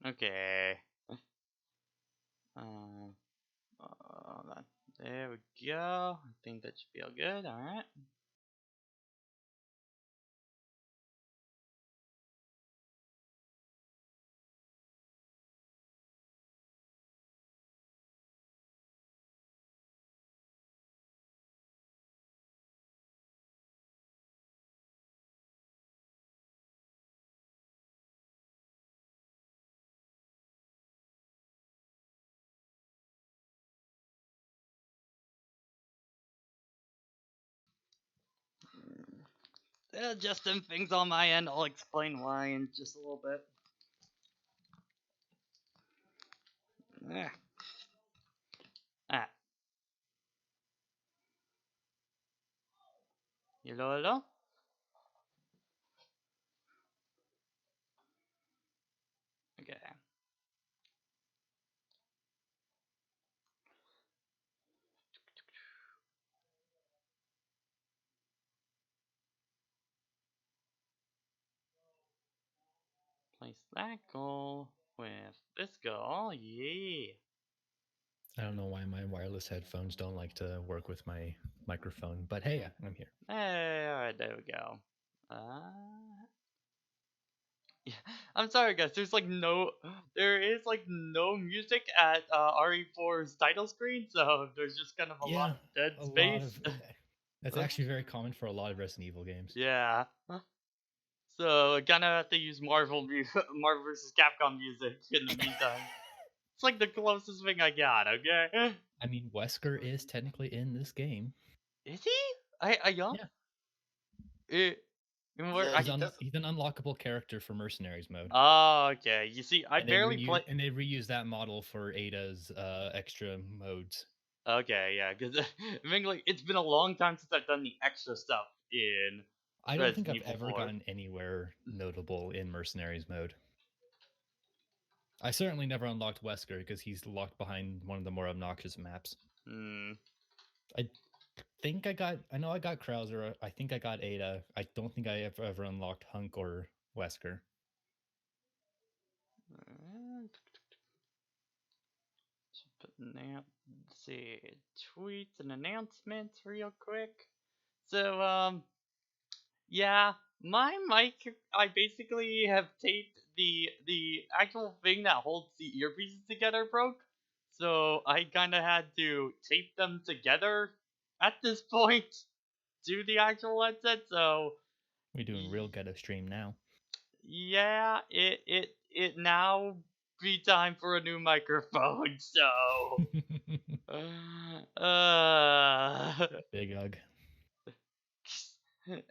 Okay. Um, hold on. There we go. I think that should be all good. All right. Adjusting things on my end. I'll explain why in just a little bit. Ah. Ah. Hello, hello? Okay. Place that goal with this goal. Yeah. I don't know why my wireless headphones don't like to work with my microphone, but hey, I'm here. Hey, alright, there we go. Yeah, I'm sorry guys, there is like no music at RE4's title screen, so there's just kind of a lot Yeah, of dead a lot space. of that's actually very common for a lot of Resident Evil games. Yeah. So I kinda have to use Marvel vs. Capcom music in the meantime. It's like the closest thing I got, okay? I mean, Wesker is technically in this game. Is he? I yup. Yeah, It, where Yeah, I he does. he's an unlockable character for Mercenaries mode, Oh, okay. You see, I and they barely play. reuse that model for Ada's extra modes. Okay, yeah, because I think like it's been a long time since I've done the extra stuff in I don't think Resident I've Evil ever 4. gotten anywhere notable in Mercenaries mode. I certainly never unlocked Wesker because he's locked behind one of the more obnoxious maps. Hmm. I think I know I got Krauser. I think I got Ada. I don't think I ever unlocked Hunk or Wesker. Let's see, tweets and announcements real quick. So, yeah, my mic, I basically have taped the actual thing that holds the earpieces together broke. So I kind of had to tape them together at this point to the actual headset. So We're doing real ghetto stream now. yeah, it now be time for a new microphone. So Big Ugg.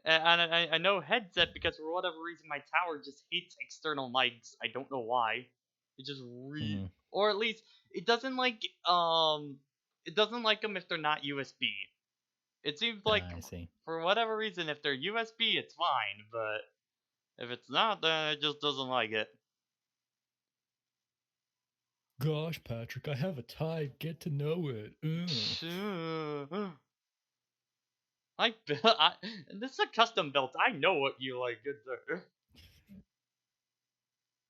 and I know headset because for whatever reason my tower just hates external mics. I don't know why. It just or at least it doesn't like them if they're not USB. It seems like I see. for whatever reason if they're USB it's fine, but if it's not then it just doesn't like it. Gosh, Patrick, I have a type. Get to know it. This is a custom built. I know what you like, good sir.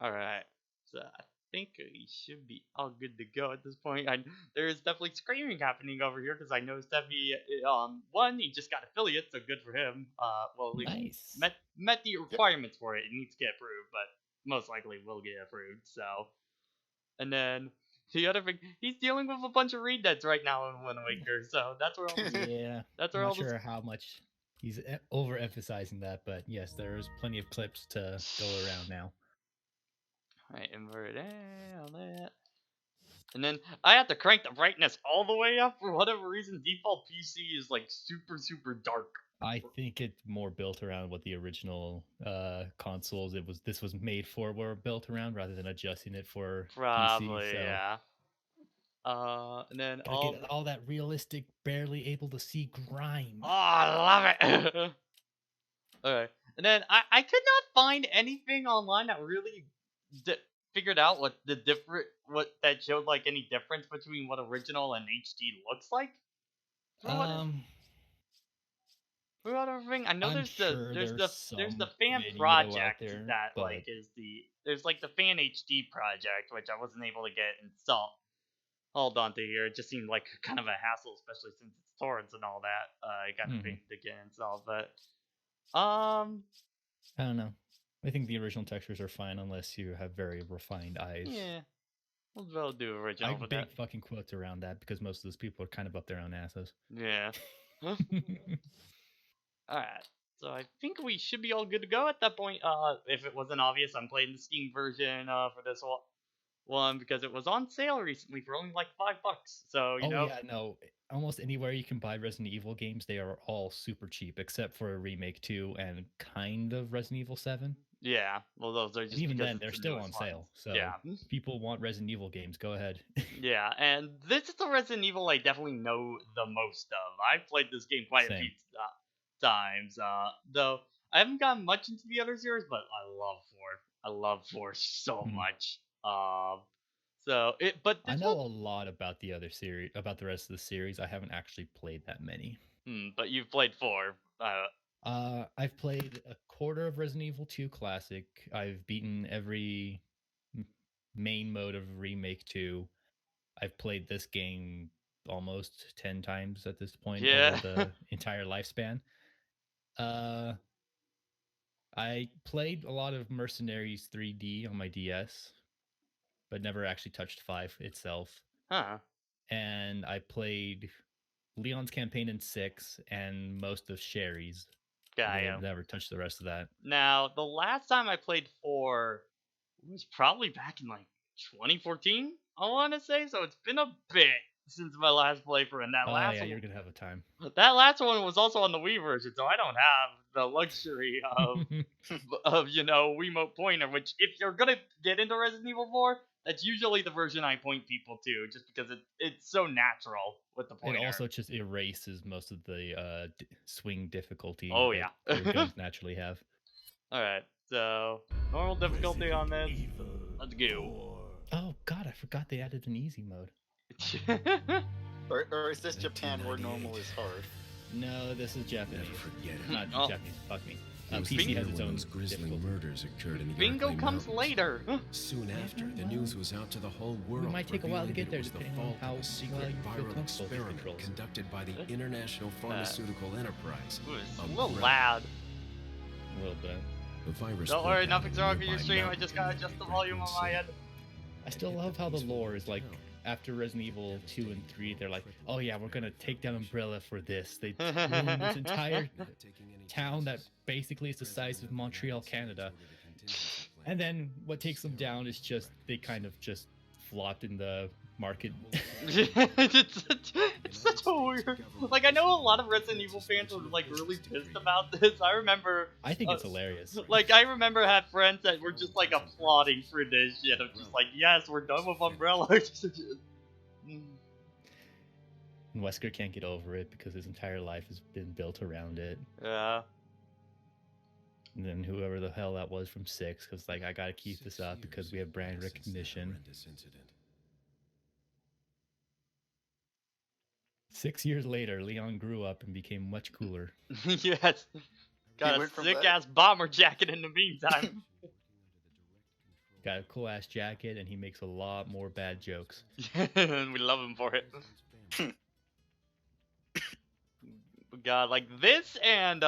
Alright, so I think we should be all good to go at this point. There's definitely screaming happening over here because I know Steffi, one, he just got affiliate, so good for him. Well, at least Nice. met the requirements for it. It needs to get approved, but most likely will get approved, so. And then the other thing, he's dealing with a bunch of read deads right now in Wind Waker, so that's where all this. Yeah, That's I'm where all not this. sure how much he's overemphasizing that, but yes, there's plenty of clips to go around now. Alright, invert all that. And then I have to crank the brightness all the way up for whatever reason. Default PC is like super dark. I think it's more built around what the original consoles this was made for were built around, rather than adjusting it for Probably, PC. So yeah. And then gotta get all that realistic, barely able to see grime. Oh, I love it. Alright. And then I could not find anything online that really figured out what that showed like any difference between what original and HD looks like. What other thing? I know I'm there's the sure there's there's the there's the some fan video out project there, that like but is there's like the fan HD project which I wasn't able to get installed. Hold on to here. It just seemed like kind of a hassle, especially since it's torrents and all that. Kind of mhm, thing to get installed, but um, I don't know. I think the original textures are fine unless you have very refined eyes. yeah, we'll well do I original for that. big fucking quotes around that because most of those people are kind of up their own asses. Yeah. All right. So I think we should be all good to go at that point. If it wasn't obvious, I'm playing the Steam version for this one because it was on sale recently for only like $5. So Oh yeah, no. Almost anywhere you can buy Resident Evil games, they are all super cheap, except for Remake 2 and kind of Resident Evil 7. yeah. Well, those are And just even because then, it's they're the still newest on ones. sale. So Yeah. if people want Resident Evil games, go ahead. Yeah, and this is the Resident Evil I definitely know the most of. I've played this game quite a few Same. times, though I haven't gotten much into the other series, but I love 4. I love 4 so Mhm. much. But I this know one, a lot about the other series, about the rest of the series. I haven't actually played that many. but you've played 4. I've played a quarter of Resident Evil 2 Classic. I've beaten every m- main mode of Remake 2. I've played this game almost 10 times at this point over Yeah. the entire lifespan. Uh, I played a lot of Mercenaries 3D on my DS, but never actually touched 5 itself. Huh. And I played Leon's campaign in 6 and most of Sherry's, but I've Gaia. never touched the rest of that. Now, the last time I played 4 was probably back in like 2014, I want to say. So it's been a bit since my last playthrough, and Oh yeah, you're gonna have a time. that last one was also on the Wii version, so I don't have the luxury of Wiimote pointer. Which, if you're gonna get into Resident Evil 4, that's usually the version I point people to, just because it's so natural with the It pointer. also just erases most of the swing difficulty Oh that yeah. your guns naturally have. All right, so normal difficulty on this. Let's go. Oh god, I forgot they added an easy mode. Or is this Japan where normal is hard? No, this is Japanese. Forget it. Not Oh. Japanese. Fuck me. It was PC the has year its when own those grisly difficulty. murders occurred in the Bingo Arklay comes Mountains. later. Soon after, the news was out to the whole world. It might take a while to revealing get there, it was the depending on fault how of a well secret you feel viral comfortable with these experiment controls. conducted by the International Pharmaceutical Enterprise. Ooh, it's a Umbrella. little loud. A little bit. The virus Don't broke worry, out nothing's in wrong with your nearby stream. I mountains just and gotta began adjust the volume on my spreading end. I still love how the lore is like after Resident Evil 2 and 3, they're like, oh yeah, we're gonna take down Umbrella for this. They ruined this entire town that basically is the size of Montreal, Canada. And then what takes them down is just they kind of just flopped in the market. It's such a weird. Like, I know a lot of Resident Evil fans were like really pissed about this. I remember. I think it's hilarious. Like, I remember I had friends that were just like applauding for this shit. Of just like, yes, we're done with Umbrella. And Wesker can't get over it because his entire life has been built around it. Yeah. And then whoever the hell that was from 6, because like I gotta keep this up because we have brand recognition. 6 years later, Leon grew up and became much cooler. Yes. Got a went from sick that- ass bomber jacket in the meantime. Got a cool ass jacket, and he makes a lot more bad jokes. And we love him for it. God, like this and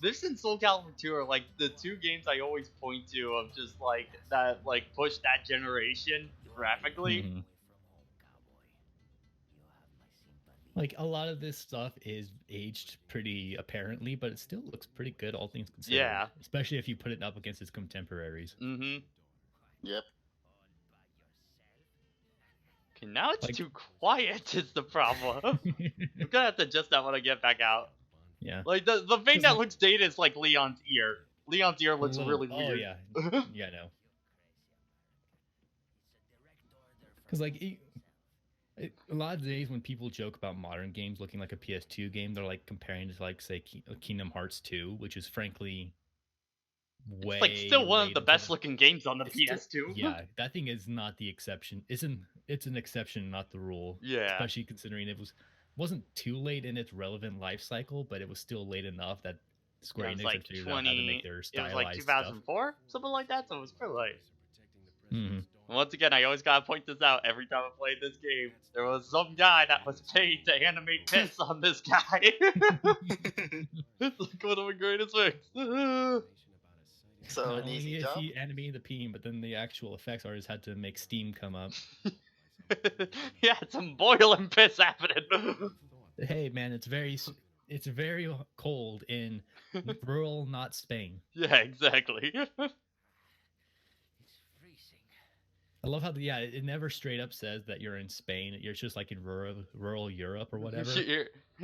this and Soul Calibur 2 are like the two games I always point to of just like that like push that generation graphically. Mhm. Like a lot of this stuff is aged pretty apparently, but it still looks pretty good, all things considered. Yeah. Especially if you put it up against its contemporaries. Mm-hmm. Yep. Okay, now it's Like- too quiet is the problem. I'm gonna have to adjust that when I get back out. Yeah. Like the thing Just that like- looks dated is like Leon's ear. Leon's ear looks A little- really weird. Oh yeah, yeah, no. Because like a lot of days when people joke about modern games looking like a PS2 game, they're like comparing it to like say Kingdom Hearts 2, which is frankly way It's like still one of late the into best looking games on the It's still- PS2. Yeah, that thing is not the exception. It's an exception, not the rule. Yeah. Especially considering it was wasn't too late in its relevant life cycle, but it was still late enough that Square Yeah, it was Enix like had figured out how to make their It was like stylized stuff. 2004, something like that. So it was pretty late. Mm-hmm. Once again, I always gotta point this out every time I played this game. There was some guy that was paid to animate piss on this guy. It's like one of the greatest things. So Not an only easy is job. he animating the peen, but then the actual effects artist had to make steam come up. Yeah, some boiling piss happening. Hey man, it's very cold in rural, not Spain. Yeah, exactly. I love how it never straight up says that you're in Spain. You're just like in rural Europe or whatever.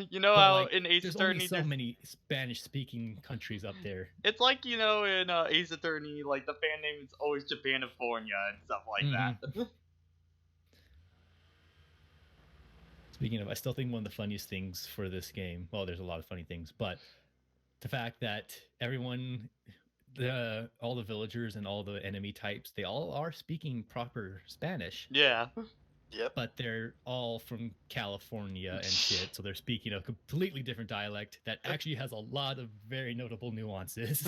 You know But, how like, in Ace there's Attorney, only so many Spanish-speaking countries up there. it's like, you know, in Ace Attorney, like the fan name is always Japanifornia and stuff like that. Speaking of, I still think one of the funniest things for this game. Well, there's a lot of funny things, but the fact that everyone, all the villagers and all the enemy types, they all are speaking proper Spanish. Yeah. Yep. But they're all from California and shit, so they're speaking a completely different dialect that actually has a lot of very notable nuances.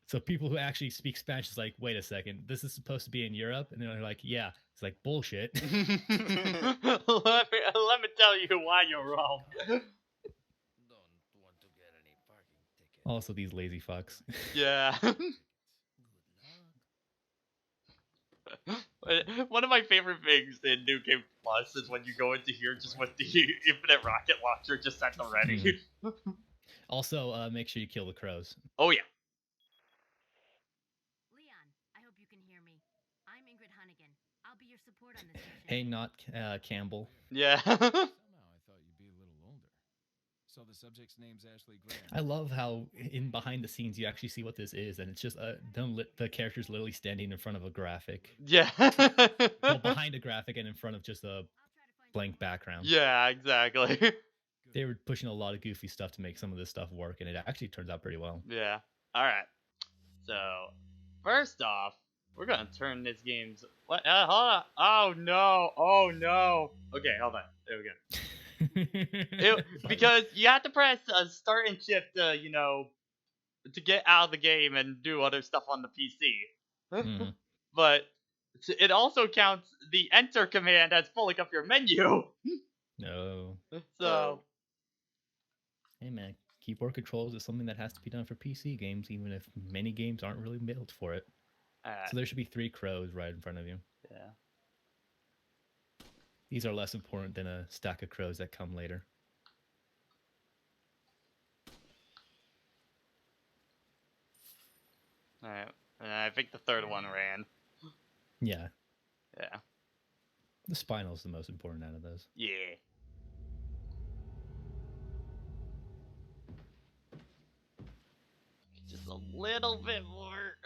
So people who actually speak Spanish is like, wait a second, this is supposed to be in Europe? And they're like, yeah. It's like, bullshit. let me tell you why you're wrong. Also, these lazy fucks. Yeah. One of my favorite things in New Game Plus is when you go into here just with the infinite rocket launcher just at the ready. Also, make sure you kill the crows. Oh yeah. Leon, I hope you can hear me. I'm Ingrid Hunnigan. I'll be your support on this mission. Hey, not Campbell. Yeah. Somehow I thought you'd be a little older. So the subject's name's Ashley Graham. I love how in behind the scenes you actually see what this is, and it's just the characters literally standing in front of a graphic. Yeah. Well, behind a graphic and in front of just a blank background. Yeah, exactly. They were pushing a lot of goofy stuff to make some of this stuff work, and it actually turns out pretty well. Yeah. All right. So, first off, we're gonna turn this game's. What? Hold on. Oh no. Oh no. Okay, hold on. There we go. Because you have to press start and shift, you know, to get out of the game and do other stuff on the PC. Mhm. But it also counts the enter command as pulling up your menu. No. So, Hey man, keyboard controls is something that has to be done for PC games, even if many games aren't really built for it. So there should be 3 crows right in front of you. yeah. These are less important than a stack of crows that come later. All right. And I think the third one ran. Yeah. Yeah. The spinal is the most important out of those. Yeah. Just a little bit more.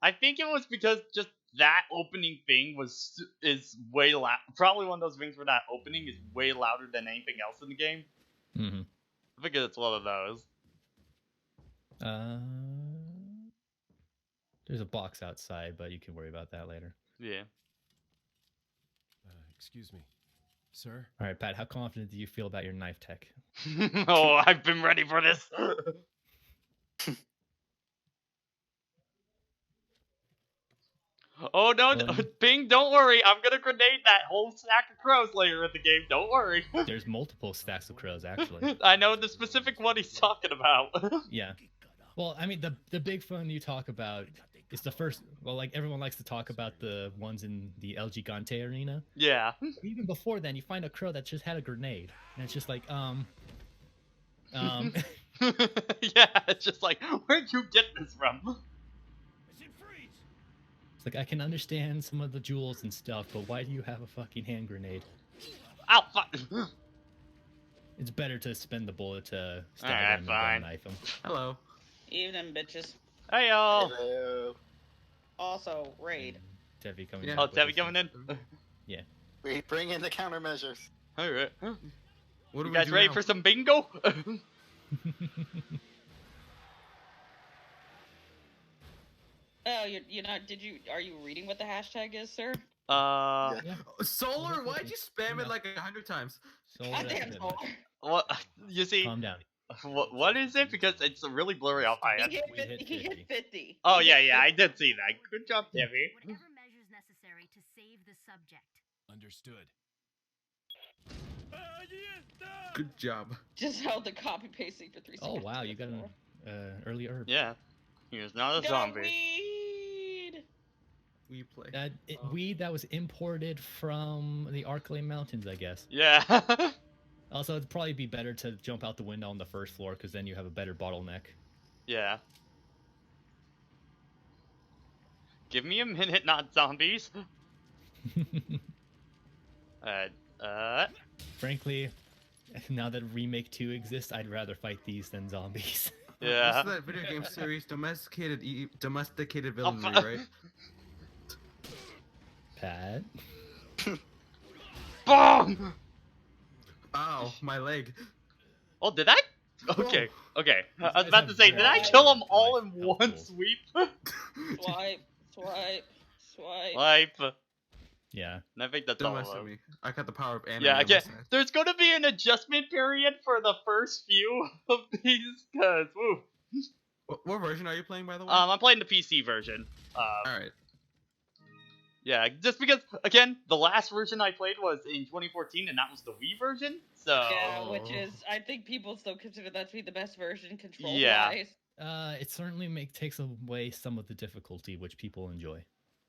I think it was because just that opening thing is way loud. Probably one of those things where that opening is way louder than anything else in the game. Mm-hmm. I think it's one of those. There's a box outside, but you can worry about that later. Yeah. Excuse me, sir. All right, Pat, how confident do you feel about your knife tech? Oh, I've been ready for this. Oh no, Bing, don't worry. I'm gonna grenade that whole stack of crows later in the game. Don't worry. There's multiple stacks of crows, actually. I know the specific one he's talking about. Yeah. Well, I mean, the big fun you talk about is the first. Well, like everyone likes to talk about the ones in the El Gigante arena. Yeah. Even before then, you find a crow that just had a grenade, and it's just like, Yeah, it's just like, where'd you get this from? It's like, I can understand some of the jewels and stuff, but why do you have a fucking hand grenade? Ow, fuck. It's better to spend the bullet to stab Alright, him fine. and knife him. Hello. Evening, bitches. Hey, y'all. Hello. Also, raid. Tevi coming. Yeah. back Oh, with Tevi us. coming in? We bring in the countermeasures. Alright. What do You we guys do ready now? for some bingo? Oh, you're not. Are you reading what the hashtag is, sir? Yeah. Solar, why'd you spam Yeah. it like 100 times? Solar Goddamn, epidemic. Solar. what? You see, Calm down. what is it? Because it's really blurry off my He end. hit, We hit he hit 50. 50. Oh He yeah, hit yeah, I 50. did see that. Good job, Timmy. Whatever measures necessary to save the subject. Understood. Good job. Just held the copy pasting for 3 Oh seconds. wow, you got an early herb. Yeah, he was not a Got zombie. weed. We play. Weed that was imported from the Arklay Mountains, I guess. Yeah. Also, it'd probably be better to jump out the window on the first floor because then you have a better bottleneck. Yeah. Give me a minute, not zombies. Frankly, now that Remake 2 exists, I'd rather fight these than zombies. Yeah. This is that video game series, domesticated Oh, villainy, right? Pat? Boom! Ow, my leg. Oh, did I? Okay, okay. I was guys about to have say, did I very kill them good all life. in How one cool. sweep? Swipe, swipe, swipe. Wipe. Yeah. And I think that's Don't all mess of with them. me. I got the power of anime Yeah, on my again, side. there's gonna be an adjustment period for the first few of these, cause woo. What version are you playing, by the way? I'm playing the PC version. Alright. Yeah, just because again, the last version I played was in 2014, and that was the Wii version. So Yeah, which Oh. is, I think people still consider that to be the best version control Yeah. wise. It certainly takes away some of the difficulty, which people enjoy.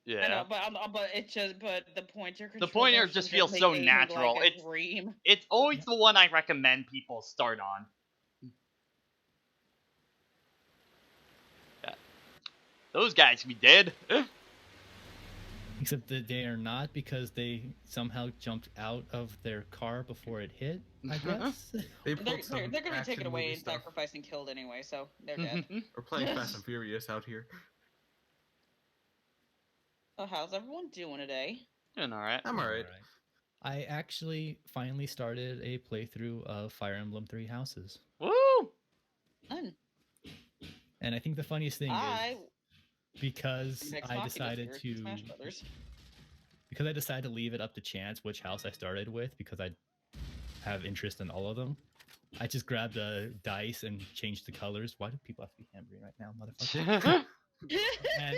I know, yeah, but it's just, but the pointer the control pointer motion just feels make so gaming natural. Like a dream. It's always the one I recommend people start on. Yeah. Those guys can be dead. Except that they are not because they somehow jumped out of their car before it hit, I guess. They They're, pulled some they're gonna be action taken away movie and stuff. sacrificed and killed anyway, so they're dead. We're playing Fast and Furious out here. So how's everyone doing today? Doing alright. I'm alright. I actually finally started a playthrough of Fire Emblem Three Houses. Woo! Fun. And I think the funniest thing I is because Next I Machina decided here, to Smash Brothers. because I decided to leave it up to chance which house I started with because I have interest in all of them. I just grabbed a dice and changed the colors. Why do people have to be hammering right now, motherfucker? And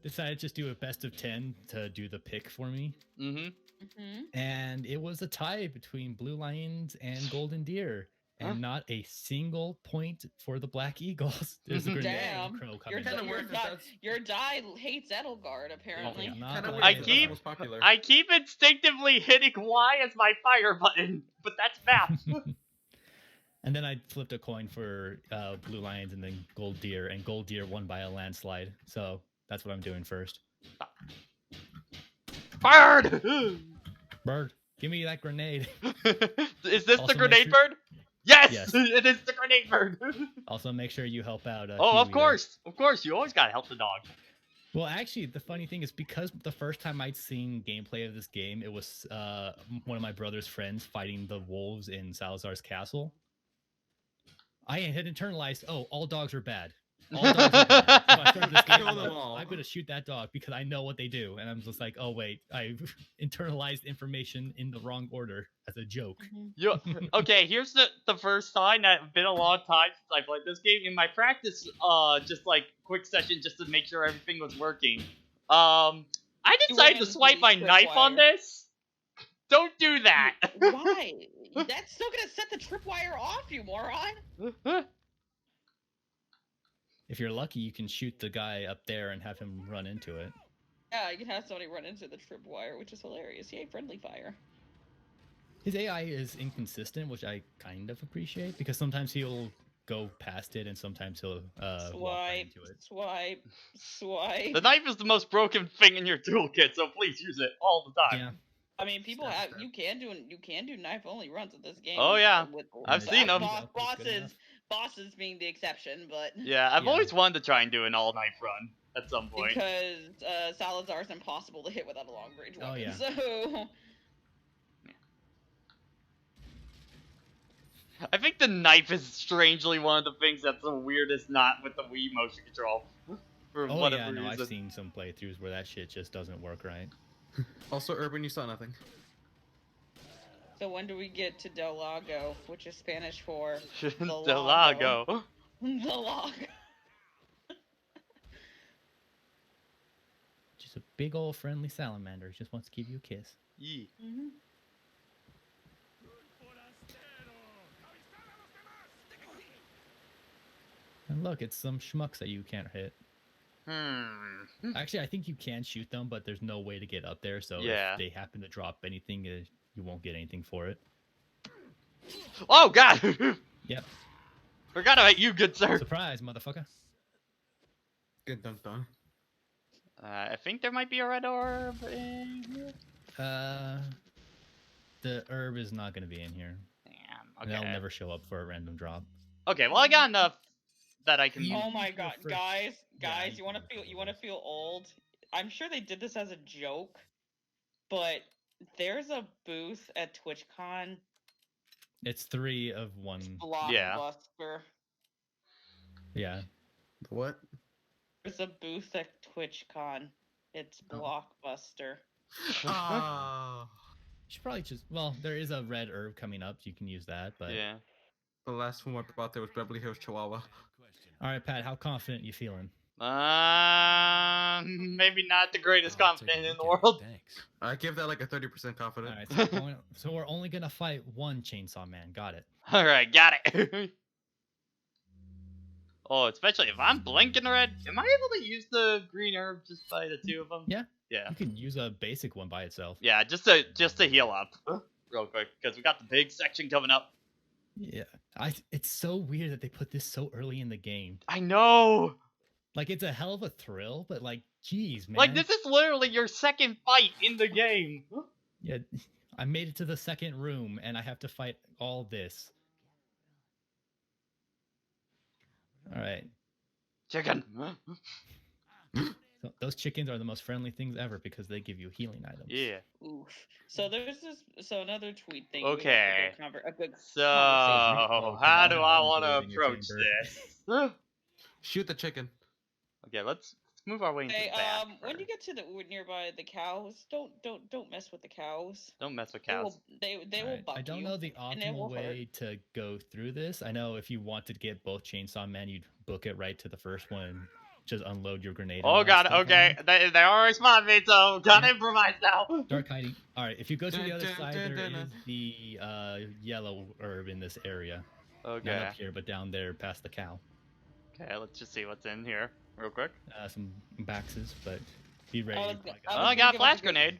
decided to just do a best of 10 to do the pick for me. Mm-hmm. Mhm. And it was a tie between Blue Lions and Golden Deer. And Huh? not a single point for the Black Eagles. There's a grenade Damn. crow Your, coming Kinda up. your, weird that die, that's- your die hates Edelgard, apparently. Yeah, not Kinda like weird I that that's keep- the most popular. I keep instinctively hitting Y as my fire button, but that's math. And then I flipped a coin for Blue Lions and then Gold Deer, and Gold Deer won by a landslide. So that's what I'm doing first. Bird! Bird, give me that grenade. Is this Also the grenade make sure- bird? Yes! Yes. It is the grenade bird! Also, make sure you help out. Oh, of Huey there. course! Of course, you always gotta help the dog. Well, actually, the funny thing is because the first time I'd seen gameplay of this game, it was one of my brother's friends fighting the wolves in Salazar's castle. I had internalized, oh, all dogs are bad. All dogs are bad. So I started this game, Kill I'm them like, all. I'm gonna shoot that dog because I know what they do, and I'm just like, oh wait, I've internalized information in the wrong order as a joke. You, okay, here's the first sign that it's been a long time since I played this game. In my practice, just like quick session just to make sure everything was working. I You decided ran to swipe the my tripwire. knife on this. Don't do that. Why? That's still gonna set the tripwire off, you moron. If you're lucky, you can shoot the guy up there and have him run into it. Yeah, you can have somebody run into the tripwire, which is hilarious. Yay, friendly fire. His AI is inconsistent, which I kind of appreciate because sometimes he'll go past it and sometimes he'll walk right Swipe, into it. swipe, swipe. The knife is the most broken thing in your toolkit, so please use it all the time. Yeah, I mean, people That's have fair. you can do knife only runs at this game. Oh, yeah. I've And seen them. Bosses being the exception, but Yeah, I've Yeah. always wanted to try and do an all knife run at some point. because Salazar's impossible to hit without a long range weapon. Oh, yeah. So I think the knife is strangely one of the things that's the weirdest not with the Wii motion control. For oh whatever yeah, no, reason. I've seen some playthroughs where that shit just doesn't work right. Also, Urban, you saw nothing. So when do we get to Del Lago, which is Spanish for the Del Lago. The Lago. Just a big old friendly salamander. Just wants to give you a kiss. Yee. Mm-hmm. And look, it's some schmucks that you can't hit. Hmm. Actually, I think you can shoot them, but there's no way to get up there. So Yeah. if they happen to drop anything, you won't get anything for it. Oh God! Yep. Forgot about you, good sir. Surprise, motherfucker. Get dunked on. I think there might be a red orb in here. The herb is not going to be in here. Damn. They'll Okay. never show up for a random drop. Okay. Well, I got enough that I can. Oh my God, first. guys, Yeah, you want to feel old? I'm sure they did this as a joke, but there's a booth at TwitchCon. It's 3 of 1. Blockbuster. Yeah. What? There's a booth at TwitchCon. It's Blockbuster. Ah, You should probably just. Well, there is a red herb coming up. You can use that. But Yeah. the last one I bought there was Beverly Hills Chihuahua. all right, Pat. How confident you feeling? Maybe not the greatest confidence in the world. Thanks. I give that like a 30% confident. All right. So we're only gonna fight one chainsaw man. Got it. All right, got it. Oh, especially if I'm blinking red. Am I able to use the green herb just by the 2 of them? Yeah. Yeah. You can use a basic one by itself. Yeah, just to heal up real quick because we got the big section coming up. Yeah. It's so weird that they put this so early in the game. I know. Like, it's a hell of a thrill, but like, geez, man. Like, this is literally your second fight in the game. Yeah. I made it to the second room and I have to fight all this. All right. Chicken. So those chickens are the most friendly things ever because they give you healing items. Yeah. Oof. So there's another tweet thing. Okay. A good So, conversation. how do I want Blue to in your approach chamber. this? Shoot the chicken. Okay, let's move our way into Hey, the back. when you get to the nearby the cows, don't mess with the cows. Don't mess with They cows. will they will Alright, buck I don't you, know the and it will optimal way to go through this. I know if you wanted to get both Chainsaw Men, you'd book it right to the first one and just unload your grenade. Oh and god, stuff on okay. it. They already spawned me, so gotta improvise now. Dark hiding. Alright, if you go to the Dun, other dun, side, dun, there dun, is the yellow herb in this area. Not Okay. up here, but down there past the cow. Okay, let's just see what's in here real quick. Some baxes, but be ready. I you was probably go- Oh, got- I was got a gonna flash give us a good- grenade.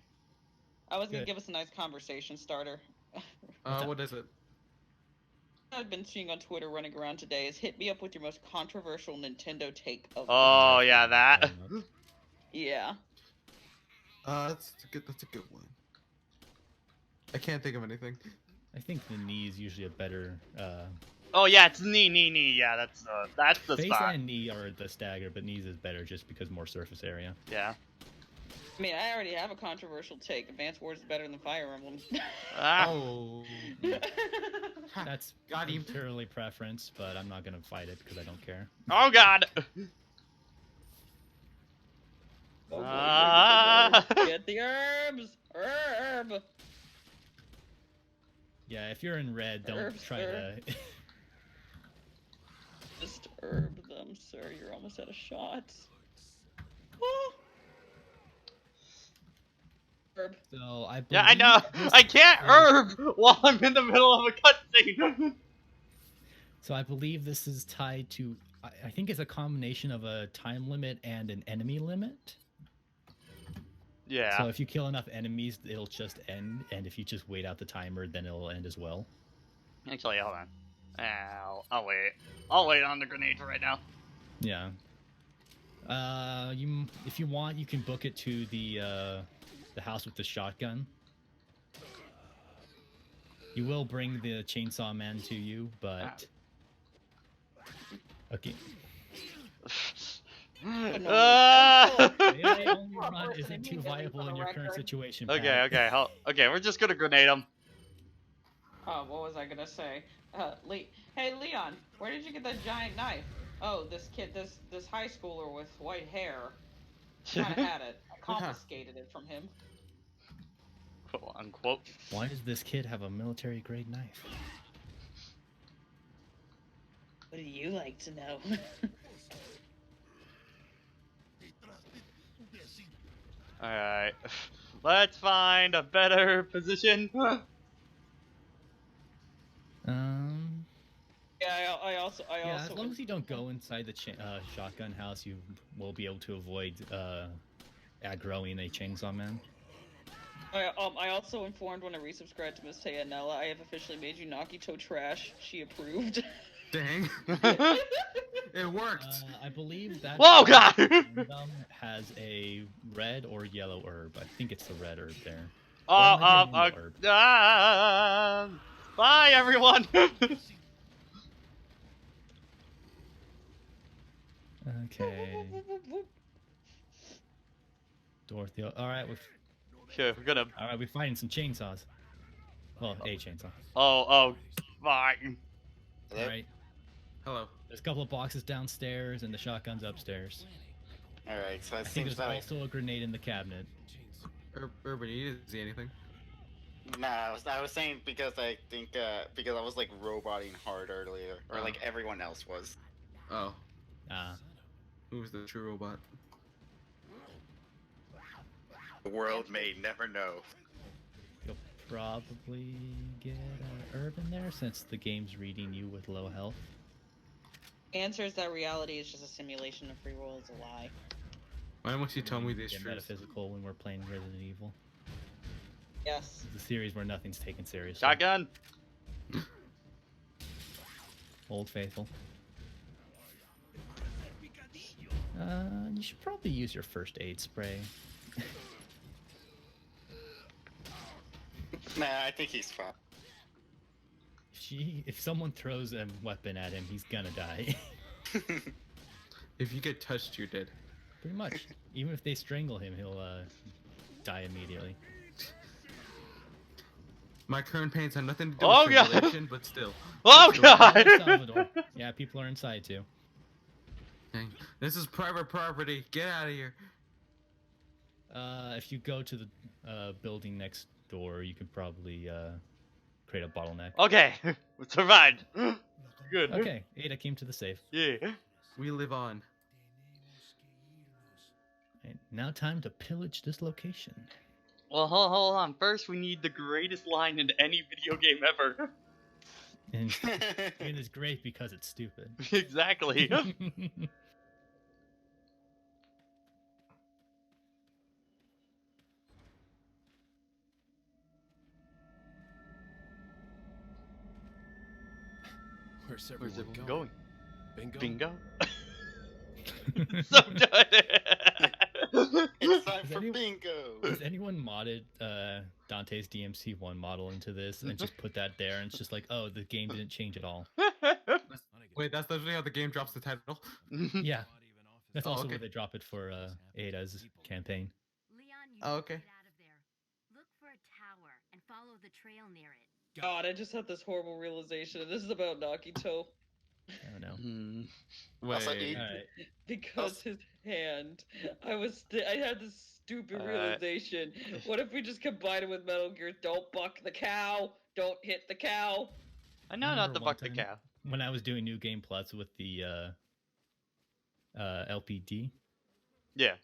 I was gonna Good. give us a nice conversation starter. What is it? I've been seeing on Twitter running around today is hit me up with your most controversial Nintendo take of the Oh year. yeah, that. Yeah. That's a good one. I can't think of anything. I think the knee is usually a better. Oh yeah, it's knee. Yeah, that's the Face spot. and knee are the stagger, but knees is better just because more surface area. Yeah. I mean, I already have a controversial take. Advance Wars is better than Fire Emblem. Ah. Oh. That's Got him. entirely preference, but I'm not gonna fight it because I don't care. Oh god. Oh, boy, Ah. get the herbs! Herb! Yeah, if you're in red, don't Herbs, try to. Just herb them, sir. You're almost out of shots. Oh. Herb. So I. Yeah, I know. believe I this can't is- herb while I'm in the middle of a cutscene. So I believe this is tied to. I think it's a combination of a time limit and an enemy limit. Yeah. So if you kill enough enemies, it'll just end, and if you just wait out the timer, then it'll end as well. Actually, hold on. I'll wait. I'll wait on the grenade for right now. Yeah. If you want, you can book it to the house with the shotgun. You will bring the chainsaw man to you, but okay. Melee only run isn't too viable in your current situation. Pat. Okay, we're just gonna grenade him. Oh, what was I gonna say? Hey, Leon, where did you get that giant knife? Oh, this high schooler with white hair. Kinda had it. I confiscated it from him. quote unquote. Why does this kid have a military grade knife? What do you like to know? Alright. Let's find a better position. Yeah, I also As long as you don't go inside the shotgun house, you will be able to avoid aggroing a chainsaw man. I also informed when I resubscribed to Miss Tayanella, I have officially made you Nagito trash. She approved. Dang. It worked. I believe that Whoa, God! Gundam has a red or yellow herb. I think it's the red herb there. Bye, everyone. Okay. Dorothy. All right, Okay, we're gonna. all right, we're fighting some chainsaws. Well, a chainsaw. Oh, fine. Hello? All right. Hello. There's a couple of boxes downstairs and the shotgun's upstairs. Alright, so I it think seems there's that also a grenade in the cabinet. Urban, you didn't see anything? Nah, I was saying because I think because I was like roboting hard earlier, or like everyone else was. Oh, Ah. who's the true robot? The world may never know. You'll probably get an herb in there since the game's reading you with low health. Answer is that reality is just a simulation of free will is a lie. Why don't you tell me this Get truth? metaphysical when we're playing Resident Evil. Yes. It's a series where nothing's taken seriously. Shotgun. Old Faithful. You should probably use your first aid spray. Nah, I think he's fine. If someone throws a weapon at him, he's gonna die. If you get touched, you're dead. Pretty much. Even if they strangle him, he'll die immediately. My current pains have nothing to do Oh, with God. simulation, but still. Oh, Still- God. El Salvador. Yeah, people are inside too. Dang. This is private property. Get out of here. If you go to the building next door, you could probably create a bottleneck. Okay, we survived. Good. Okay, Ada came to the safe. Yeah. We live on. Right, now time to pillage this location. Well, hold on. First, we need the greatest line in any video game ever. And it is great because it's stupid. Exactly. Where's Where's everyone everyone going? going? Bingo? Bingo. So good. It's time Is for any- bingo. Has anyone modded Dante's DMC1 model into this and just put that there and it's just like, oh, the game didn't change at all. Wait, that's literally how the game drops the title. Yeah, that's Oh, also okay. where they drop it for Ada's campaign. Leon, you Oh, need okay. to get out of there. Look for a tower and follow the trail near it. God, I just had this horrible realization. This is about Nagito. I don't know. Hmm. Also, Wait. Alright. Because his hand. I had this stupid Alright. realization. What if we just combine it with Metal Gear? Don't buck the cow. Don't hit the cow. I know not Remember to one buck the time cow. When I was doing New Game Plus with the LPD Yeah.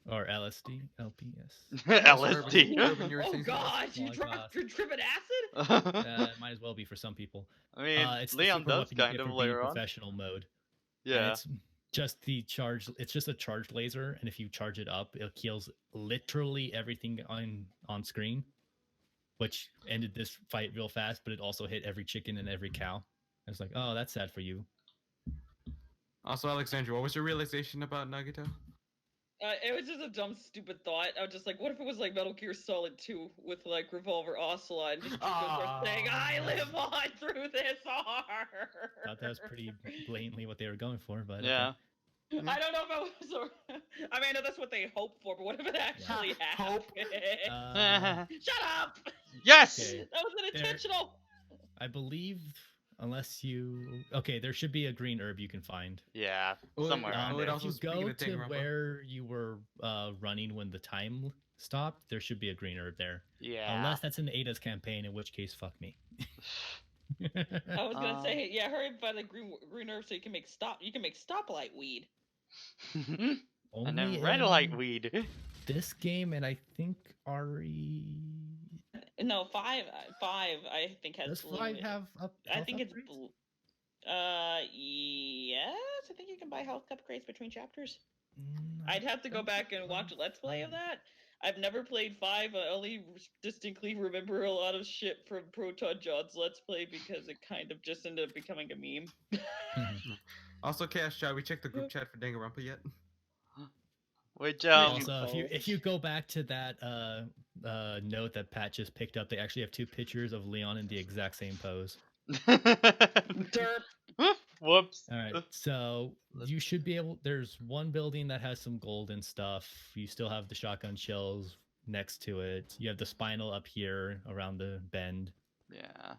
or LSD, LPS. LSD. Urban, you were Oh saying something? God, Oh, you're tripping acid? Might as well be for some people. I mean, It's the Leon super does weapon you kind get of for being later on. professional mode. And Yeah. it's just the charge. It's just a charged laser, and if you charge it up, it kills literally everything on screen, which ended this fight real fast. But it also hit every chicken and every cow. I was like, oh, that's sad for you. Also, Alexandra, what was your realization about Nagito? It was just a dumb, stupid thought. I was just like, what if it was like Metal Gear Solid 2 with like Revolver Ocelot and just starts saying, I live on through this heart. Thought that was pretty blatantly what they were going for, but Yeah. okay. I don't know if it was. I mean, I know that's what they hope for, but what if it actually happened? Hope. Shut up! Yes. Okay. That was unintentional. I believe, unless you there should be a green herb you can find. Yeah. Well, Somewhere Oh, around it there. also If you speaking go of to Danganronpa. where you were running when the time stopped, there should be a green herb there. Yeah. Unless that's in Ada's campaign, in which case, fuck me. I was gonna Um, say, yeah, hurry and find the green herb so you can make stoplight weed. and Only then red light in weed. this game, and I think RE. No, five, I think has Does blue. 5 have up? I health think it's upgrades? blue. Yes, I think you can buy health upgrades between chapters. I'd have to go back and watch a Let's Play of that. I've never played 5. I only distinctly remember a lot of shit from Proton John's Let's Play because it kind of just ended up becoming a meme. Also, Chaos Chat, we checked the group chat for Danganronpa yet? Which Also, if you go back to that note that Pat just picked up, they actually have 2 pictures of Leon in the exact same pose. Derp. Whoops. All right, so you should be able. There's one building that has some gold and stuff. You still have the shotgun shells next to it. You have the spinal up here around the bend. Yeah.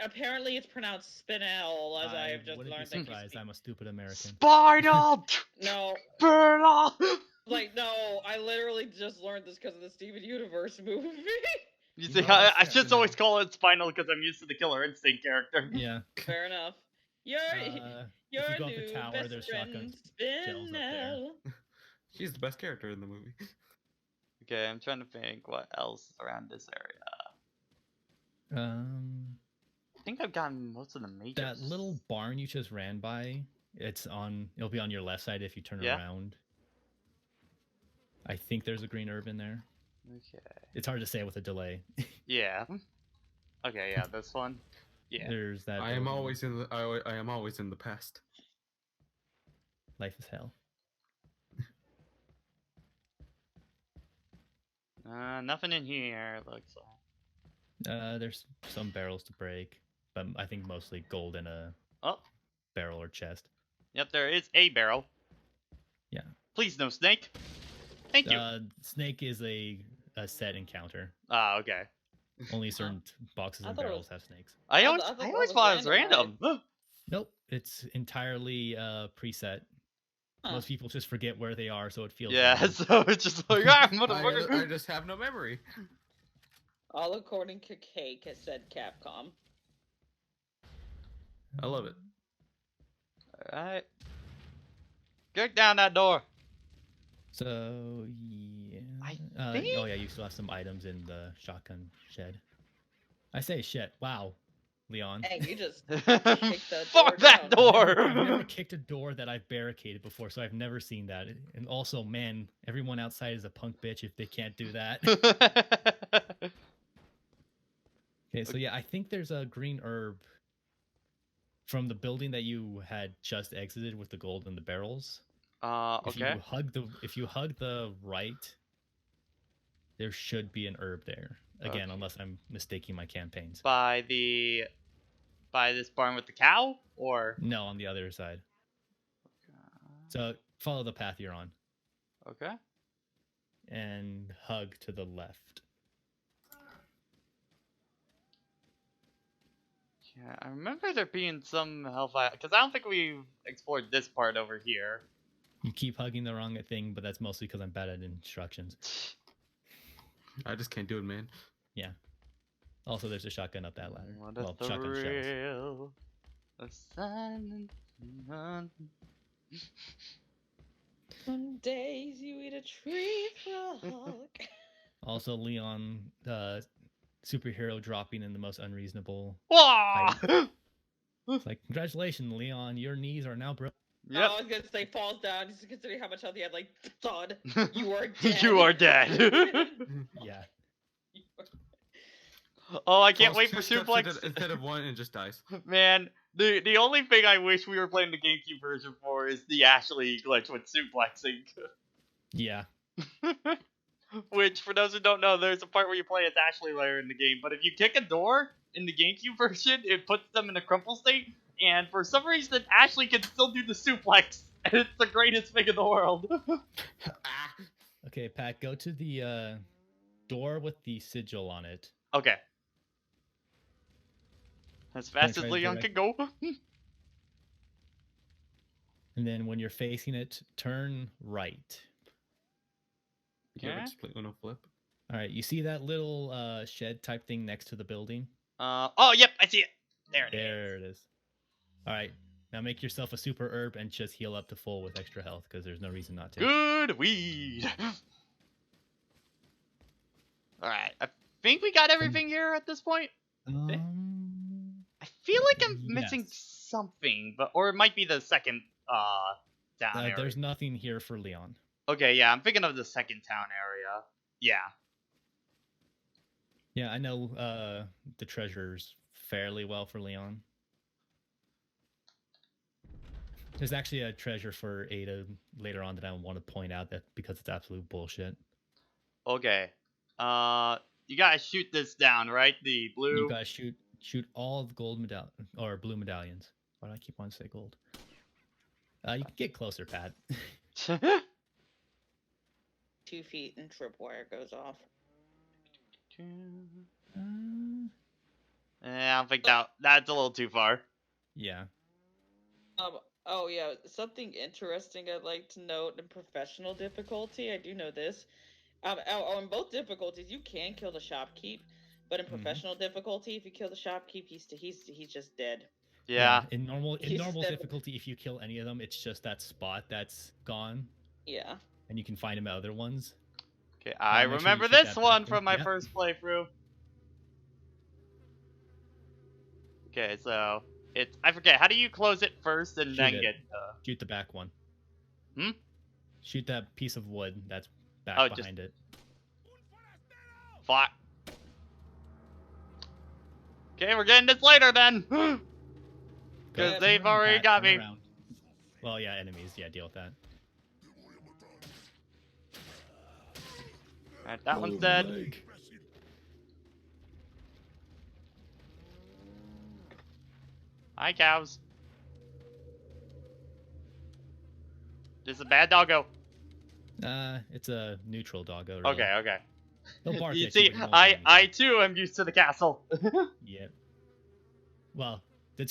Apparently it's pronounced spinel, as I have just wouldn't learned. be surprised. I'm a stupid American. Spinal. No, Burla. like no, I literally just learned this because of the Steven Universe movie. You see, No, I it's just always Spinal. call it Spinal because I'm used to the Killer Instinct character. Yeah. Fair enough. Your If you go up the new tower, best there's friend shotgun shells up there. Spinel. She's the best character in the movie. Okay, I'm trying to think what else is around this area. I think I've gotten most of the major. That little barn you just ran by, it'll be on your left side if you turn Yeah. around. I think there's a green herb in there. Okay. It's hard to say with a delay. Yeah. Okay, yeah, this one. Yeah. There's that. I am building. always in the I am always in the past. Life is hell. Nothing in here. It looks like. There's some barrels to break, but I think mostly gold in a Oh. barrel or chest. Yep, there is a barrel. Yeah. Please, no snake. Thank you. Snake is a set encounter. Okay. Only certain boxes I and thought it barrels was- have snakes. I I always, thought I that always was thought it was random. Nope, it's entirely preset. Huh. Most people just forget where they are, so it feels. Yeah, random. so it's just like, ah, I motherfucker. just have no memory. All according to Cake, has said Capcom. I love it. Alright. Kick down that door. So yeah. I think- Oh yeah, you still have some items in the shotgun shed. I say shit. Wow, Leon. Dang, you just that Fuck door that down. I've never door. kicked a door that I've barricaded before, so I've never seen that. And also, man, everyone outside is a punk bitch if they can't do that. Okay, so yeah, I think there's a green herb from the building that you had just exited with the gold and the barrels. Okay. If you hug the right, there should be an herb there. Again, Okay. unless I'm mistaking my campaigns. By this barn with the cow, or No, on the other side. So follow the path you're on okay. and hug to the left. Yeah, I remember there being some hellfire because I don't think we've explored this part over here. You keep hugging the wrong thing, but that's mostly because I'm bad at instructions. I just can't do it, man. Yeah. Also, there's a shotgun up that ladder. What Well, is the shotgun shells. real assignment? Some days you eat a tree frog. Also, Leon, superhero dropping in the most unreasonable. Wah! It's like, congratulations, Leon, your knees are now broken. Yep. I was gonna say falls down. Just considering how much health he had, like thud. You are dead. You are dead. Yeah. Oh, I can't Falls wait 2 for steps suplex. instead of 1 and just dies. Man, the only thing I wish we were playing the GameCube version for is the Ashley glitch with suplexing. Yeah. Which, for those who don't know, there's a part where you play as Ashley later in the game, but if you kick a door in the GameCube version, it puts them in a crumple state, and for some reason, Ashley can still do the suplex, and it's the greatest thing in the world. Okay, Pat, go to the door with the sigil on it. Okay. As fast try as to Leon direct- can go. And then when you're facing it, turn right. You ever Okay. just play Uno Flip? All right, you see that little shed type thing next to the building? Oh, yep, I see it. There it is. There it is. All right, now make yourself a super herb and just heal up to full with extra health because there's no reason not to. Good weed. All right, I think we got everything here at this point. I feel like I'm missing yes. something, or it might be the second town area. There's nothing here for Leon. Okay, yeah, I'm thinking of the second town area. Yeah. Yeah, I know the treasures fairly well for Leon. There's actually a treasure for Ada later on that I want to point out that because it's absolute bullshit. Okay. You gotta shoot this down, right? The blue. You gotta shoot all of the gold or blue medallions. Why do I keep wanting to say gold? You can get closer, Pat. 2 feet and tripwire goes off. I don't think that's a little too far. Yeah. Oh yeah, something interesting I'd like to note in professional difficulty. I do know this. In both difficulties, you can kill the shopkeep, but in professional difficulty, if you kill the shopkeep, he's just dead. Yeah. In normal He's dead. difficulty, if you kill any of them, it's just that spot that's gone. Yeah. And you can find him at other ones. Okay, I make sure you remember shoot this that one back from my thing. first playthrough. Okay, so I forget. How do you close it first and Shoot then it. get? Shoot the back one. Hmm? Shoot that piece of wood that's back Oh, just- behind it. Fuck. Okay, we're getting this later then. Because Yeah, they've Turn already Pat, got turn me. around. Well, yeah, enemies. Yeah, deal with that. Alright, that one's Oh, dead. leg. Hi, cows. This is a bad doggo. It's a neutral doggo. Really. Okay, okay. He'll bark You at see, you, but he won't do anything. I too am used to the castle. Yep. Well, the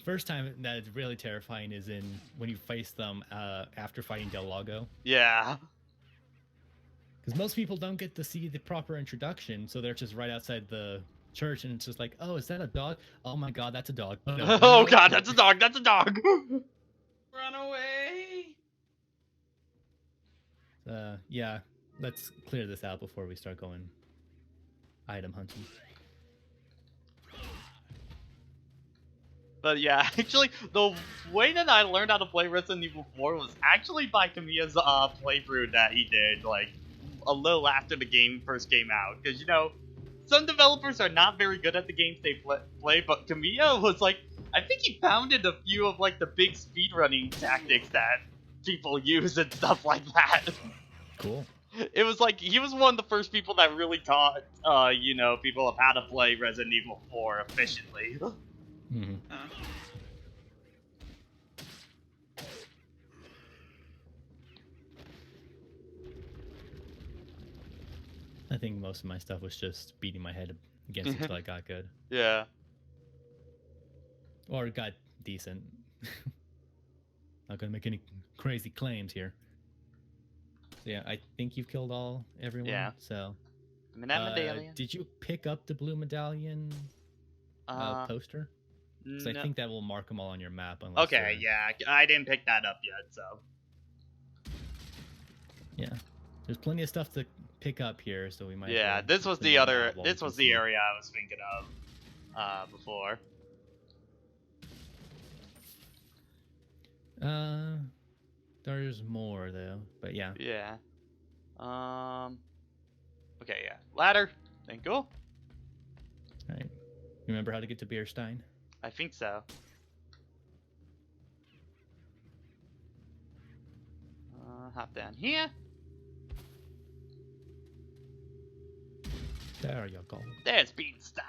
first time that is really terrifying is when you face them after fighting Del Lago. Yeah. Because most people don't get to see the proper introduction, so they're just right outside the church, and it's just like, oh, is that a dog? Oh my god, that's a dog. No, Oh god, that's a dog, that's a dog! Run away! Yeah, let's clear this out before we start going item hunting. But yeah, actually, the way that I learned how to play Resident Evil 4 was actually by Kamiya's playthrough that he did, like, a little after the game first came out. Because, you know, some developers are not very good at the games they play, but Kamiya was, like, I think he founded a few of, like, the big speedrunning tactics that people use and stuff like that. Cool. It was like, he was one of the first people that really taught, you know, people of how to play Resident Evil 4 efficiently. Mm-hmm. I think most of my stuff was just beating my head against it until I got good. Yeah. Or got decent. Not gonna make any crazy claims here. So yeah, I think you've killed everyone. Yeah. So I mean, that medallion. did you pick up the blue medallion poster? Because No. I think that will mark them all on your map. Unless Okay, yeah, I didn't pick that up yet, so. Yeah. There's plenty of stuff to pick up here, so we might. as Yeah, well this was put the them other, out while we this can was see. the area I was thinking of, before. There's more though, but yeah. Yeah. Okay, yeah. Ladder. Thank you. All right. Remember how to get to Bierstein? I think so. Hop down here. There you go. There's Beanstein.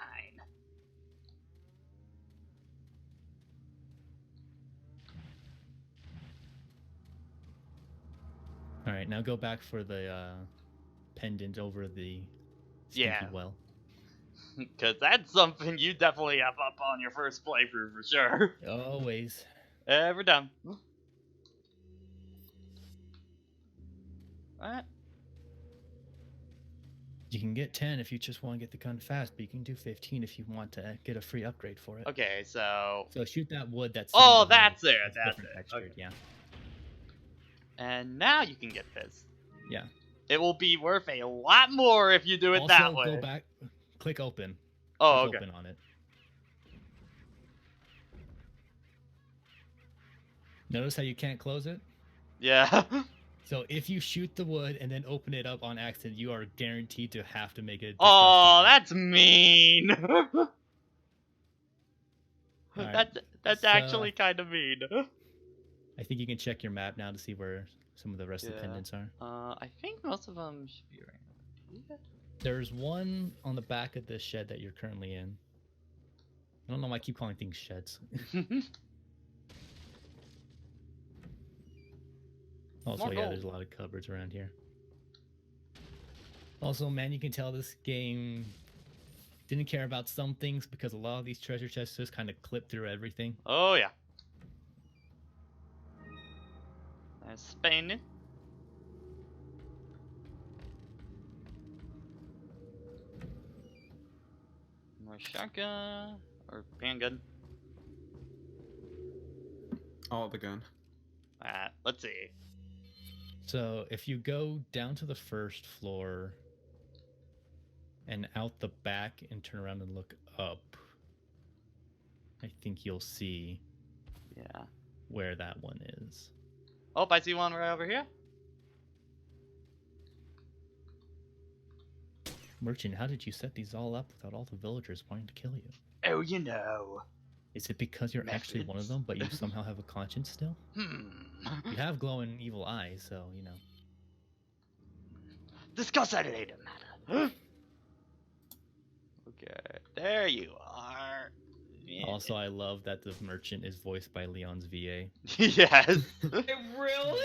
All right, now go back for the pendant over the stinky Yeah. well. Because that's something you definitely have up on your first playthrough for sure. Always. Ever done. What? You can get 10 if you just want to get the gun fast, but you can do 15 if you want to get a free upgrade for it. Okay, so So shoot that wood that's oh, sitting behind that's it. there. It's That's different it. textured, Okay. yeah. And now you can get this. Yeah. It will be worth a lot more if you do it Also, that way. go back, click open. Oh, Click okay. open on it. Notice how you can't close it? Yeah. So if you shoot the wood and then open it up on accident, you are guaranteed to have to make it. Oh, that's mean. Alright, That's so- actually kind of mean. I think you can check your map now to see where some of the rest of the Yeah. pendants are. I think most of them should be right here. There's one on the back of the shed that you're currently in. I don't know why I keep calling things sheds. Also, More yeah, gold. there's a lot of cupboards around here. Also, man, you can tell this game didn't care about some things because a lot of these treasure chests just kind of clip through everything. Oh yeah. That's Spain. More shotgun or handgun. All the gun. Let's see. So if you go down to the first floor and out the back and turn around and look up, I think you'll see Yeah. where that one is. Oh, I see one right over here. Merchant, how did you set these all up without all the villagers wanting to kill you? Oh, you know. Is it because you're actually one of Methods. them, but you somehow have a conscience still? You have glowing evil eyes, so, you know. Discuss that later, matter. Okay, there you are. Yeah. Also, I love that the merchant is voiced by Leon's VA. Yes. Really?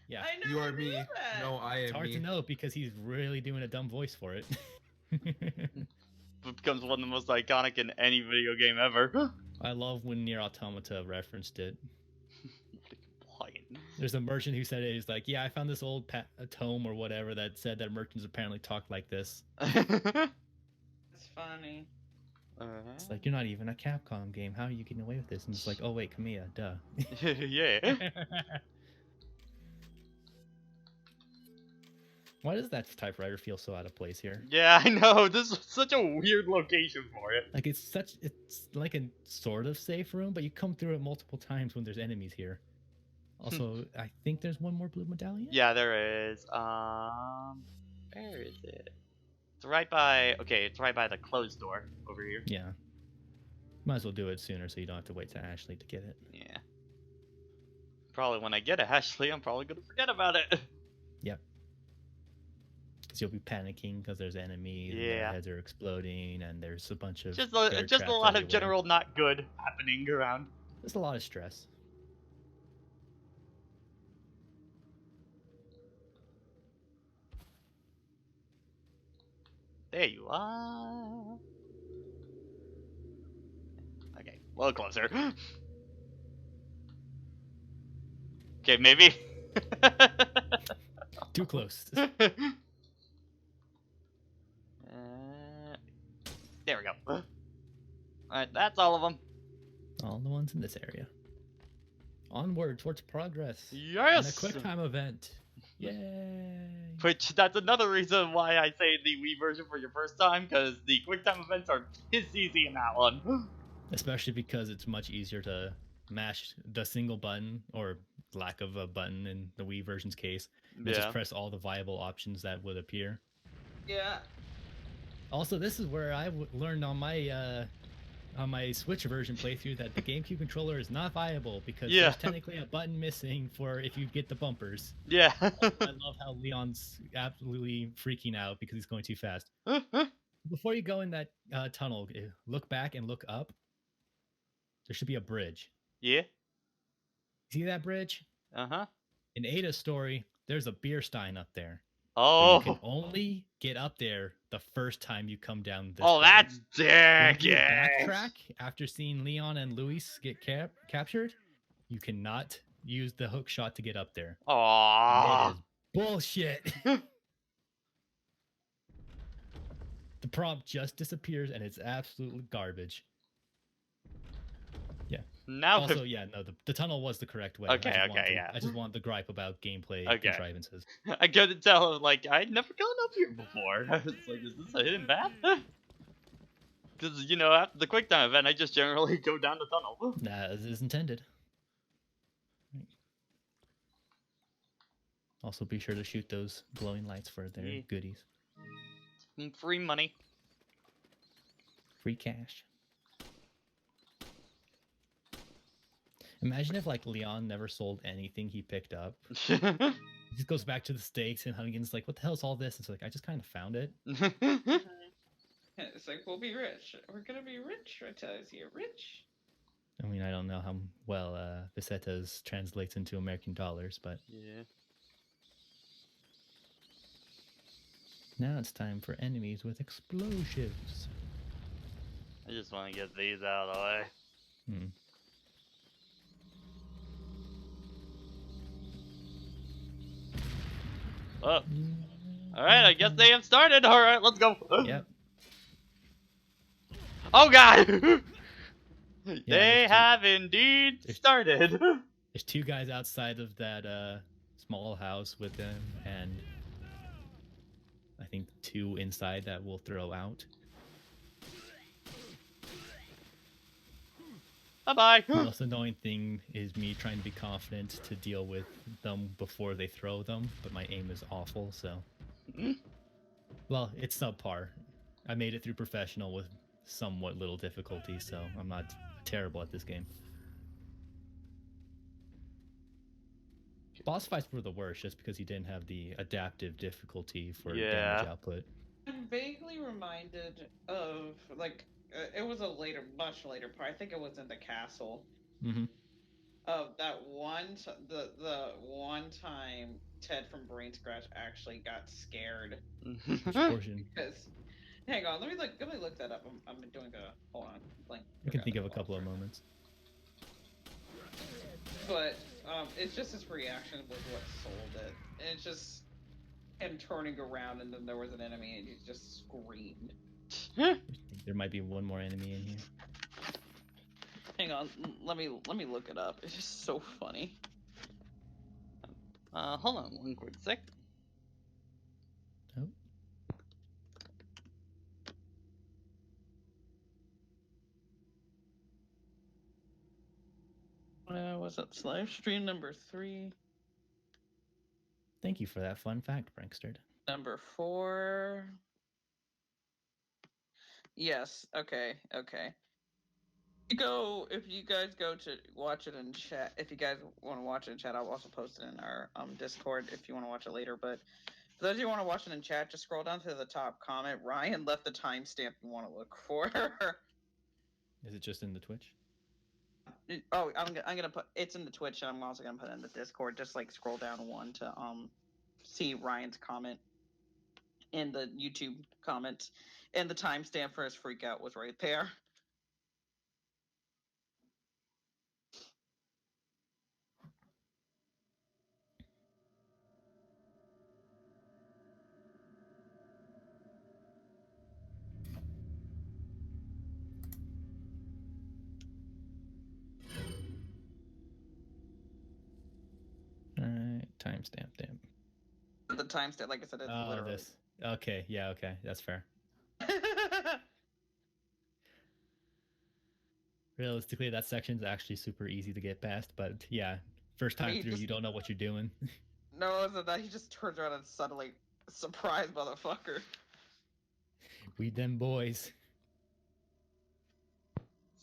Yeah. I never You are knew me. that. No, I It's am hard me. to know because he's really doing a dumb voice for it. Becomes one of the most iconic in any video game ever. I love when Nier Automata referenced it. Complain. There's a merchant who said it. He's like, yeah, I found this old a tome or whatever that said that merchants apparently talk like this. It's funny. It's like, you're not even a Capcom game. How are you getting away with this? And it's like, oh, wait, Kamiya, duh. Yeah. Why does that typewriter feel so out of place here? Yeah, I know. This is such a weird location for it. Like, it's like a sort of safe room, but you come through it multiple times when there's enemies here. Also, I think there's one more blue medallion? Yeah, there is. Where is it? It's right by. Okay, it's right by the closed door over here. Yeah. Might as well do it sooner so you don't have to wait to Ashley to get it. Yeah. Probably when I get it, Ashley, I'm probably gonna forget about it. Yep. Because you'll be panicking because there's enemies, and Yeah. their heads are exploding, and there's a bunch of Just bear a traps lot of everywhere. general not good happening around. There's a lot of stress. There you are. Okay, a little closer. Okay, maybe. Too close. There we go. Alright, that's all of them. All the ones in this area. Onward towards progress. And Yes! a quick time event. Yay! Which, that's another reason why I say the Wii version for your first time, because the quick time events are piss easy in that one. Especially because it's much easier to mash the single button, or lack of a button in the Wii version's case, and just press all the viable options that would appear. Yeah. Also, this is where I learned on my Switch version playthrough that the GameCube controller is not viable because Yeah. there's technically a button missing for if you get the bumpers. Yeah. I love how Leon's absolutely freaking out because he's going too fast. Before you go in that tunnel, look back and look up. There should be a bridge. Yeah. See that bridge? Uh-huh. In Ada's story, there's a beer stein up there. But Oh. you can only get up there the first time you come down this Oh, way. that's When you dick. backtrack after seeing Leon and Luis get captured, you cannot use the hook shot to get up there. It Aww. is bullshit. The prompt just disappears and it's absolutely garbage. Yeah. Now Also, yeah, no, the tunnel was the correct way. Okay, I just want the gripe about gameplay Okay. contrivances. I couldn't tell, like, I'd never gone up here before. I was like, is this a hidden path? Because, you know, after the quick time event, I just generally go down the tunnel. Nah, as is intended. Also, be sure to shoot those glowing lights for their Yeah. goodies. Free money. Free cash. Imagine if, like, Leon never sold anything he picked up. He just goes back to the stakes, and Hunnigan's like, what the hell's all this? It's like, I just kind of found it. It's like, we'll be rich. We're gonna be rich. I tell you, rich. I mean, I don't know how well pesetas translates into American dollars, but Yeah. now it's time for enemies with explosives. I just want to get these out of the way. Hmm. Oh. Alright, I guess they have started. Alright, let's go. Yep. Oh god! there's They two. have indeed started. There's two guys outside of that small house with them, and I think two inside that we'll throw out. Bye-bye. The most annoying thing is me trying to be confident to deal with them before they throw them, but my aim is awful, so... Well, it's subpar. I made it through professional with somewhat little difficulty, so I'm not terrible at this game. Boss fights were the worst, just because you didn't have the adaptive difficulty for damage output. I'm vaguely reminded of, like, it was a much later part. I think it was in the castle. Mm-hmm. Of that the one time Ted from Brain Scratch actually got scared. Which portion? Because, hang on, let me look that up. I'm doing hold on. Like, I can think of a couple of moments. But it's just his reaction was what sold it. And it's just him turning around, and then there was an enemy, and he just screamed. I think there might be one more enemy in here. Hang on, let me look it up. It's just so funny. Hold on one quick sec. Oh. Was that live stream number 3? Thank you for that fun fact, Prankster. Number 4. Yes. Okay. If you guys go to watch it in chat, if you guys want to watch it in chat, I'll also post it in our Discord if you want to watch it later. But for those of you who want to watch it in chat, just scroll down to the top comment. Ryan left the timestamp you want to look for. Is it just in the Twitch? Oh, I'm gonna put it's in the Twitch, and I'm also gonna put it in the Discord. Just like scroll down one to see Ryan's comment in the YouTube comments, and the timestamp for his freak out was right there. Alright, timestamp, damn. The timestamp, like I said, it's literally. This. Okay, yeah, okay, that's fair. Realistically, that section's actually super easy to get past, but yeah, first time through, you don't know what you're doing. No, it wasn't that. He just turns around and suddenly, surprise, motherfucker. We them boys.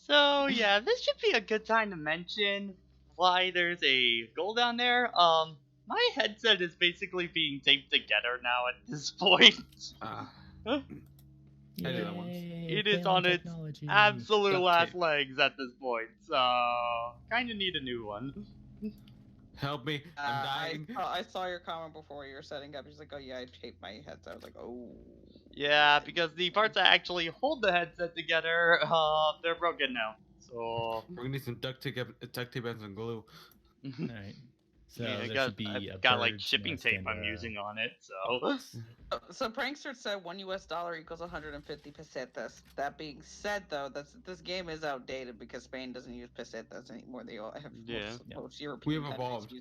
So yeah, this should be a good time to mention why there's a goal down there. My headset is basically being taped together now at this point. I did that once. It is on its absolute Duct last tape. legs at this point, so kind of need a new one. Help me! I'm dying. I saw your comment before you were setting up. He's like, oh yeah, I taped my headset. I was like, oh. Yeah, because the parts that actually hold the headset together, they're broken now. So We're gonna need some duct tape and some glue. Alright. So I there got, should be a I've got like bird's shipping nest tape and I'm a using on it, so. box. So Prankster said $1 equals 150 pesetas. That being said, though, this game is outdated because Spain doesn't use pesetas anymore. They all have Yeah. most We European have countries evolved.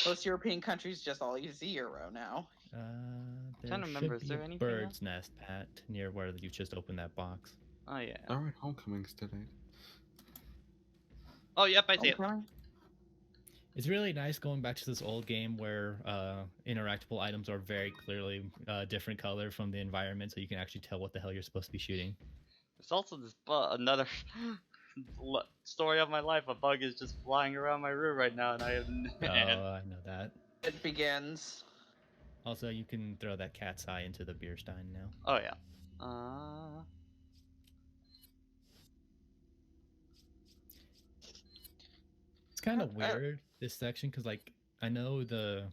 most European countries just all use the euro now. There Trying to remember, should is be there a anything bird's nest, Pat, near where you just opened that box. Oh yeah. Alright, homecoming's today. Oh yep, I see it. Homecoming? It's really nice going back to this old game where interactable items are very clearly different color from the environment, so you can actually tell what the hell you're supposed to be shooting. There's also this another story of my life. A bug is just flying around my room right now, and I have. Oh, I know that. It begins. Also, you can throw that cat's eye into the beer stein now. Oh yeah. It's kind of weird, this section, because, like, I know the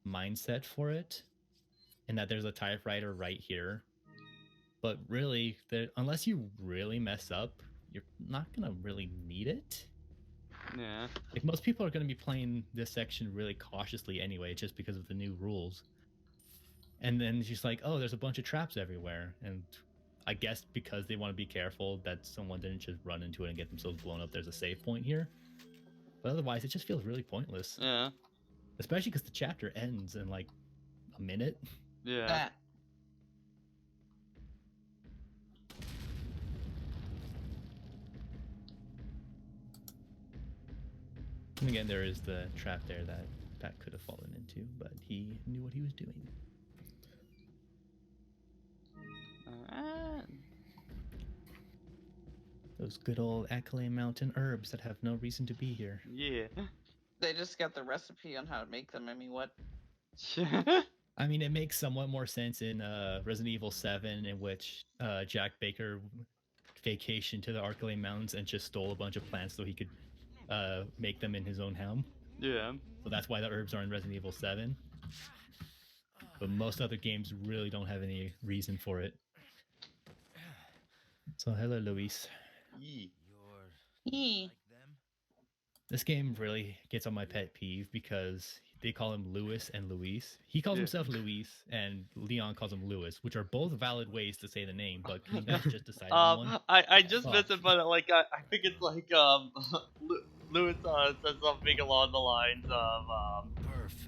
mindset for it, and that there's a typewriter right here. But really, unless you really mess up, you're not going to really need it. Yeah. Like, most people are going to be playing this section really cautiously anyway, just because of the new rules. And then it's just like, oh, there's a bunch of traps everywhere. And I guess because they want to be careful that someone didn't just run into it and get themselves blown up, there's a save point here. But otherwise, it just feels really pointless. Yeah. Especially because the chapter ends in like a minute. Yeah. That. And again, there is the trap there that Pat could have fallen into, but he knew what he was doing. Alright. Those good old Accolade Mountain herbs that have no reason to be here. Yeah. They just got the recipe on how to make them. I mean, what? I mean, it makes somewhat more sense in Resident Evil 7, in which Jack Baker vacationed to the Arcalane Mountains and just stole a bunch of plants so he could make them in his own home. Yeah. So that's why the herbs are in Resident Evil 7. But most other games really don't have any reason for it. So hello, Luis. Yee. Yee. This game really gets on my pet peeve because they call him Louis and Luis. He calls Yeah. himself Luis, and Leon calls him Louis, which are both valid ways to say the name. But can you guys just decide on one? I just Fuck. missed it, but like I think it's like Lewis said something along the lines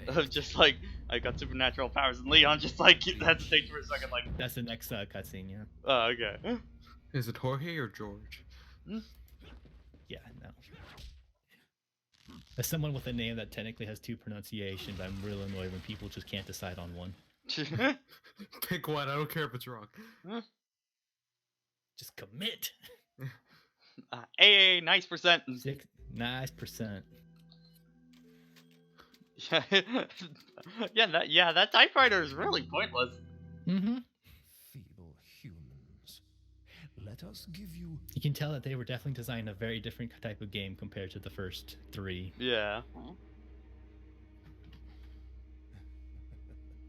of just like I got supernatural powers, and Leon just like hesitates for a second, like. That's the next cutscene, yeah. Oh, okay. Is it Jorge or George? Yeah, no. As someone with a name that technically has two pronunciations, I'm real annoyed when people just can't decide on one. Pick one. I don't care if it's wrong. Just commit. AA, nice percent. Nice percent. Yeah, that typewriter is really pointless. Mm-hmm. Feeble humans. Let us give you You can tell that they were definitely designing a very different type of game compared to the first three. Yeah.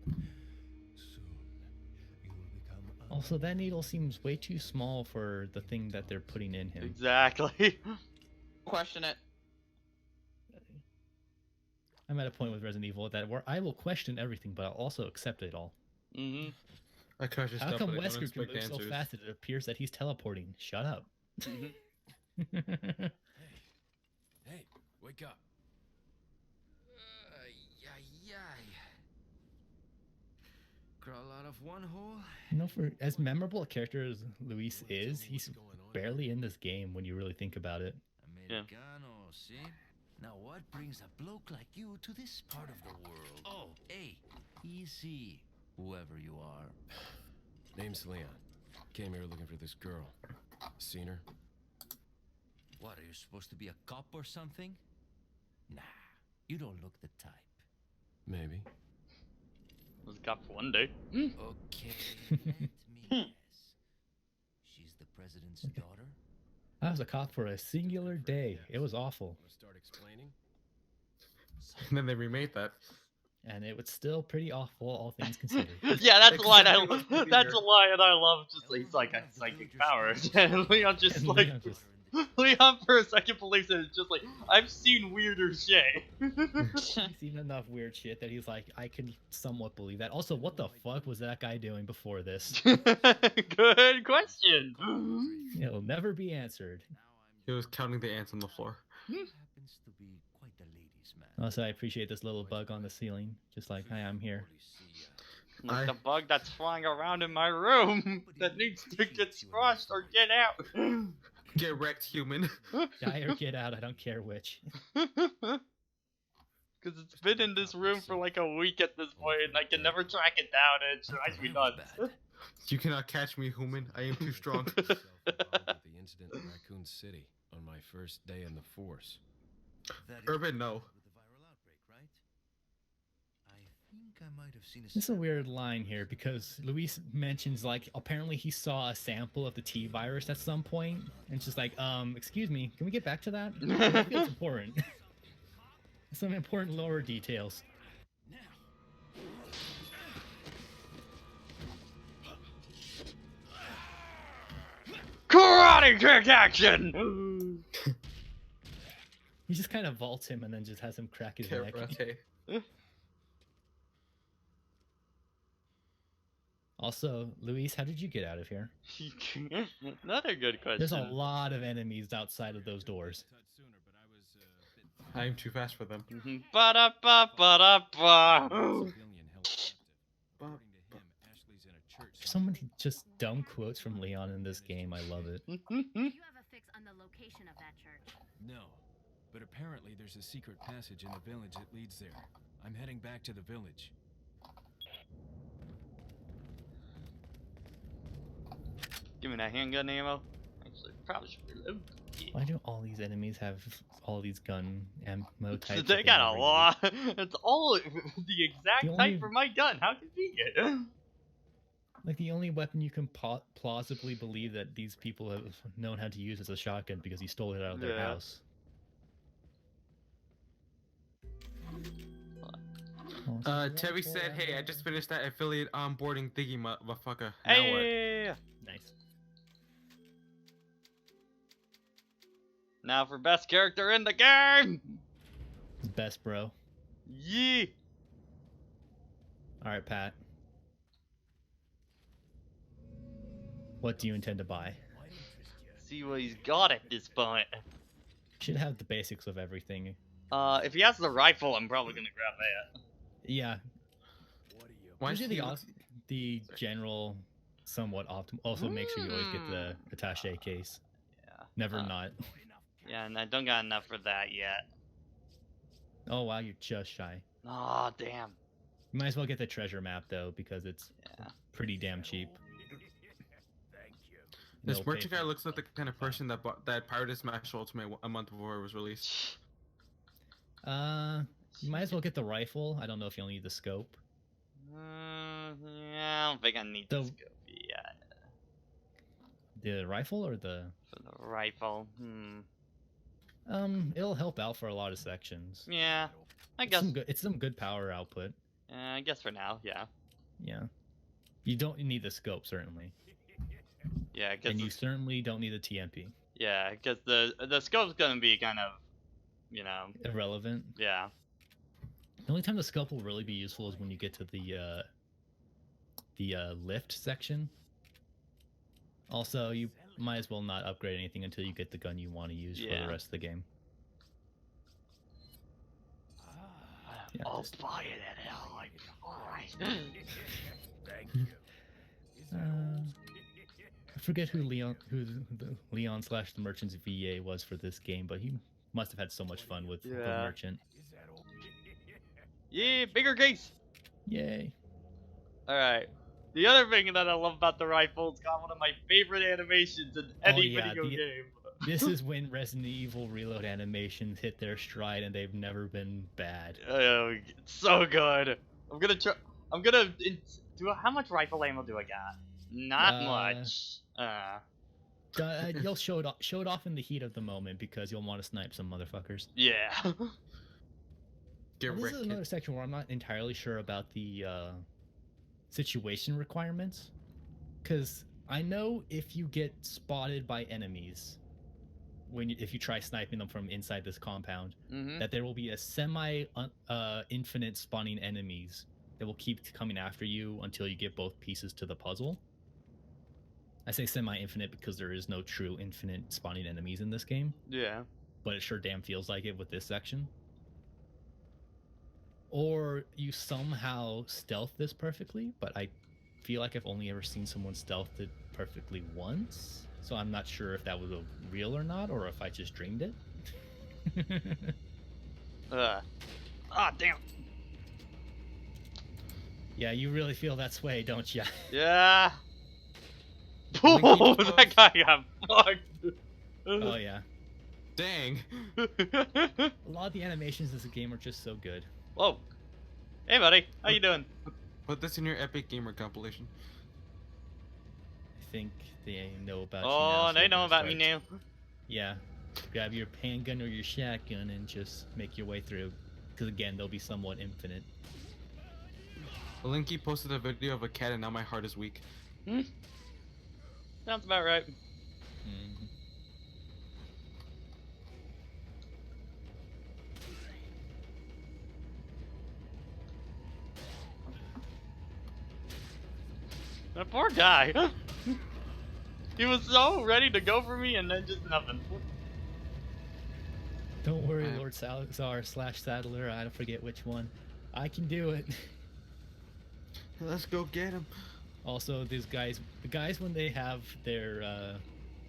soon. You will become Also, that needle seems way too small for the thing that they're putting in him. Exactly. Question it. I'm at a point with Resident Evil that where I will question everything, but I'll also accept it all. Mm-hmm. I question How stuff, come but I don't Wesker can expect move so answers. fast that it appears that he's teleporting? Shut up. Hey, wake up. Crawl out of one hole. You know, for as memorable a character as Luis is, he's barely in this game when you really think about it. Americano, see? Now what brings a bloke like you to this part of the world? Oh, hey, easy, whoever you are. Name's Leon. Came here looking for this girl. Seen her? What, are you supposed to be a cop or something? Nah, you don't look the type. Maybe. Was got for one day. Okay, let me guess. She's the president's daughter? I was a cop for a singular day. It was awful. Wanna start explaining? And then they remade that. And it was still pretty awful, all things considered. Yeah, that's the line. Except it was That's weird. a line I love. Just like he's like I have psychic powers, and Leon just And like. Leon just Leon for a second believes it. It's just like, I've seen weirder shit. He's seen enough weird shit that he's like, I can somewhat believe that. Also, what the fuck was that guy doing before this? Good question. It'll never be answered. He was counting the ants on the floor. Happens to be quite a ladies' man. Also, I appreciate this little bug on the ceiling. Just like, hi, I'm here. Like the bug that's flying around in my room that needs to get squashed or get out. Get wrecked, human. Die or get out, I don't care which. Because it's been in this room for like a week at this point, and I can never track it down, and it drives me nuts. You cannot catch me, human. I am too strong. The incident in Raccoon City on my first day in the force. Urban, no. With the viral outbreak, right? I think I might have seen a This is a weird line here because Luis mentions like apparently he saw a sample of the T virus at some point, and it's just like, excuse me, can we get back to that? That feels important. Some important lower details. Karate kick action! He just kind of vaults him and then just has him crack his neck. Karate. Also, Luis, how did you get out of here? Another good question. There's a lot of enemies outside of those doors. I am too fast for them. Ba-da-ba-ba-da-ba. There's so many just dumb quotes from Leon in this game. I love it. Do you have a fix on the location of that church? No, but apparently there's a secret passage in the village that leads there. I'm heading back to the village. Give me that handgun ammo. Actually, probably should reload. Why do all these enemies have all these gun ammo types? They that got a never use? lot. It's all the exact The type only- for my gun. How convenient. Like the only weapon you can plausibly believe that these people have known how to use is a shotgun because he stole it out of their Yeah. house. Tevi said, hey, I just finished that affiliate onboarding thingy, motherfucker. Now what? Hey. Nice. Now for best character in the game. Best bro. Yeah. All right, Pat. What do you intend to buy? See what he's got at this point. Should have the basics of everything. If he has the rifle, I'm probably gonna grab that. Yeah. Why Usually should the general, somewhat optimal. Also, make sure you always get the attaché case. Yeah. Never not. Yeah, and I don't got enough for that yet. Oh wow, you're just shy. Oh damn. You might as well get the treasure map though, because it's Yeah. pretty damn cheap. This No merchant guy paper. looks like the kind of person that bought that pirated Smash Ultimate a month before it was released. You might as well get the rifle. I don't know if you'll need the scope. Yeah, I don't think I need The- the scope yet. The rifle or the For the rifle. it'll help out for a lot of sections. Yeah. I guess. It's some good power output. I guess for now, yeah. Yeah. You don't need the scope certainly. Yeah, because And you certainly don't need the TMP. yeah, because the scope's gonna be kind of, you know, Irrelevant. yeah. The only time the scope will really be useful is when you get to the lift section. Also, you might as well not upgrade anything until you get the gun you want to use for Yeah. the rest of the game. Yeah, I'll just- buy it at hell. Like, alright. I forget who the Leon / the Merchant's VA was for this game, but he must have had so much fun with the Yeah. Merchant. Yeah, bigger case. Yay! Alright. The other thing that I love about the rifle, it's got one of my favorite animations in any yeah, video the- game. This is when Resident Evil Reload animations hit their stride, and they've never been bad. Oh, it's so good. I'm gonna try. I'm gonna do. How much rifle ammo do I got? Not much. You'll show it off in the heat of the moment because you'll want to snipe some motherfuckers. Yeah. Get Now, this wrecked. is kid. another section where I'm not entirely sure about the situation requirements, because I know if you get spotted by enemies, if you try sniping them from inside this compound, Mm-hmm. that there will be a infinite spawning enemies that will keep coming after you until you get both pieces to the puzzle. I say semi-infinite because there is no true infinite spawning enemies in this game, Yeah. but it sure damn feels like it with this section. Or you somehow stealth this perfectly, but I feel like I've only ever seen someone stealth it perfectly once, so I'm not sure if that was real or not, or if I just dreamed it. Damn. Yeah, you really feel that sway, don't you? Yeah. Linky Oh, just that guy got fucked. Oh yeah. Dang. A lot of the animations in this game are just so good. Whoa. Hey, buddy. How you doing? Put this in your Epic Gamer compilation. I think they know about you now. Oh, so they they're know gonna about me start- now. Yeah. Grab your handgun or your shotgun and just make your way through. Because again, they'll be somewhat infinite. Linky posted a video of a cat and now my heart is weak. Sounds about right. Mhm. That poor guy. He was so ready to go for me and then just nothing. Don't worry, Lord Salazar / Saddler, I don't forget which one. I can do it. Let's go get him. Also, the guys when they have their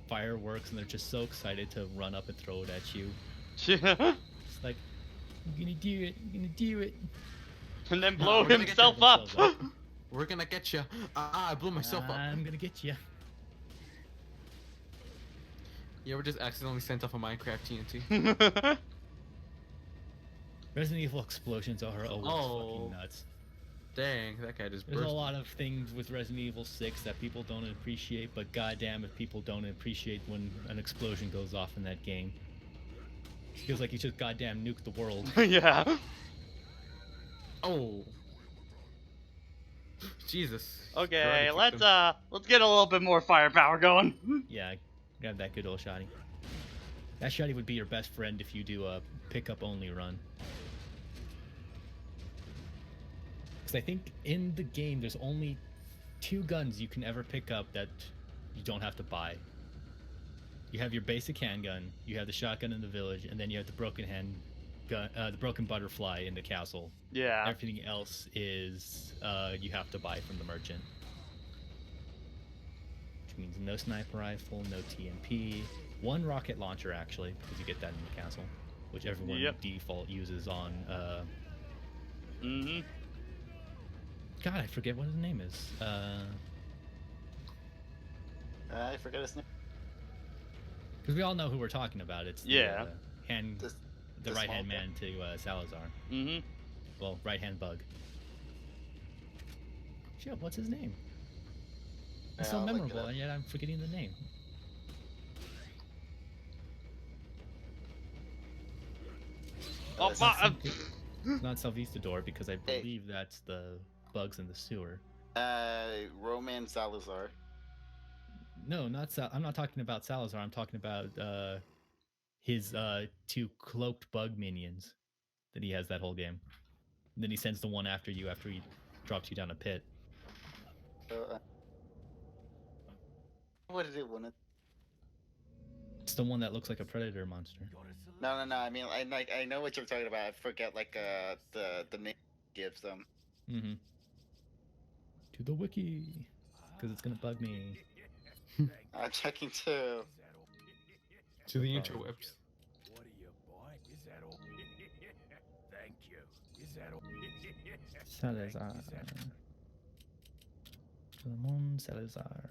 fireworks and they're just so excited to run up and throw it at you. It's like, I'm gonna do it, I'm gonna do it. And then No, blow we're gonna get himself themselves up. up. We're gonna get you. I blew myself up. I'm gonna get you. You ever just accidentally sent off a Minecraft TNT? Resident Evil explosions are always Oh. fucking nuts. Dang, that guy just There's burst. a lot of things with Resident Evil 6 that people don't appreciate, but goddamn if people don't appreciate when an explosion goes off in that game. It feels like you just goddamn nuked the world. Yeah. Oh. Jesus. Okay, Karate kicked let's him. let's get a little bit more firepower going. Yeah, grab that good old shotty. That shotty would be your best friend if you do a pickup only run. Because I think in the game there's only 2 guns you can ever pick up that you don't have to buy. You have your basic handgun, you have the shotgun in the village, and then you have the broken handgun, the broken butterfly in the castle. Yeah. Everything else is you have to buy from the merchant. Which means no sniper rifle, no TMP, 1 rocket launcher actually, because you get that in the castle, which everyone Yep. default uses on. Mm-hmm. God, I forget what his name is. I forget his name. Because we all know who we're talking about. It's the, Yeah. The the small right hand guy. man to Salazar. Mm-hmm. Well, right hand bug. Shit, what's his name? It's Yeah, so I'll look it memorable, up. and yet I'm forgetting the name. Oh, It's fuck. It's not Salvistador because I believe that's the bugs in the sewer. Roman Salazar. No, not I'm not talking about Salazar. I'm talking about his 2 cloaked bug minions that he has that whole game. And then he sends the one after you after he drops you down a pit. What is it? One of... It's the one that looks like a predator monster. No. I mean, I know what you're talking about. I forget the name he gives them. Mm-hmm. To the wiki, because it's gonna bug me. I'm checking too. To the interwebs. What are you, boy? Is that all? Thank you. Is that all? Salazar. Ramon Salazar.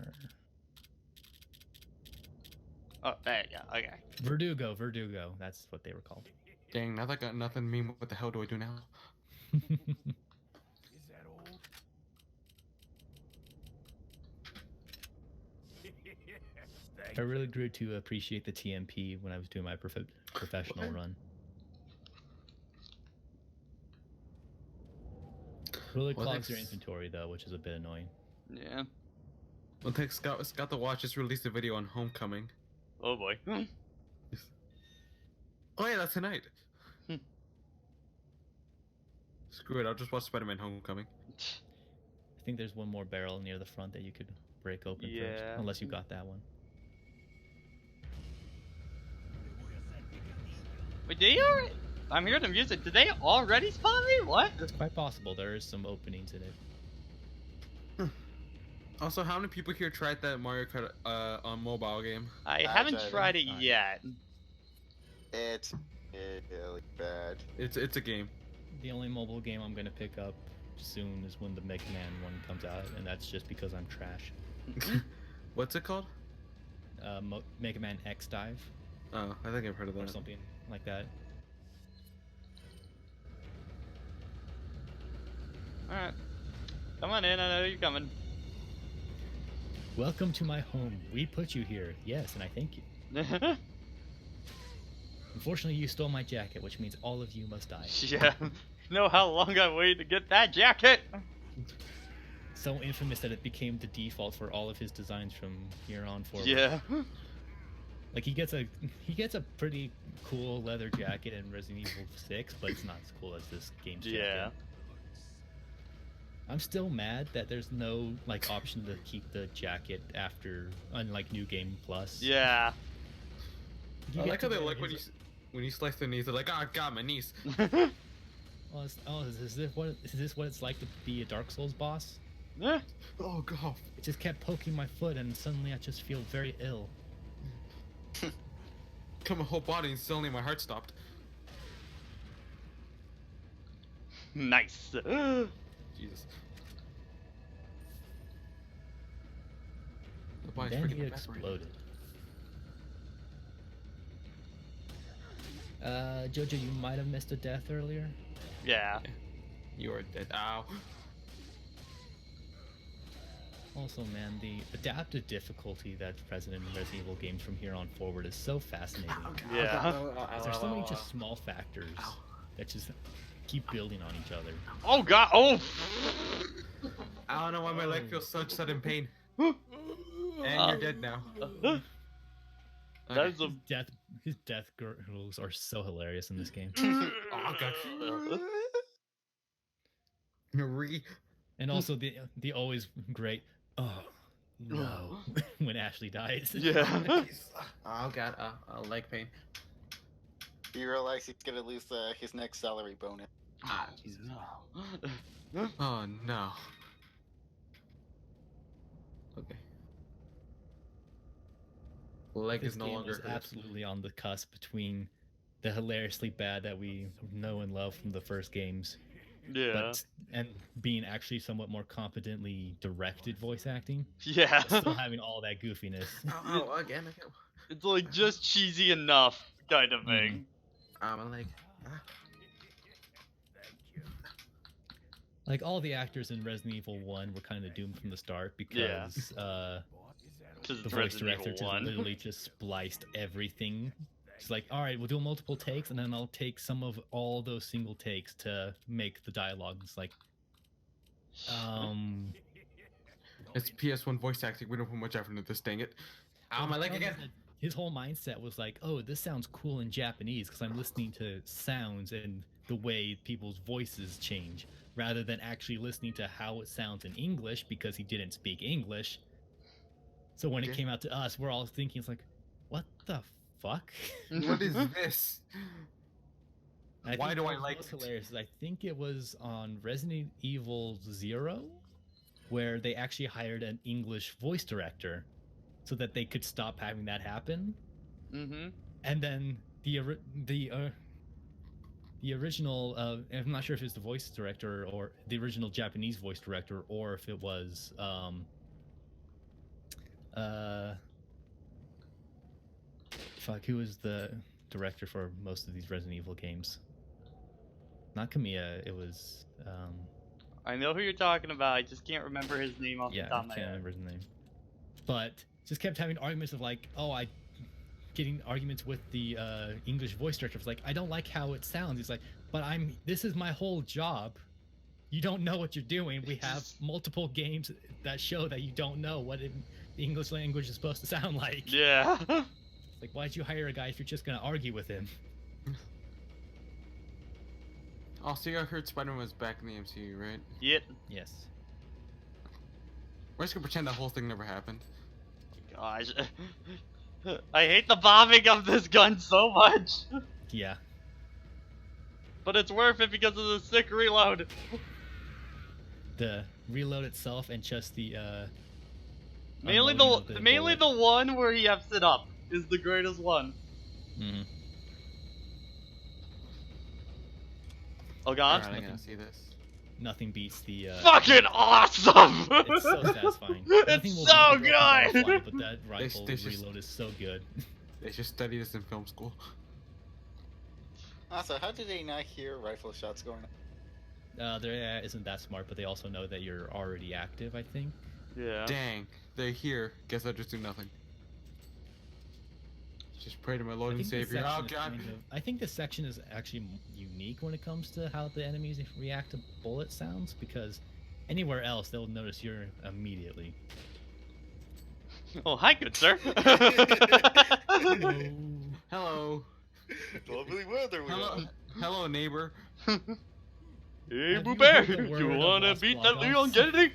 Oh, there you go. Okay. Verdugo. That's what they were called. Dang, now that got nothing. Me, what the hell do I do now? Is that all? Thank I really grew to appreciate the TMP when I was doing my professional What? run. Really Well, clogs your thanks. inventory though, which is a bit annoying. Yeah. Well, thanks, Scott the Watch just released a video on Homecoming. Oh boy. Oh yeah, that's tonight. Hmm. Screw it, I'll just watch Spider-Man Homecoming. I think there's one more barrel near the front that you could break open first, Yeah. unless you got that one. Wait, did you already? I'm hearing the music. Did they already spawn me? What? It's quite possible. There is some openings in it. Also, how many people here tried that Mario Kart on mobile game? I I haven't tried it. tried it Alright. yet. It's really bad. It's a game. The only mobile game I'm gonna pick up soon is when the Mega Man one comes out, and that's just because I'm trash. What's it called? Mega Man X Dive Oh, I think I've heard of or that. something like that. Alright. Come on in, I know you're coming. Welcome to my home. We put you here. Yes, and I thank you. Unfortunately, you stole my jacket, which means all of you must die. Yeah. Know how long I waited to get that jacket? So infamous that it became the default for all of his designs from here on forward. Yeah. Like he gets a pretty cool leather jacket in Resident Evil 6, but it's not as cool as this game's jacket. Yeah. I'm still mad that there's no like option to keep the jacket after unlike New Game Plus. Yeah. You I get like how to they wear look his- when you slice their knees. They're like, oh god, my knees. Well, is this what it's like to be a Dark Souls boss? Oh god. It just kept poking my foot, and suddenly I just feel very ill. Come my whole body and suddenly my heart stopped. Nice. Jesus. The body's Then freaking he evaporated. exploded. Jojo, you might have missed a death earlier. Yeah. You are dead. Ow. Also, man, the adaptive difficulty that's present in Resident Evil games from here on forward is so fascinating. Yeah. There's so many just small factors that just keep building on each other. Oh god. Oh. I don't know why my leg feels such sudden pain. And you're dead now. That's a. His death gurgles are so hilarious in this game. Oh god. And also the always great no when Ashley dies. Yeah. Oh god. Leg pain. He realized he's gonna lose his next salary bonus. Ah, Jesus. Oh no. Okay. Leg This is no game longer is hurt. absolutely on the cusp between the hilariously bad that we know and love from the first games, Yeah. and being actually somewhat more competently directed voice acting, Yeah. but still having all that goofiness. Oh, again. It's like just cheesy enough kind of thing. My leg. Like all the actors in Resident Evil 1 were kind of doomed from the start because Because the voice director just literally just spliced everything. She's like, all right, we'll do multiple takes, and then I'll take some of all those single takes to make the dialogue. It's like, It's PS1 voice acting. We don't put much effort into this. Dang it. Ow, my leg again. His whole mindset was like, oh, this sounds cool in Japanese because I'm listening to sounds and the way people's voices change, rather than actually listening to how it sounds in English because he didn't speak English. So when it came out to us, we're all thinking, it's like, what the fuck? What is this? And Why think do what I was like most it? hilarious is I think it was on Resident Evil 0 where they actually hired an English voice director so that they could stop having that happen. Mm-hmm. And then the original, I'm not sure if it's the voice director or the original Japanese voice director, or if it was who was the director for most of these Resident Evil games? Not Kamiya, it was I know who you're talking about. I just can't remember his name off yeah, the top I of my can't head. remember his name. But just kept having arguments of like, getting arguments with the English voice director. It's like, I don't like how it sounds. He's like, but this is my whole job. You don't know what you're doing. We have multiple games that show that you don't know what the English language is supposed to sound like. Yeah. Like, why'd you hire a guy if you're just gonna argue with him? Also, you heard Spider-Man was back in the MCU, right? Yep. Yes. We're just gonna pretend that whole thing never happened. Gosh. I hate the bombing of this gun so much. Yeah. But it's worth it because of the sick reload. The reload itself and just the Mainly unloading the of mainly bullet. the one where he F's it up is the greatest one. Mhm. Oh god. Alright, I gotta see this. Nothing beats the Fucking awesome! It's so satisfying. Nothing It's will so beat the rifle good! offline, but that rifle they just- reload is so good. They should study this in film school. Also, how did they not hear rifle shots going on? There isn't that smart, but they also know that you're already active, I think. Yeah. Dang, they're here. Guess I'll just do nothing. Just pray to my Lord I and think this Savior. Oh section is god. kind of- I think this section is actually unique when it comes to how the enemies react to bullet sounds, because anywhere else they'll notice you immediately. Oh, hi, good sir. Hello. Lovely weather we Hello. have. Hello, neighbor. Hey, Have Boo you Bear, heard the you word of wanna Los beat that Plagas? Leon Kennedy?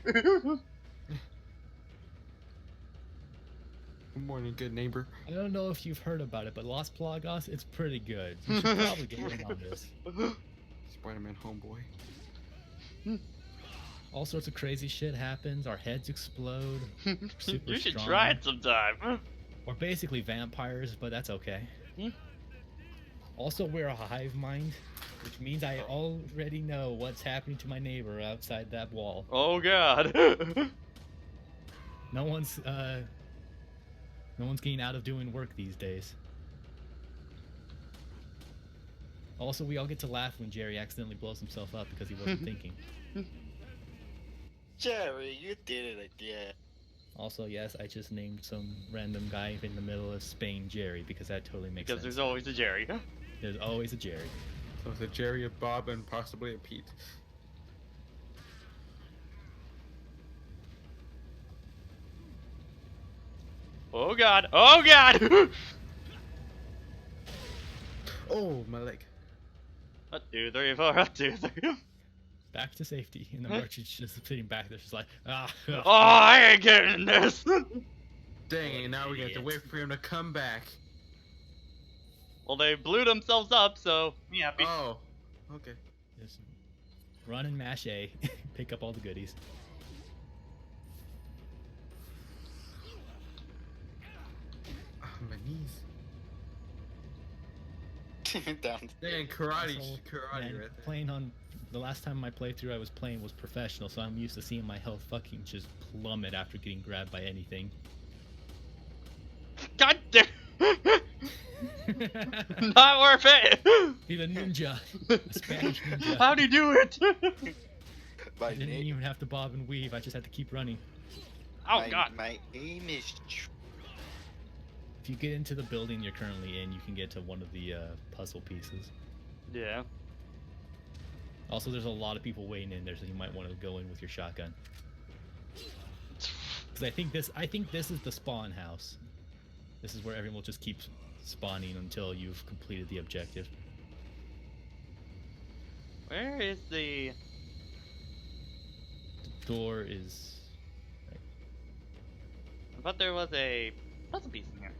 Good morning, good neighbor. I don't know if you've heard about it, but Los Plagas, it's pretty good. You should probably get in on this. Spider-Man homeboy. All sorts of crazy shit happens. Our heads explode. Super You should strong. try it sometime. We're basically vampires, but that's okay. Hmm. Also, we're a hive mind, which means I already know what's happening to my neighbor outside that wall. Oh god. No one's getting out of doing work these days. Also, we all get to laugh when Jerry accidentally blows himself up because he wasn't thinking. Jerry, you did it again. Also, yes, I just named some random guy in the middle of Spain Jerry because that totally makes Because sense. there's always a Jerry. There's always a Jerry. So it's a Jerry, a Bob, and possibly a Pete. Oh god. Oh god. Oh, my leg. 1, 2, 3, 4. 1, 2, 3. Back to safety, and the merchant's just sitting back there, just like, ah. Oh, I ain't getting this. Dang, now we have to wait for him to come back. Well, they blew themselves up, so me happy. Oh, okay. Just run and mash A, pick up all the goodies. Ah, my knees. Down. Dang, karate, Also, karate man, right there. playing on the last time my playthrough I was playing was professional, so I'm used to seeing my health fucking just plummet after getting grabbed by anything. God damn. Not worth it. Be the ninja, the Spanish ninja. How'd he do it? My I didn't name, even have to bob and weave. I just had to keep running. Oh my, god. my aim is. If you get into the building you're currently in, you can get to one of the puzzle pieces. Yeah. Also, there's a lot of people waiting in there, so you might want to go in with your shotgun. Because I think this is the spawn house. This is where everyone will just keep spawning until you've completed the objective. Where is the... The door is... I thought there was a puzzle piece in here.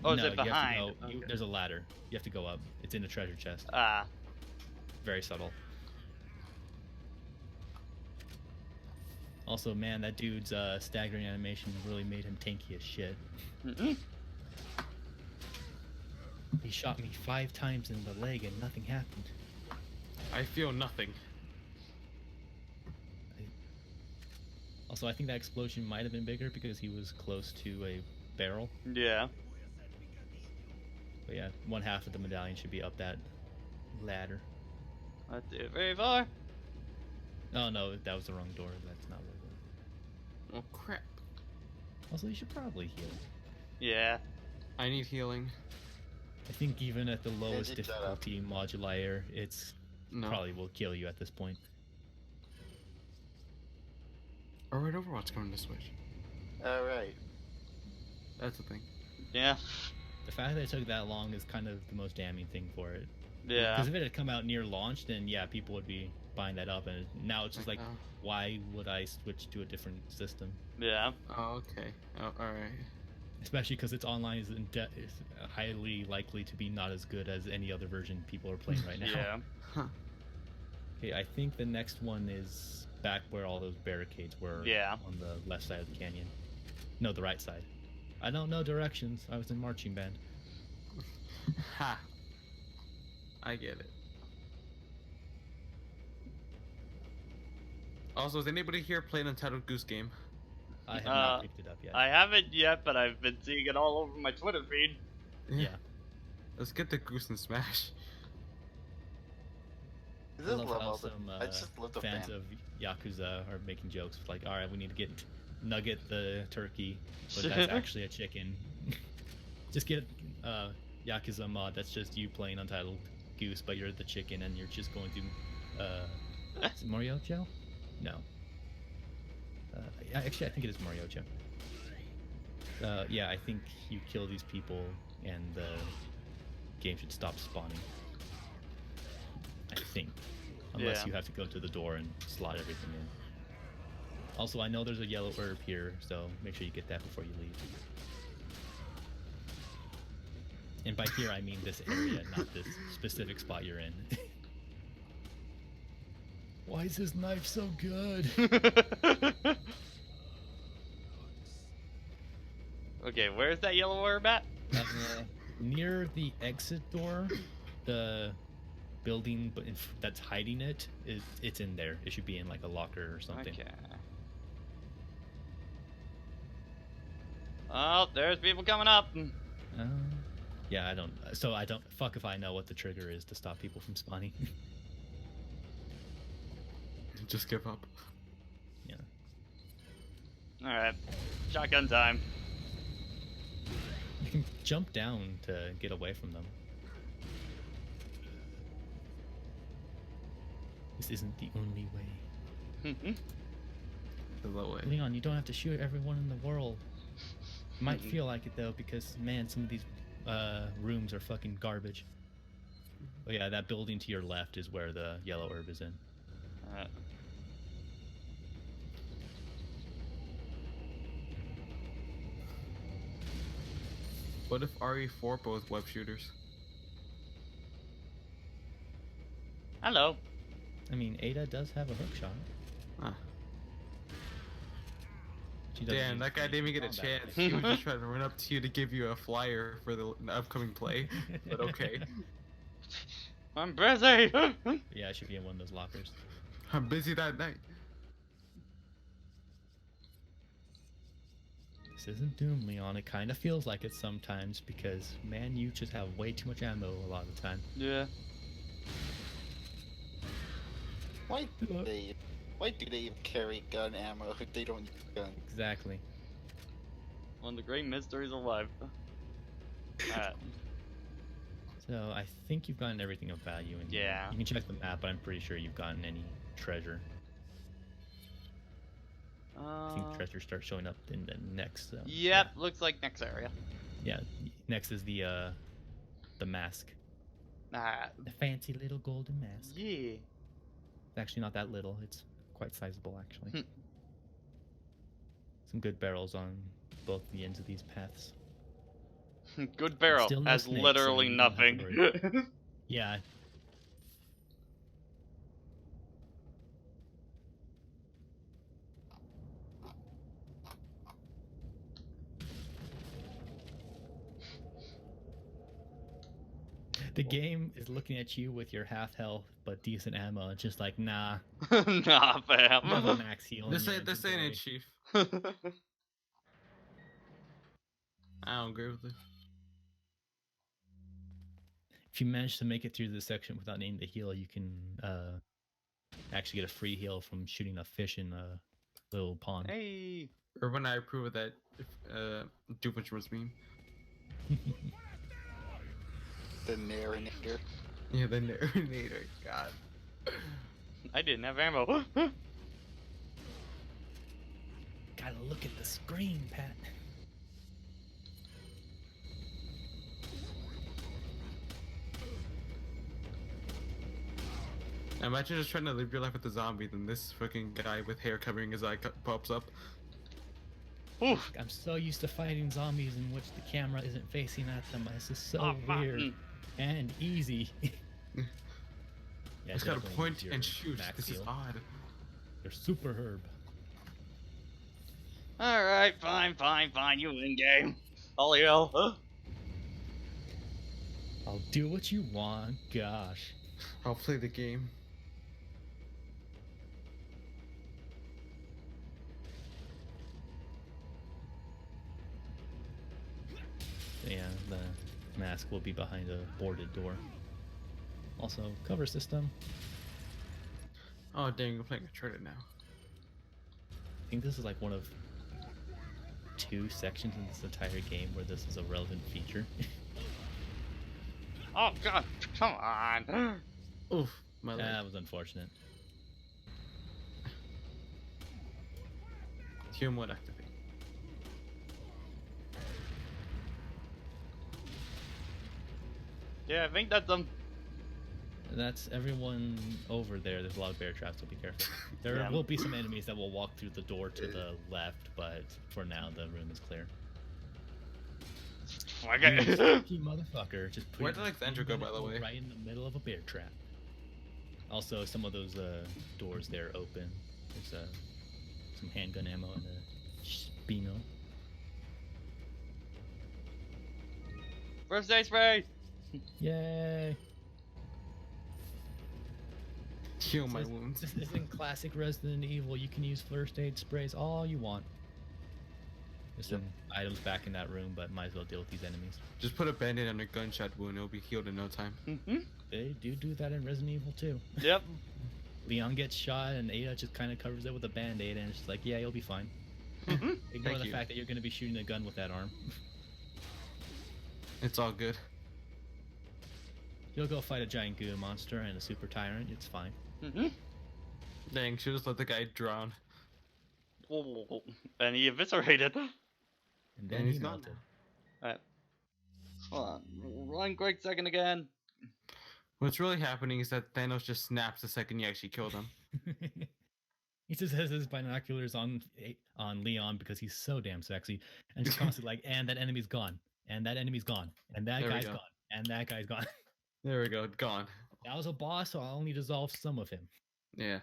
Oh, is no, it behind? You have to go, Okay. there's a ladder. You have to go up. It's in the treasure chest. Ah. Very subtle. Also, man, that dude's staggering animation really made him tanky as shit. Mm-mm. He shot me 5 times in the leg and nothing happened. I feel nothing. Also, I think that explosion might have been bigger because he was close to a barrel. Yeah. But yeah, one half of the medallion should be up that ladder. Let's do it very far. Oh no, that was the wrong door. That's not what it was. Oh crap. Also, you should probably heal. Yeah. I need healing. I think even at the lowest you shut up. difficulty modulator, it's No. probably will kill you at this point. Alright, Overwatch coming to Switch. Alright. That's the thing. Yeah. The fact that it took that long is kind of the most damning thing for it. Yeah. Because if it had come out near launch, then yeah, people would be buying that up, and now it's just like, Oh. why would I switch to a different system? Yeah. Oh, okay. Oh, all right. Especially because its online is highly likely to be not as good as any other version people are playing right now. Yeah. Huh. Okay, I think the next one is back where all those barricades were. Yeah. On the left side of the canyon. No, the right side. I don't know directions. I was in marching band. Ha. I get it. Also, is anybody here playing Untitled Goose Game? I have not picked it up yet. I haven't yet, but I've been seeing it all over my Twitter feed. Yeah. Let's get the Goose and Smash. I I just love love how all the. some I just love the fans fan. of Yakuza are making jokes like, all right, we need to get Nugget the turkey, but that's actually a chicken. Just get Yakuza mod that's just you playing Untitled Goose, but you're the chicken and you're just going to is it Moriocho? No. Actually, I think it is Moriocho. Yeah, I think you kill these people and the game should stop spawning. I think. Unless Yeah. you have to go to the door and slot everything in. Also, I know there's a yellow herb here, so make sure you get that before you leave. And by here, I mean this area, not this specific spot you're in. Why is this knife so good? Okay, where's that yellow herb at? Near the exit door, the building that's hiding it's in there. It should be in like a locker or something. Okay. Oh, there's people coming up. Yeah, I don't. Fuck if I know what the trigger is to stop people from spawning. Just give up. Yeah. Alright. Shotgun time. You can jump down to get away from them. This isn't the only way. The low way. Leon, you don't have to shoot everyone in the world. Might feel like it though, because man, some of these rooms are fucking garbage. Oh yeah, that building to your left is where the yellow herb is in. What if RE4 both web shooters? Hello. I mean, Ada does have a hook shot. Huh. She doesn't Damn, use that guy the didn't even get a combat chance. blade. He was just trying to run up to you to give you a flyer for the upcoming play. But okay. I'm busy. Yeah, it should be in one of those lockers. I'm busy that night. This isn't Doom, Leon. It kind of feels like it sometimes because, man, you just have way too much ammo a lot of the time. Yeah. Why do they even carry gun ammo if they don't use guns? Exactly. One of the great mysteries of life. Alright. So I think you've gotten everything of value in here. Yeah. You can check the map, but I'm pretty sure you've gotten any treasure. I think treasure starts showing up in the next. Yep, looks like next area. Yeah. Next is the mask. Ah, The fancy little golden mask. yeah. It's actually not that little. It's quite sizable, actually. Hmm. Some good barrels on both the ends of these paths. Good barrel Still no has snakes, so literally you don't have to nothing. Yeah. The game is looking at you with your half health but decent ammo. It's just like, nah, Nah, you have a fam. max heal. in This your ain't it, inventory. Chief. I don't agree with this. If you manage to make it through this section without needing to heal, you can actually get a free heal from shooting a fish in a little pond. Hey. Urban, I approve of that. Doofenshmirtz meme. The narrator. Yeah, the narrator. God. I didn't have ammo. Gotta look at the screen, Pat. Imagine just trying to live your life with a zombie, then this fucking guy with hair covering his eye pops up. Oof. I'm so used to fighting zombies in which the camera isn't facing at them. This is so Oh, weird mm. and easy. It's got to definitely point use and your shoot. max This is heal. odd. They're super herb. Alright, fine. You win game. All you. I'll do what you want. Gosh. I'll play the game. Yeah, the mask will be behind a boarded door. Also, cover system. Oh dang, we're playing a traitor now. I think this is like one of 2 sections in this entire game where this is a relevant feature. Oh god, come on. Oof, my leg. That was unfortunate. Hume would activate. Yeah, I think that's That's everyone over there. There's a lot of bear traps, so be careful. There Yeah. will be some enemies that will walk through the door to the left, but for now the room is clear. You okay. sneaky motherfucker. Just put Where your did Alexandra go, by the way? Right in the middle of a bear trap. Also, some of those doors there open. There's some handgun ammo and a Spino. First aid spray. Yay! Heal my This- wounds. This isn't classic Resident Evil. You can use first aid sprays all you want. There's some items back in that room, but might as well deal with these enemies. Just put a band-aid on a gunshot wound, it'll be healed in no time. Mm-hmm. They do that in Resident Evil too. Yep. Leon gets shot and Ada just kind of covers it with a band-aid and it's just like, yeah, you'll be fine. Mm-hmm. Ignore Thank the you. fact that you're going to be shooting a gun with that arm. It's all good. You'll go fight a giant goo monster and a super tyrant. It's fine. Mm-hmm. Dang, should just let the guy drown. And he eviscerated. And then And he's he gone melted. Alright. Hold on. 1 quick second again. What's really happening is that Thanos just snaps the second you actually kill them. He just has his binoculars on Leon because he's so damn sexy, and just constantly like, and that enemy's gone, and that enemy's gone, and that There we guy's go. gone, and that guy's gone. There we go, gone. That was a boss, so I'll only dissolve some of him. Yeah,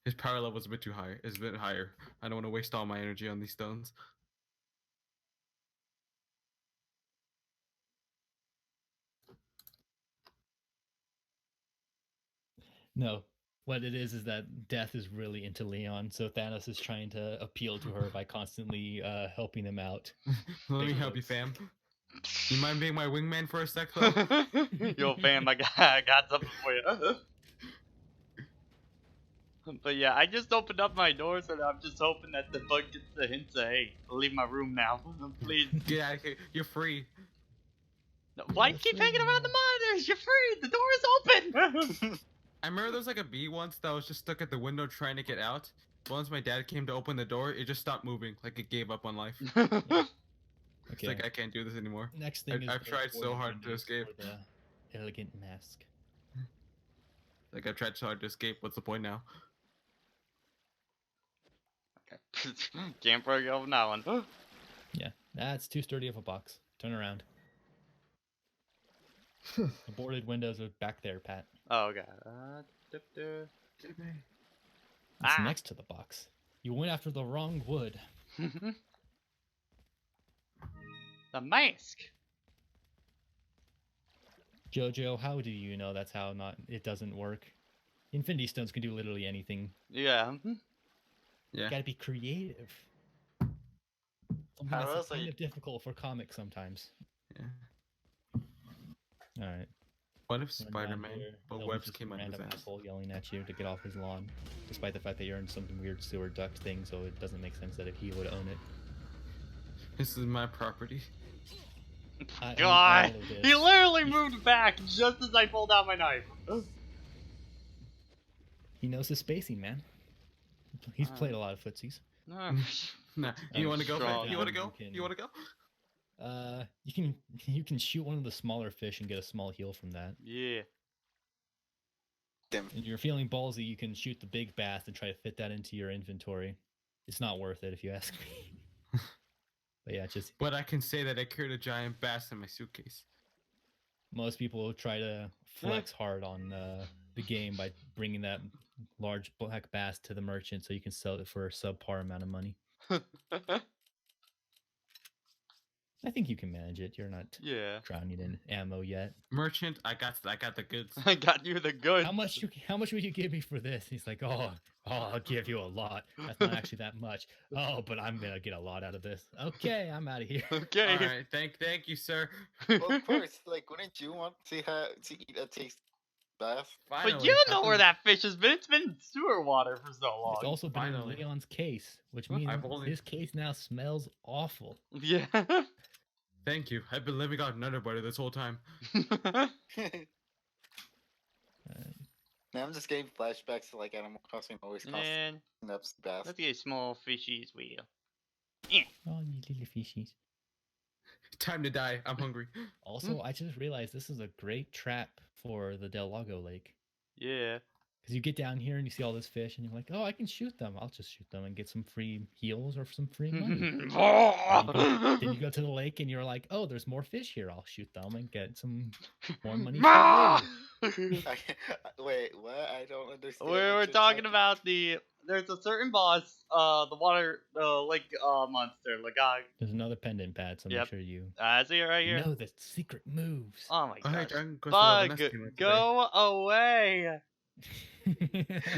his power level's a bit too high. It's a bit higher. I don't want to waste all my energy on these stones. No, what it is that Death is really into Leon, so Thanos is trying to appeal to her by constantly helping him out. Let me Big help you, looks. fam. You mind being my wingman for a sec, though? Yo, fam, I got something for you. But yeah, I just opened up my doors and I'm just hoping that the bug gets the hint to, hey, leave my room now. Please. Get out of here. You're free. No, why you keep hanging around the monitors? You're free. The door is open. I remember there was like a bee once that was just stuck at the window trying to get out. Once my dad came to open the door, it just stopped moving, like it gave up on life. It's Okay. like, I can't do this anymore. Next thing is I've the tried so boarding hard to windows escape. for the elegant mask. Like, I've tried so hard to escape. What's the point now? Can't break open that one. Yeah, that's too sturdy of a box. Turn around. The boarded windows are back there, Pat. Oh god. Get me. It's Ah. next to the box. You went after the wrong wood. The mask. Jojo, how do you know that's how it doesn't work? Infinity Stones can do literally anything. Yeah. Yeah. You gotta be creative. Something How that's else are kind you- of difficult for comics sometimes. Yeah. Alright. What if run down Spider-Man, here, but there'll be webs just came some out of his random ass? asshole yelling at you to get off his lawn, despite the fact that you're in some weird sewer duct thing, so it doesn't make sense that if he would own it. This is my property. I own God, all of he this. literally moved back just as I pulled out my knife. He knows his spacing, man. He's played a lot of footsies. No. Nah, I'm you want to go? strong. You want to go? You can- You want to go? You can shoot one of the smaller fish and get a small heal from that. Yeah. Dim. And you're feeling ballsy, you can shoot the big bass and try to fit that into your inventory. It's not worth it if you ask me. But yeah, just But I can say that I carried a giant bass in my suitcase. most people try to flex hard on the game by bringing that large black bass to the merchant so you can sell it for a subpar amount of money. I think you can manage it. You're not Yeah. drowning in ammo yet. Merchant, I got the goods. I got you the goods. How much would you give me for this? He's like, oh, I'll give you a lot. That's not actually that much. Oh, but I'm gonna get a lot out of this. Okay, I'm out of here. Okay. All right, thank you, sir. Well, of course. Like, wouldn't you want to eat a taste bath? But Finally, you I've know where been- that fish has been. It's been in sewer water for so long. It's also been Finally. in Leon's case, which What? means I've only- his case now smells awful. Yeah. Thank you. I've been living out in Underwater this whole time. Now I'm just getting flashbacks to like Animal Crossing always And costing up bath. let's get a small fishies wheel. Oh, you little fishies. Time to die. I'm hungry. Also, I just realized this is a great trap for the Del Lago Lake. Yeah. Because you get down here and you see all this fish, and you're like, oh, I can shoot them. I'll just shoot them and get some free heals or some free money. Then you go to the lake and you're like, oh, there's more fish here. I'll shoot them and get some more money. For it later. Wait, what? I don't understand. We're what you're talking about there's a certain boss, the lake monster, Lagag. There's another pendant pad, so Yep. make sure you I see it right here. know the secret moves. Oh my Alright, gosh. I'm going to love Bug, the nesting right today. go away,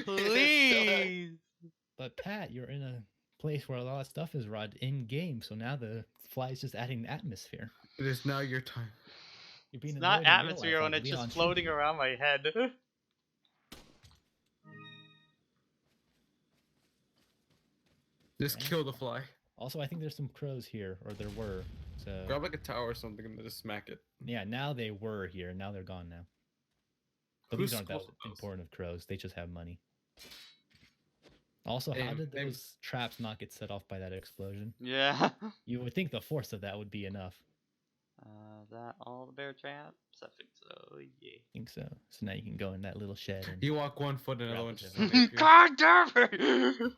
please. But Pat, you're in a place where a lot of stuff is rod in game, so now the fly is just adding atmosphere. It is now your time. You're being It's not annoyed in real atmosphere life when like it's Leon just should floating be. around my head. Just kill the fly. Also, I think there's some crows here, or there were. So Grab like a tower or something and then just smack it. yeah, now they were here. Now they're gone now. But Who these aren't that skulls those? important of crows. They just have money. Also, how Name- did name- those traps not get set off by that explosion? Yeah. You would think the force of that would be enough. That all the bear traps? I think so, yeah. I think so. So now you can go in that little shed. And You walk 1 foot, another Grab one it, just. yeah. appears. God damn it!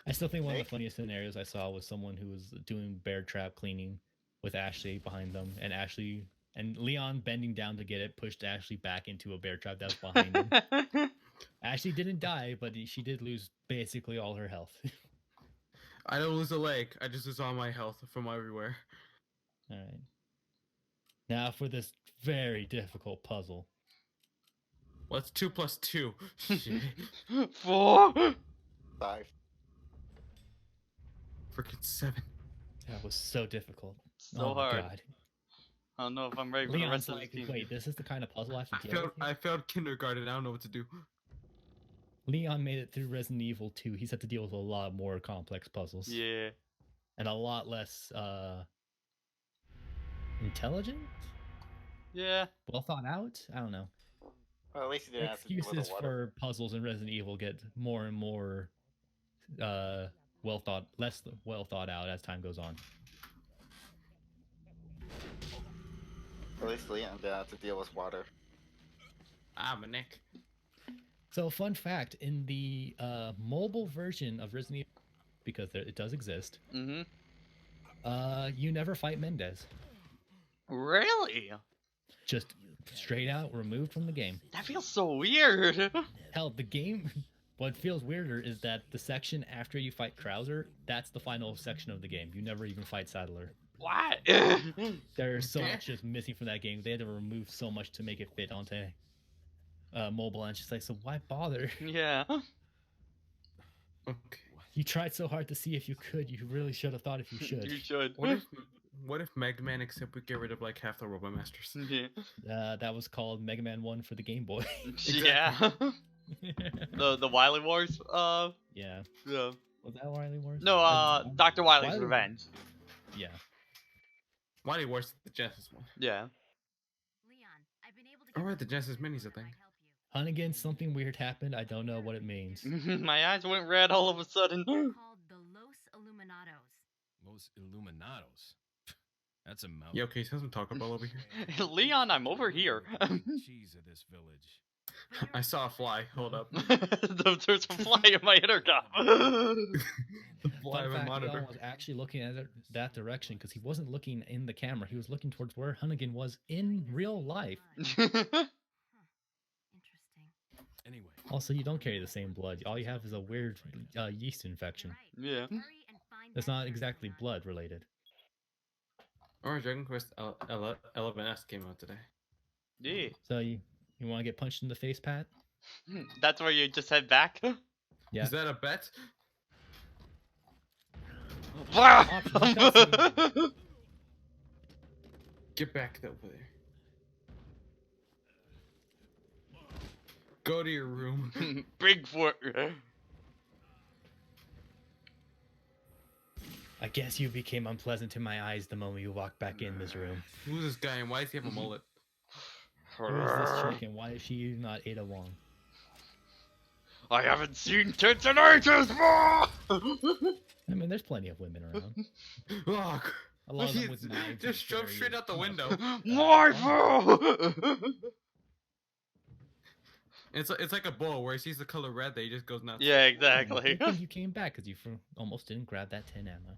I still think one of the funniest scenarios I saw was someone who was doing bear trap cleaning with Ashley behind them, and Ashley and Leon bending down to get it pushed Ashley back into a bear trap that was behind him. Ashley didn't die, but she did lose basically all her health. I don't lose a leg. I just lose all my health from everywhere. All right. Now for this very difficult puzzle. What's 2 plus 2? Shit. 4. 5. Freaking 7. That was so difficult. So oh my hard. God. I don't know if I'm ready for the Leon's rest of like, this team. wait, this is the kind of puzzle I have to deal with? I failed kindergarten. I don't know what to do. Leon made it through Resident Evil 2. He's had to deal with a lot more complex puzzles. Yeah. And a lot less intelligent? Yeah. Well thought out? I don't know. Well, at least he didn't have to deal with Excuses the water. for puzzles in Resident Evil get more and more less well thought out as time goes on. At least Leon didn't have to deal with water. Ah, my neck. So, fun fact: in the mobile version of Resident Evil, because it does exist, Mm-hmm. you never fight Mendez. Really? Just straight out removed from the game. That feels so weird. Hell, the game. What feels weirder is that the section after you fight Krauser, that's the final section of the game. You never even fight Sadler. What? There's so much just missing from that game. They had to remove so much to make it fit onto mobile, and she's like, so why bother? Yeah. Okay. You tried so hard to see if you could. You really should have thought if you should. You should. What if Mega Man, except we get rid of like half the Robot Masters? Yeah. That was called Mega Man 1 for the Game Boy. Yeah. the Wily Wars. Yeah. Yeah. Was that Wily Wars? No. Dr. Wily's Wily- Revenge. Yeah. Why do worse the Genesis one? Yeah. Leon, I've been able to Alright, get the some Genesis Minis, I support if think. help you. Hunnigan, something weird happened. I don't know what it means. My eyes went red all of a sudden. Called the Los Illuminados. Los Illuminados. That's a mouth. Yeah, okay, so some Taco Bell over here. Leon, I'm over here. Cheese of this village. I saw a fly. Hold up. There's a fly in my intercom. The fly Fun of a fact, monitor. Leon was actually looking at that direction because he wasn't looking in the camera. He was looking towards where Hunnigan was in real life. Interesting. Anyway, Also, you don't carry the same blood. All you have is a weird yeast infection. You're right. Yeah. Hurry and find That's that not circus exactly nut. blood related. Or Dragon Quest 11S came out today. Yeah. So you want to get punched in the face, Pat? That's where you just head back? Yeah. Is that a bet? Optional cutscene. Get back over there. Go to your room. Bigfoot. I guess you became unpleasant in my eyes the moment you walked back in this room. Who's this guy and why does he have a mullet? Who is this chick and why is she not Ada Wong? I haven't seen tits in ages. I mean, there's plenty of women around. Oh, A lot of them he's- with knives. just and jump very- straight out the window. Waifu. It's like a bull where he sees the color red that he just goes nuts. Yeah, exactly. Good thing you came back because you almost didn't grab that 10 ammo.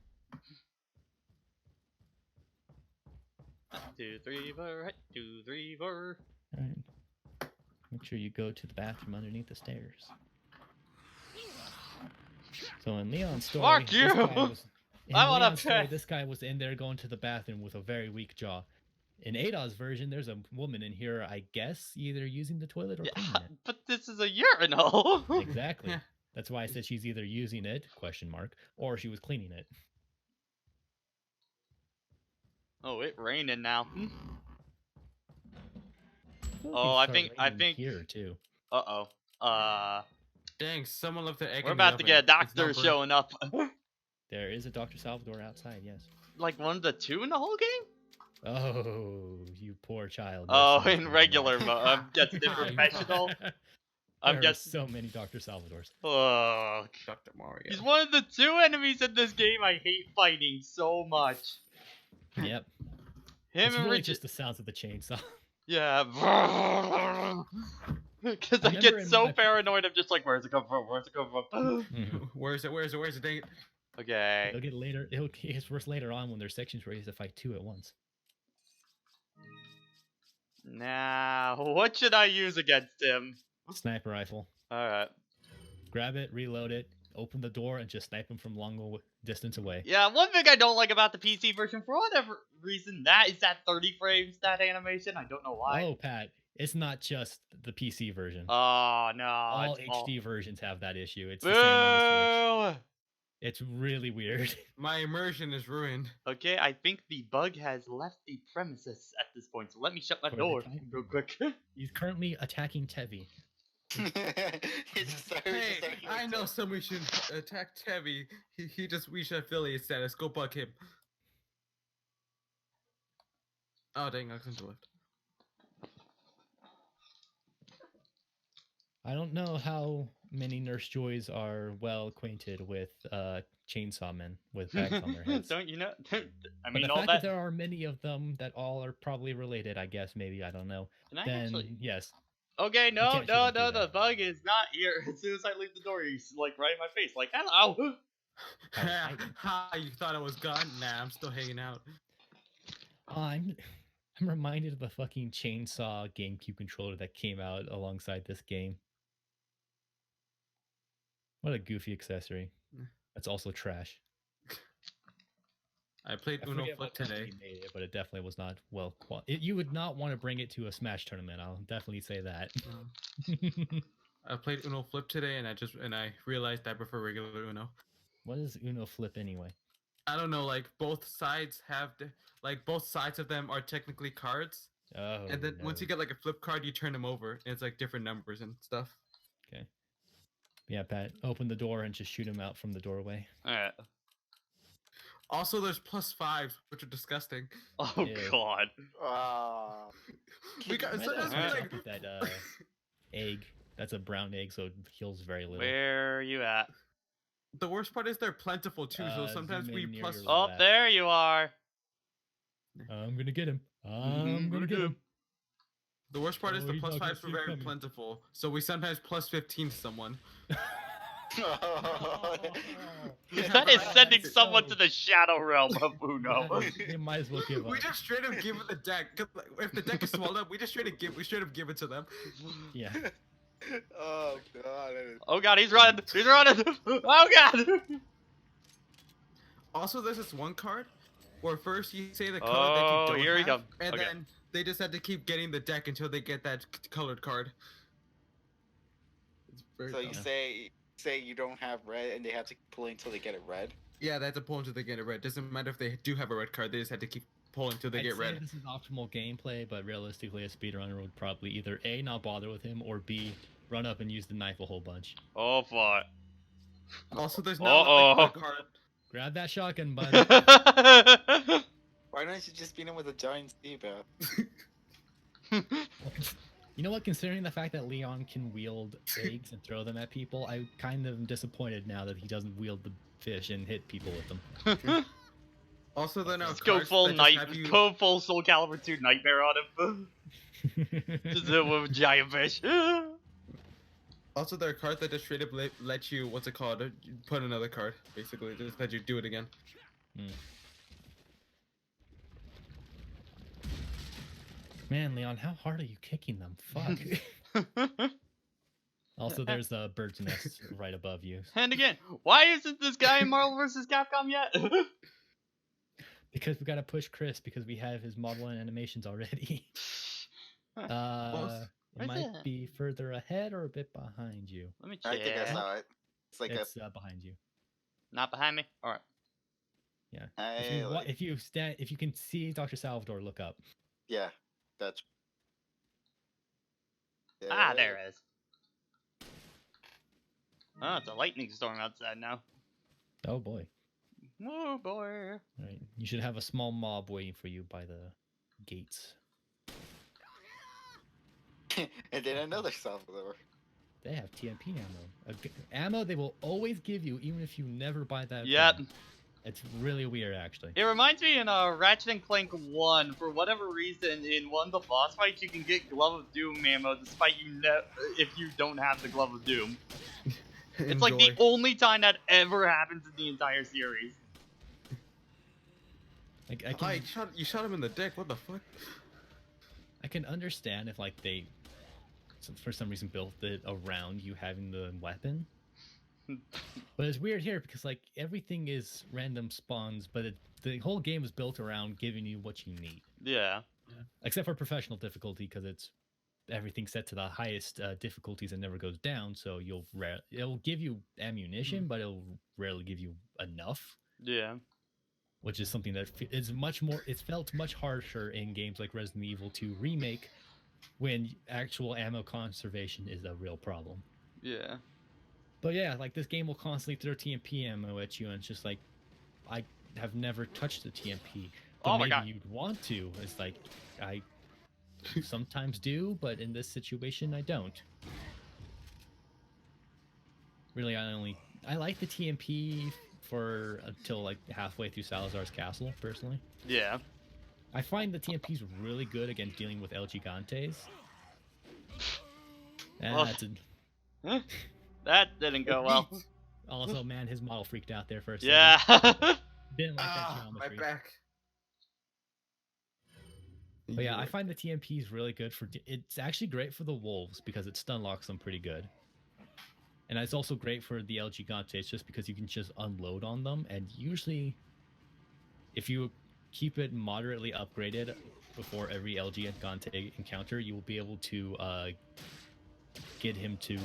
2, 3, 4, 2, 3, 4. Alright. Make sure you go to the bathroom underneath the stairs. So in Leon's story, Fuck you! I wanna piss. this guy was in there going to the bathroom with a very weak jaw. In Ada's version, there's a woman in here, I guess, either using the toilet or cleaning Yeah, it. but this is a urinal. Exactly. Yeah. That's why I said she's either using it, question mark, or she was cleaning it. Oh, it's raining now. feel like Oh, it I started think- raining here too. Uh-oh. Dang, someone left the egg We're in the about to oven. get a It's not doctor burnt. showing up. There is a Dr. Salvador outside, yes. Like one of the 2 in the whole game? Oh, you poor child. Oh, Yes, in yes, regular yes. mode. I'm guessing in Hi. professional. I'm There are guessing. so many Dr. Salvadors. Oh, Dr. Mario. he's one of the 2 enemies in this game I hate fighting so much. Yep. Him It's and really Richard. just the sounds of the chainsaw. Yeah. Because I Remember get in so my- paranoid. I'm just like, where's it come from? Where's it come from? Mhm. Where's it? Dang it. Okay. It'll get later. It'll get worse later on when there's sections where he has to fight 2 at once. Now, what should I use against him? Sniper rifle. Alright. Grab it, reload it, open the door, and just snipe him from long distance away. Yeah, one thing I don't like about the PC version, for whatever reason, that is that 30 frames, that animation. I don't know why. Oh, Pat, it's not just the PC version. Oh, no. all it's HD versions have that issue. It's the same on the Switch. Boo! It's really weird. My immersion is ruined. Okay, I think the bug has left the premises at this point, so let me shut my For the door time real being. quick. He's currently attacking Tevi. Hey, I know somebody should attack Tevi. He just reached affiliate status. Go bug him. Oh dang, I was in the lift. I don't know how many Nurse Joys are well acquainted with chainsaw men with bags on their heads. Don't you know? I But mean, the all fact that. that there are many of them that all are probably related, I guess, maybe, I don't know. Can I Then, actually? yes. Okay, no, can't no, shouldn't do no, the that. bug is not here. As soon as I leave the door, he's like right in my face, like, hello. I was hiding. Ha! You thought I was gone? Nah, I'm still hanging out. I'm reminded of the fucking chainsaw GameCube controller that came out alongside this game. What a goofy accessory. That's also trash. I played I Uno forget Flip what company today. made it, but it definitely was not well you would not want to bring it to a Smash tournament. I'll definitely say that. I played Uno Flip today, and I realized I prefer regular Uno. What is Uno Flip anyway? I don't know, like both sides both sides of them are technically cards, Oh, and then once no. you get like a flip card, you turn them over, and it's like different numbers and stuff. Okay. Yeah, Pat, open the door and just shoot him out from the doorway. Alright. Also, there's +5s, which are disgusting. Oh Ew. god. We got Might sometimes as we well like eat that egg. That's a brown egg, so it heals very little. Where are you at? the worst part is they're plentiful too, so sometimes zoom we in near plus. your Oh, left. there you are. I'm gonna get him. I'm gonna get him. The worst part is Oh, the he's plus not gonna 5s were see it very coming. plentiful, so we sometimes plus 15 someone. That is sending someone to the shadow realm of Uno. They might as well give up. We just straight up give it the deck. 'Cause, like, if the deck is small enough, we straight up give it to them. Yeah. Oh god. that is- Oh god, he's running! He's running! Oh god! Also, there's this one card where first you say the color Oh, that you don't here we have, go. and Okay. then they just have to keep getting the deck until they get that colored card. It's very So you dumb. say you don't have red, and they have to pull until they get it red. Yeah, they have to pull until they get it red. Doesn't matter if they do have a red card, they just have to keep pulling until they I'd get say red. this is optimal gameplay, but realistically, a speedrunner would probably either A, not bother with him, or B, run up and use the knife a whole bunch. Oh fuck. Also, there's not like a card. Grab that shotgun, bud. Why don't you just beat him with a giant speed bat? You know what? Considering the fact that Leon can wield eggs and throw them at people, I kind of am disappointed now that he doesn't wield the fish and hit people with them. Also, then Let's go full go full Soul Calibur 2 Nightmare on him. Just hit him with a giant fish. Also, there are cards that just straight up let you, what's it called? Put another card, basically. Just let you do it again. Man, Leon, how hard are you kicking them? Fuck. Also, there's a bird's nest right above you. And again, why isn't this guy in Marvel vs. Capcom yet? Because we gotta push Chris because we have his model and animations already. It might be further ahead or a bit behind you. Let me check. I think I saw it. It's like It's behind you. Not behind me? Alright. Yeah. a. If you can see Dr. Salvador, look up. Yeah, that's. Ah, there it is. Oh, it's a lightning storm outside now. Oh boy. Oh boy. Right. You should have a small mob waiting for you by the gates. And then another Salvador. They have TMP ammo. Ammo they will always give you, even if you never buy that. Yep. gun. It's really weird, actually. It reminds me in Ratchet and Clank 1, for whatever reason, in one of the boss fights, you can get Glove of Doom ammo despite if you don't have the Glove of Doom. It's like the only time that ever happens in the entire series. Like you shot him in the dick. What the fuck? I can understand if like they, for some reason, built it around you having the weapon. But it's weird here because like everything is random spawns, but the whole game is built around giving you what you need. Yeah. Except for professional difficulty because it's everything set to the highest difficulties and never goes down. So it'll give you ammunition, but it'll rarely give you enough. Yeah. Which is something that is much more. It's felt much harsher in games like Resident Evil 2 Remake, when actual ammo conservation is a real problem. Yeah. But yeah, like this game will constantly throw TMP ammo at you, and it's just like, I have never touched the TMP. But Oh my maybe god. you'd want to. It's like, I sometimes do, but in this situation, I don't. Really, I like the TMP for until like halfway through Salazar's castle, personally. Yeah. I find the TMP is really good against dealing with El Gigantes. That didn't go well. Also, man, his model freaked out there for a second. Yeah. Didn't like that geometry. My back. But yeah, I find the TMP is really good it's actually great for the wolves because it stun locks them pretty good. And it's also great for the El Gigantes just because you can just unload on them, and usually if you keep it moderately upgraded before every El Gigante encounter, you will be able to get him to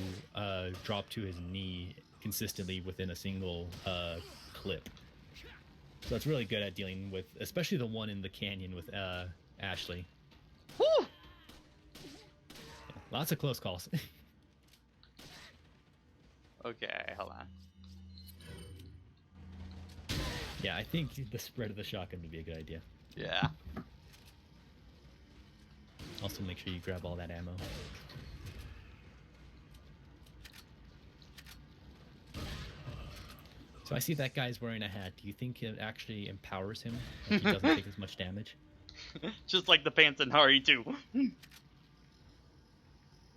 drop to his knee consistently within a single clip. So it's really good at dealing with, especially the one in the canyon with Ashley. Woo! Yeah, lots of close calls. Okay, hold on. Yeah, I think the spread of the shotgun would be a good idea. Yeah. Also, make sure you grab all that ammo. So I see that guy's wearing a hat. Do you think it actually empowers him? Like he doesn't take as much damage? Just like the pants in Hari too.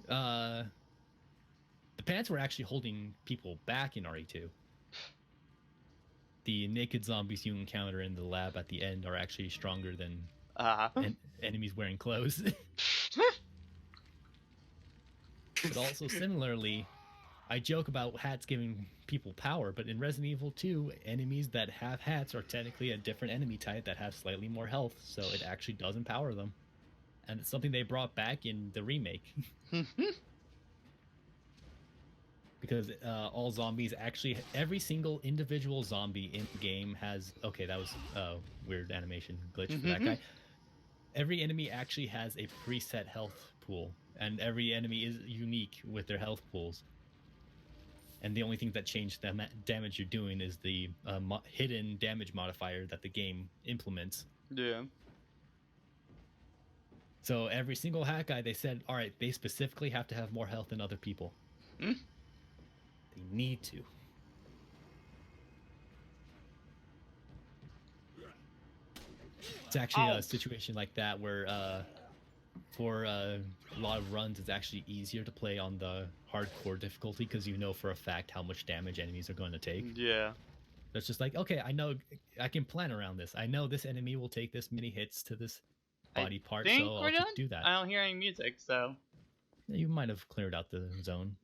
the pants were actually holding people back in RE2. The naked zombies you encounter in the lab at the end are actually stronger than enemies wearing clothes. But also similarly, I joke about hats giving people power, but in Resident Evil 2, enemies that have hats are technically a different enemy type that have slightly more health, so it actually does empower them. And it's something they brought back in the remake. Because all zombies actually, every single individual zombie in the game has, okay, that was a weird animation glitch for that guy. Every enemy actually has a preset health pool, and every enemy is unique with their health pools. And the only thing that changed the damage you're doing is the hidden damage modifier that the game implements. Yeah. So every single hat guy, they said, all right, they specifically have to have more health than other people. They need to. It's actually a situation like that where for a lot of runs, it's actually easier to play on the hardcore difficulty because you know for a fact how much damage enemies are going to take. Yeah. So it's just like, okay, I know I can plan around this. I know this enemy will take this many hits to this body part, so I'll just do that. I don't hear any music, so You might have cleared out the zone.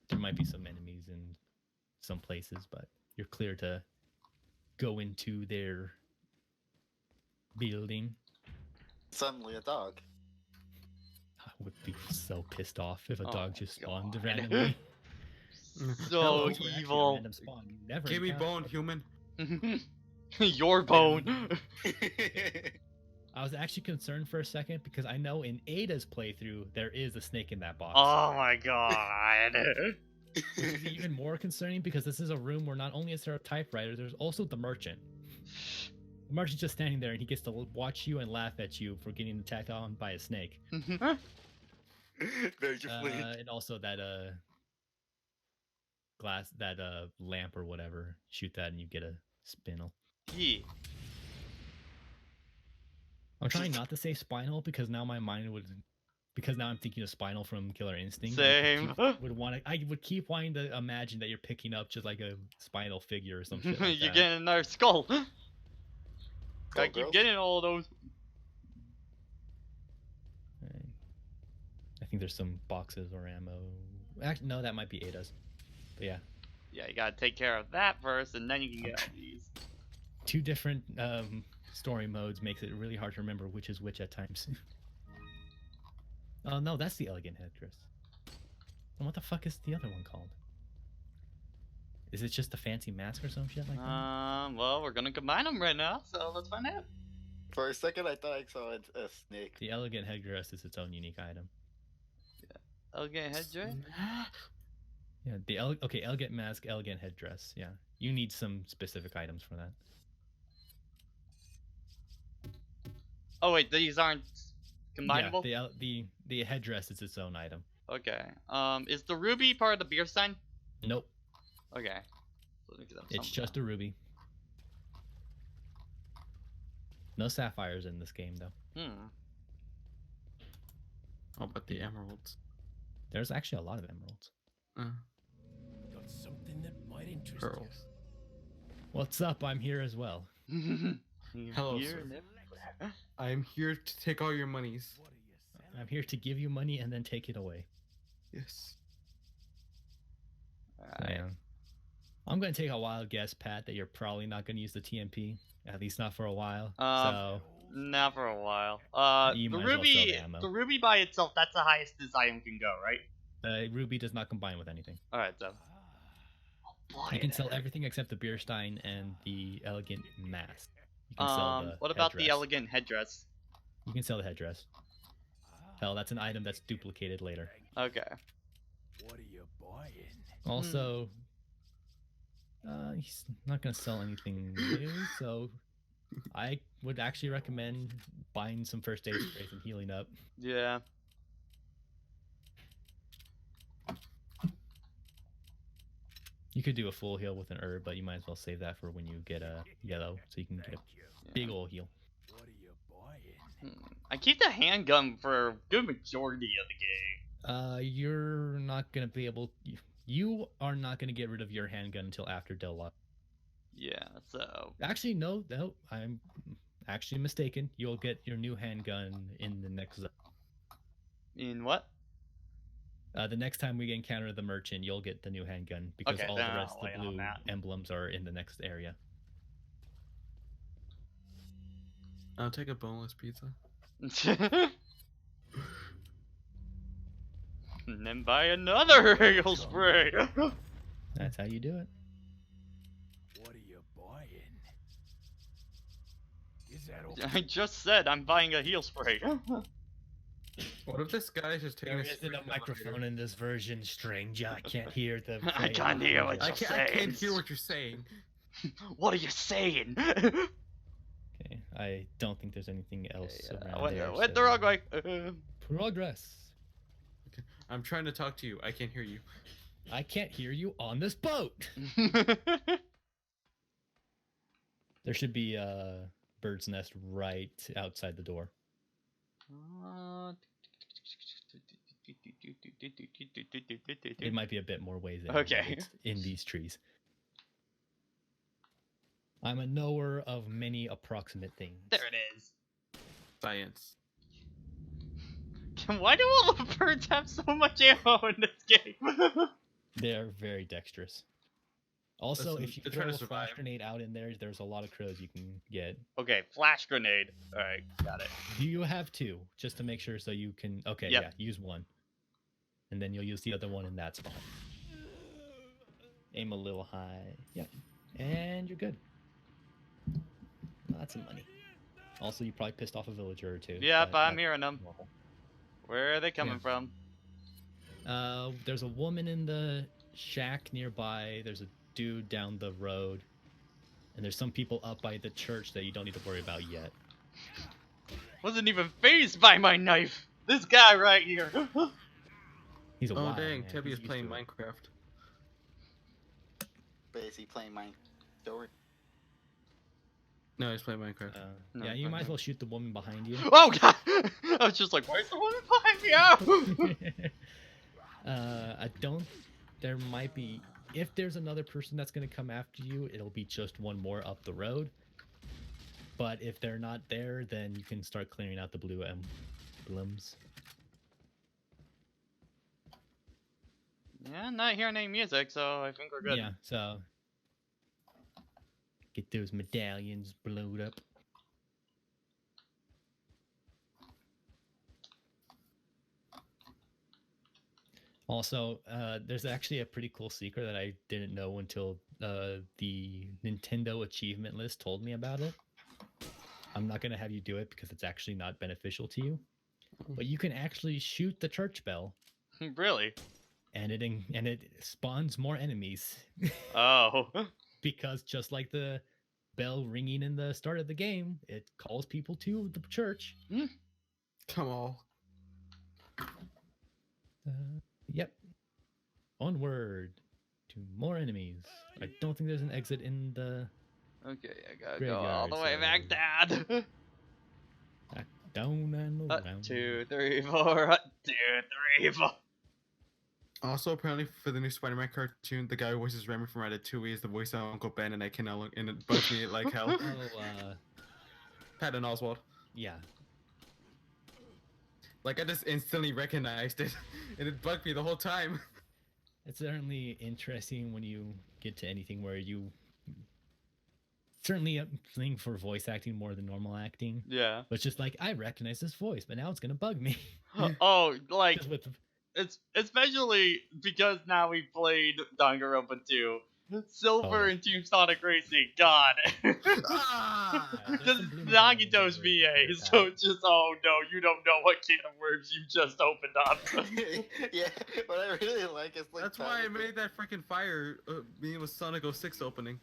There might be some enemies in some places, but you're clear to go into their building. Suddenly a dog. I would be so pissed off if a dog just spawned God. randomly. So Hello, it's actually a evil. random spawn. You never Give me encounter bone, it. human. Your bone. I was actually concerned for a second because I know in Ada's playthrough there is a snake in that box. Oh my god. Which is even more concerning because this is a room where not only is there a typewriter, there's also the merchant. The merchant's just standing there and he gets to watch you and laugh at you for getting attacked on by a snake. Very funny. And also that glass, that lamp or whatever. Shoot that and you get a spinel. Yeah. I'm trying not to say spinal because now my mind would, because now I'm thinking of Spinal from Killer Instinct. Same. I would keep wanting to imagine that you're picking up just like a spinal figure or some shit like You're that. getting another skull. I keep girls? getting all those. I think there's some boxes or ammo. Actually, no, that might be Ada's. But yeah. Yeah, you gotta take care of that first, and then you can get all these. Two different story modes makes it really hard to remember which is which at times. Oh no, that's the elegant headdress. And what the fuck is the other one called? Is it just a fancy mask or some shit like that? Well, we're gonna combine them right now, so let's find out. For a second, I thought I saw a snake. The elegant headdress is its own unique item. Elegant headdress? Yeah, the elegant mask, elegant headdress. Yeah, you need some specific items for that. Oh wait, these aren't combinable? Yeah, the headdress is its own item. Okay. Is the ruby part of the beer sign? Nope, Okay. So let me get it's just a ruby. No sapphires in this game though. How about the emeralds? There's actually a lot of emeralds. Got something that might interest Pearls. What's up? I'm here as well. Hello, Here sir. and everywhere. I am here to take all your monies. you. What are you selling? I'm here to give you money and then take it away. Yes. I am. I'm going to take a wild guess, Pat, that you're probably not going to use the TMP, at least not for a while. So Not for a while. You The might as well ruby, sell the ammo. the ruby by itself, that's the highest this item can go, right? Ruby does not combine with anything. All right, so. You can sell everything except the beer stein and the elegant mask. You can sell the What about the headdress. elegant headdress? You can sell the headdress. Hell, that's an item that's duplicated later. Okay. What are you buying? Also, he's not going to sell anything new, so I would actually recommend buying some first aid sprays and healing up. Yeah. You could do a full heal with an herb, but you might as well save that for when you get a yellow, so you can get a big ol' heal. What are you buying? I keep the handgun for a good majority of the game. You're not gonna be able. You are not gonna get rid of your handgun until after Della. Yeah, so Actually, no, I'm actually mistaken. You'll get your new handgun in the next zone. in what? The next time we encounter the merchant, you'll get the new handgun because Okay, all then the rest I'll of the wait on blue that. emblems are in the next area. I'll take a boneless pizza. And then buy another hail spray. That's how you do it. What are you buying? Is that all? I just said I'm buying a heal spray. What if this guy is just taking There a isn't a freaking microphone elevator? in this version, stranger. I can't hear the. I can't hear what I you're can't saying. hear what you're saying. What are you saying? Okay, I don't think there's anything else around went there. went the wrong way. Progress. I'm trying to talk to you. I can't hear you. I can't hear you on this boat. There should be a bird's nest right outside the door. It might be a bit more ways in. Okay. But it's in these trees. I'm a knower of many approximate things. There it is. Science. Why do all the birds have so much ammo in this game? They're very dexterous. Also, Listen, if you they're throw trying a to survive. flash grenade out in there, there's a lot of crows you can get. Okay, flash grenade. Alright, got it. You have two, just to make sure so you can... Okay, Yep. yeah, use one. And then you'll use the other one in that spot. Aim a little high. Yep. And you're good. Lots of money. Also, you probably pissed off a villager or two. Yep, but I'm that's hearing them. normal. Where are they coming from? There's a woman in the shack nearby. There's a dude down the road. And there's some people up by the church that you don't need to worry about yet. Wasn't even phased by my knife. This guy right here. He's a Oh wild dang, man. Tebby He's is used playing to it. Minecraft. Basically playing my story. No, he's playing Minecraft. No, Yeah, you might as okay. well shoot the woman behind you. Oh god! I was just like, why is the woman behind me? I don't. There might be. If there's another person that's gonna come after you, it'll be just one more up the road. But if they're not there, then you can start clearing out the blue emblems. Yeah, I'm not hearing any music, so I think we're good. Yeah, so get those medallions blowed up. Also, there's actually a pretty cool secret that I didn't know until the Nintendo achievement list told me about it. I'm not going to have you do it because it's actually not beneficial to you. But you can actually shoot the church bell, Really? and it spawns more enemies. Oh. Because just like the bell ringing in the start of the game, it calls people to the church. Come on. Yep. Onward to more enemies. I don't think there's an exit in the Okay, I gotta go all graveyard, the way so- back, Dad. back down and around. 2, 3, 4. 2, 3, 4. Also, apparently for the new Spider-Man cartoon, the guy who voices Remy from Ratatouille is the voice of Uncle Ben, and I cannot look, and it bugs me like hell. Oh, Patton Oswalt. yeah. Like I just instantly recognized it, and it bugged me the whole time. It's certainly interesting when you get to anything where you certainly a thing for voice acting more than normal acting. Yeah. But it's just like I recognize this voice, but now it's gonna bug me. Oh, like Just with it's especially because now we played Danganronpa 2. Silver Oh. and Team Sonic Racing, God. Ah! there's Just some blue Nagito's medallions VA, over so there, it's just, oh no, you don't know what can of worms you just opened up. Yeah, what I really like is like That's why I Tyler- made that freaking fire being with Sonic 06 opening.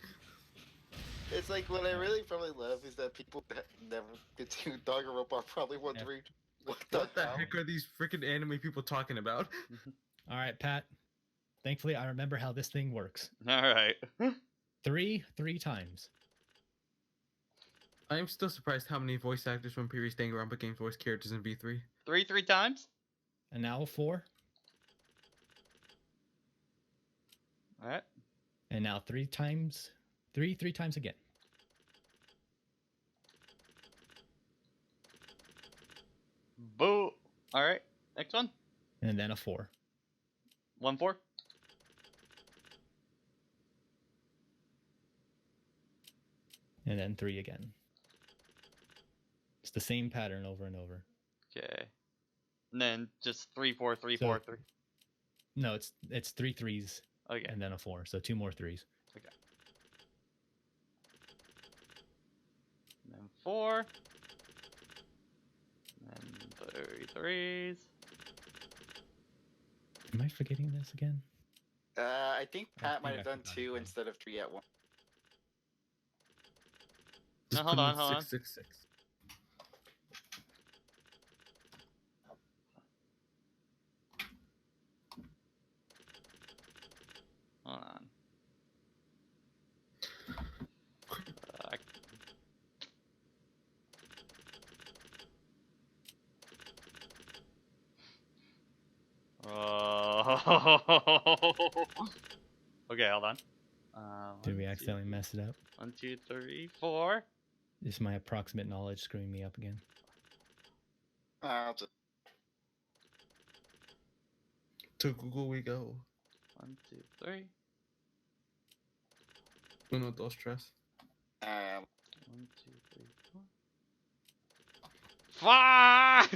It's like what I really probably love is that people that never get to Danganronpa are probably wondering what the What the hell. heck are these freaking anime people talking about? All right, Pat. Thankfully, I remember how this thing works. Alright. Three times. I'm still surprised how many voice actors from previous Danganronpa games voice characters in V3. Three times. And now a 4. All right. And now 3 times. 3 times again. Boo. All right. Next one. And then a 4. 1 4. And then 3 again. It's the same pattern over and over. Okay. And then just 3 4 3 So- 4 3. No, it's 3 3s Okay. and then a 4. So 2 more 3s. And then 4. And then 3 3s. Am I forgetting this again? I think Pat think might I have done forgot 2 again. instead of 3 at once. No, Just hold put on, in hold on. 666. Hold on. Okay, hold on. Did we accidentally mess it up? 1 2 3 4. Is my approximate knowledge screwing me up again? I'll just To Google we go. 1 2 3. Uno, dos, tres. 1 2 3 4. Fuck!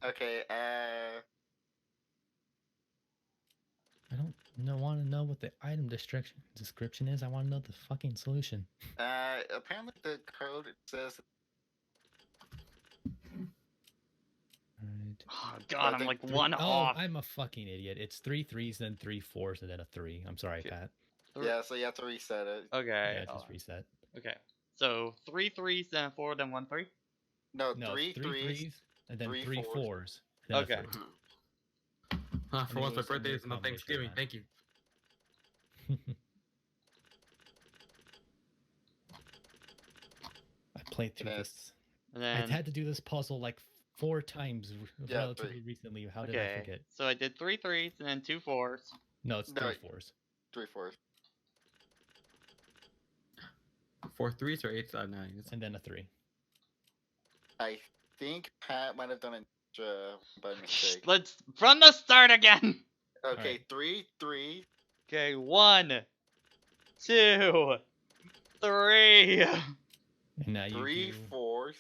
okay. I don't want to know what the item description is. I want to know the fucking solution. Apparently the code says Alright. Oh god, I'm think like three- 1 Oh, off. I'm a fucking idiot. It's 3 3s, then 3 4s, and then a 3. I'm sorry, Okay. Pat. yeah, so you have to reset it. Okay. Yeah, hold just on. reset. Okay. So 3 3s, then 4, then 1 3. No, No, 3 it's 3 threes. 3s, and then 3 3 fours. 4s. Then Okay. A 3. For once, my Anyways, birthday weird is on combination Thanksgiving. of that. Thank you. I played through Yes. this. And I then had to do this puzzle like 4 times Yeah, relatively recently. How did I okay. forget? So I did 3 3s and then 2 4s. No, it's No, 3 4s. 3 fours. 4 3s or 8s or 9s. And then a 3. I think Pat might have done it by mistake. Let's from the start again. Okay, Alright. 3 3. Okay, 1 2 3 And now you 3 do... fours.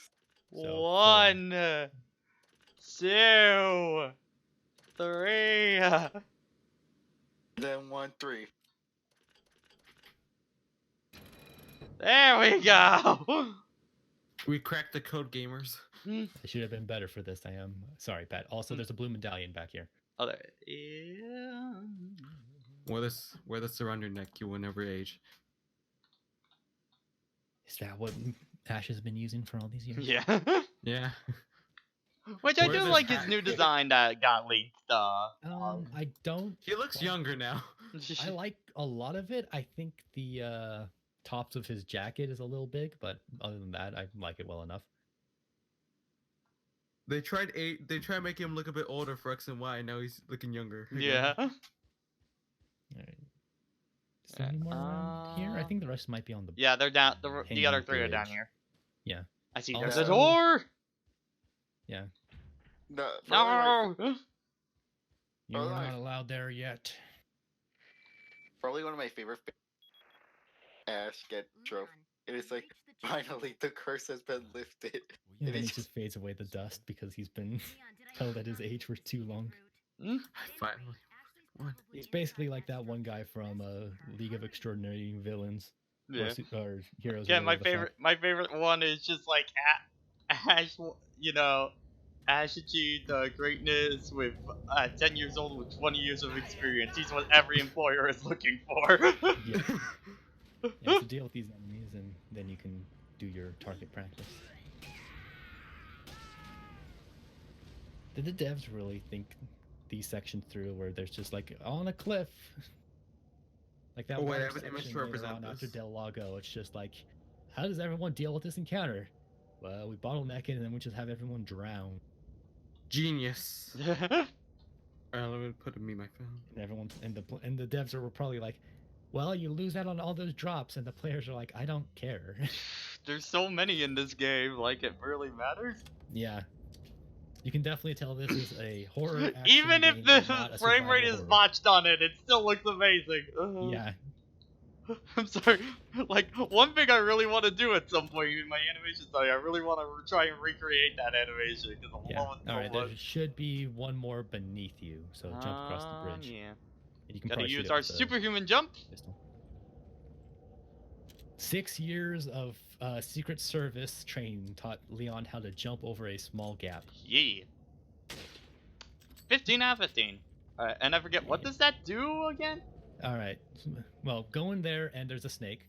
So, 1 2 3. Then 1 3. There we go. We cracked the code, gamers. I should have been better for this. I am sorry, Pat. Also, there's a blue medallion back here. Oh, there. Yeah. Wear this around your neck. You will never age. Is that what Ash has been using for all these years? Yeah. Yeah. Which I Where do this like his hat- new design that got leaked. I don't. He looks younger now. I like a lot of it. I think the tops of his jacket is a little big, but other than that, I like it well enough. They tried making him look a bit older for X and Y, and now he's looking younger. again. Yeah. All right. Is there any more around here? I think the rest might be on the. Yeah, they're down. The Hanging other 3 are down bridge. here. Yeah. I see. There's a Also- door. Yeah. No. Probably, No. You're Oh, not nice. allowed there yet. probably one of my favorite Ash get trophy. It is like, finally, the curse has been lifted. And It then he is- just fades away the dust because he's been held at his age for too long. Finally. What? He's basically like that one guy from League of Extraordinary Villains. Yeah. Or Heroes. Yeah, or my whatever the fuck. favorite one is just like Ash. Ash achieved greatness with 10 years old with 20 years of experience. He's what every employer is looking for. Yeah. Yeah, so deal with these enemies, and then you can do your target practice. Did the devs really think these sections through, where there's just like on a cliff, like that Oh, wait, I water have an image section to later represent on after this. Del Lago? It's just like how does everyone deal with this encounter? Well, we bottleneck it and then we just have everyone drown. Genius. Alright, let me put me my phone. And everyone and the devs were probably like, well, you lose out on all those drops, and the players are like, I don't care. There's so many in this game, like it really matters. Yeah. You can definitely tell this is a horror action Even if game the and not a frame rate survival is horror. botched on it, it still looks amazing. Yeah. I'm sorry. Like, one thing I really want to do at some point in my animation study, I really want to try and recreate that animation because I Yeah. love it so Alright, there much. should be one more beneath you, so jump across the bridge. Yeah. And you can Gotta probably shoot use it our with a superhuman jump. pistol. 6 years of Secret Service training taught Leon how to jump over a small gap. Yeah. 15 out of 15. And I forget, what does that do again? Alright. Well, go in there and there's a snake.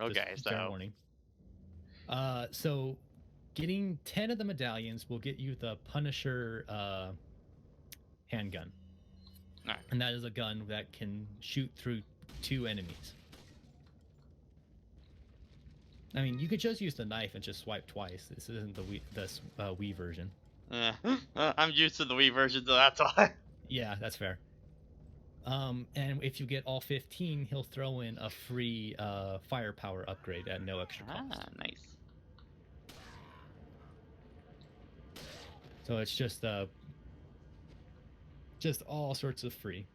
Okay, Just fair so. warning. So getting 10 of the medallions will get you the Punisher handgun. Alright. And that is a gun that can shoot through 2 enemies. I mean, you could just use the knife and just swipe twice. This isn't the Wii version. I'm used to the Wii version, so that's why. Yeah, that's fair. And if you get all 15, he'll throw in a free firepower upgrade at no extra cost. Ah, nice. So it's just all sorts of free.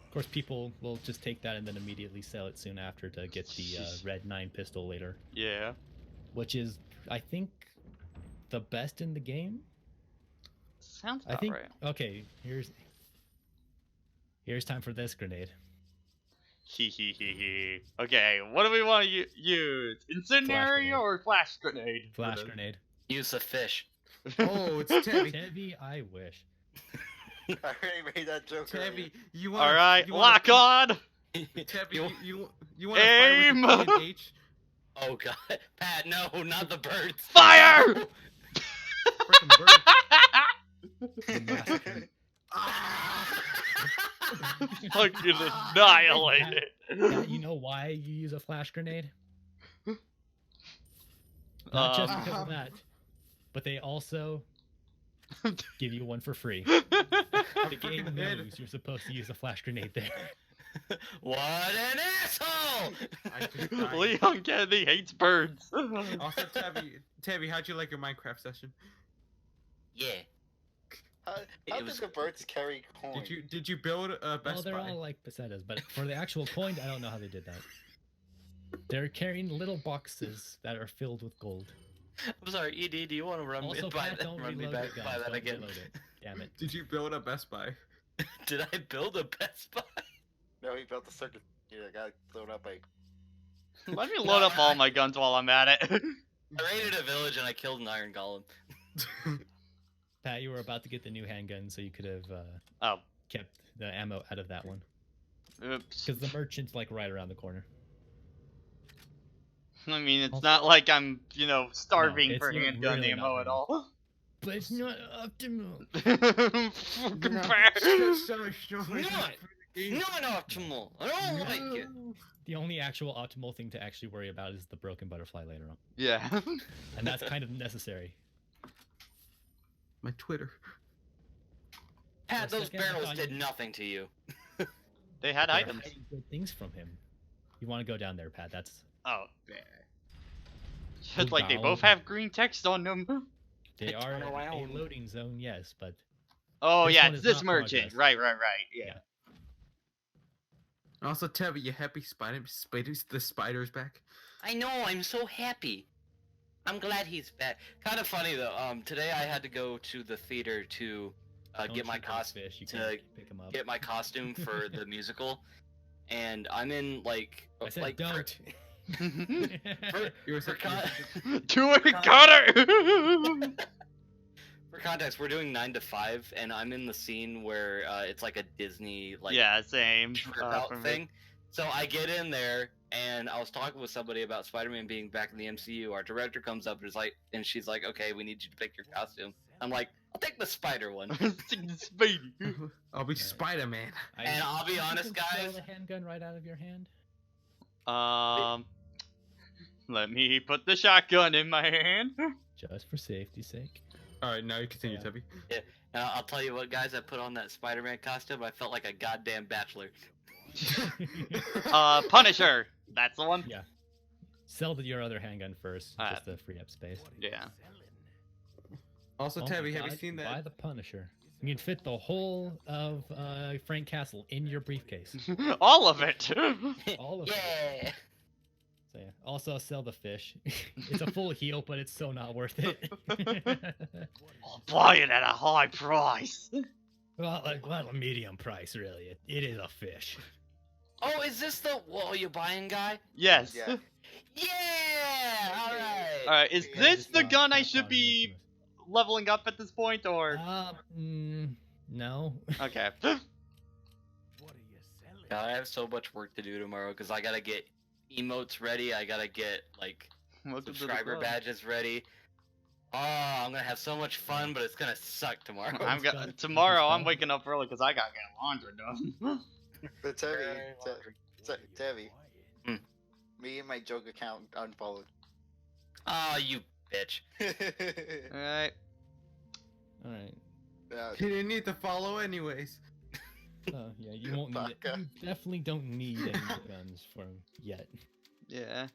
Of course, people will just take that and then immediately sell it soon after to get the Red 9 pistol later. Yeah. Which is, I think, the best in the game. Sounds I about think. right. Okay, here's time for this grenade. Hee. Okay, what do we want to use? Incendiary grenade. or flash grenade? Flash grenade. Use the fish. Oh, it's Tabby. Heavy, I wish. I already made that joke. Tabby, you want? All right, you wanna lock on. Tabby, You- you want to fight Aim! with the P and H? Oh god, Pat, no, not the birds. Fire! Frickin' bird. The massacre. Fucking annihilate it. Yeah, you know why you use a flash grenade? Not just because of that, but they also give you one for free. The game Frickin' dead. knows you're supposed to use a flash grenade there. What an asshole! I just died. Leon Kennedy hates birds. Also, Tabby, how'd you like your Minecraft session? Yeah. How It did was- the birds carry coin? Did you build a Well, Best they're Buy? all like pesetas, but for the actual coin, I don't know how they did that. They're carrying little boxes that are filled with gold. I'm sorry, ED, do you want to run Also, me by Pat, that? don't Run me reload back your by guns. that Don't again. reload it. Damn it. Did you build a Best Buy? Did I build a Best Buy? No, he built a circuit. Yeah, got blown up by. Let me load up all my guns while I'm at it. I raided a village and I killed an iron golem. Pat, you were about to get the new handgun, so you could have Oh, kept the ammo out of that one. oops. Because the merchant's like right around the corner. I mean, it's Also- not like I'm, starving it's for not handgun really ammo not at all. But it's not optimal. Fucking bad. Not optimal. I don't like it. The only actual optimal thing to actually worry about is the broken butterfly later on. Yeah. And that's kind of necessary. My Twitter. Pat, For a those second, I barrels thought did you- nothing to you. They had They're items. hiding good things from him. You want to go down there, Pat? That's Oh. Yeah. Just like they both have green text on them. they are Turn a around. loading zone, yes, but Oh, This yeah, one it's is this not merchant. progress. Right. Yeah. Yeah. Also, Tabby, you happy the spider's back? I know, I'm so happy. I'm glad he's back. Kind of funny though. Today I had to go to the theater to don't get my shoot those costume. fish. You to can't pick them up. Get my costume for the musical, and I'm in like I said like don't. You were for, such a- Do it, Connor! for context, we're doing 9 to 5, and I'm in the scene where it's like a Disney like Yeah, same. trip for out me. thing. So I get in there, and I was talking with somebody about Spider-Man being back in the MCU. Our director comes up and is like, and she's like, "Okay, we need you to pick your costume." I'm like, "I'll take the spider one." Speedy. I'll be Alright. Spider-Man. And I'll be You honest, can throw guys. the handgun right out of your hand. Let me put the shotgun in my hand. Just for safety's sake. All right, now you continue, Yeah. Tubby. I'll tell you what, guys. I put on that Spider-Man costume. I felt like a goddamn bachelor. Punisher. That's the one. Yeah. Sell your other handgun first, just to free up space. Yeah. Also, Oh Tabby, my have you God, seen Buy that? the Punisher. You can fit the whole of Frank Castle in your briefcase. All of it. All of it. Yeah. So yeah. Also sell the fish. It's a full heal, but it's so not worth it. I'll buy it at a high price. well, a medium price, really. It is a fish. Oh, is this the wall you buying guy? Yes. Yeah. Yeah. All right. Alright, is Yeah, this Just the not gun I that should long be leveling up at this point, or? No. Okay. God, I have so much work to do tomorrow because I gotta get emotes ready. I gotta get like Welcome to the subscriber club. badges ready. Oh, I'm gonna have so much fun, but it's gonna suck tomorrow. Tomorrow I'm waking up early because I gotta get laundry done. But Tabby, Very Tabby, Hmm. me and my joke account unfollowed. Oh, you bitch. Alright. Alright. You didn't need to follow anyways. Yeah, you won't need it. Baka. You definitely don't need any guns for yet. Yeah.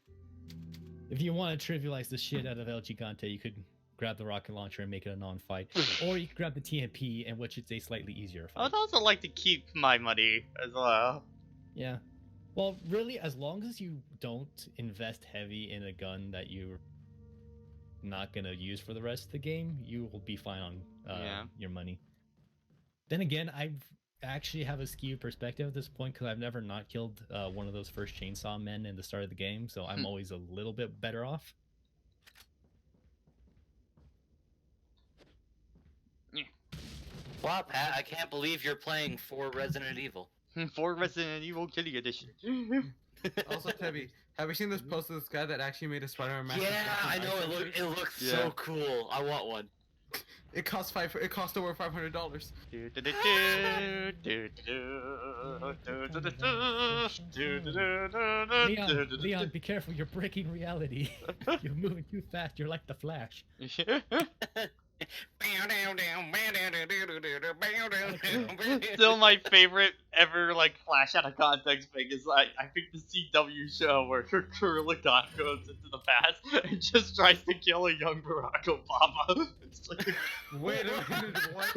If you want to trivialize the shit out of El Gigante, you could grab the rocket launcher and make it a non-fight. Or you could grab the TMP, in which it's a slightly easier I fight. would also like to keep my money as well. Yeah. Well, really, as long as you don't invest heavy in a gun that you're not going to use for the rest of the game, you will be fine on your money. Then again, I actually have a skewed perspective at this point because I've never not killed one of those first chainsaw men in the start of the game, so I'm always a little bit better off. Wow, Pat, I can't believe you're playing for Resident Evil. For Resident Evil Kitty Edition. Also, Tabby, have you seen this post of this guy that actually made a Spider-Man mask? Yeah, I know it looks so cool. I want one. It cost over $500. Leon, be careful, you're breaking reality. You're moving too fast, you're like the Flash. Still my favorite ever like flash out of context thing is I think the CW show where Kurilla goes into the past and just tries to kill a young Barack Obama. It's like, Wait a minute, what?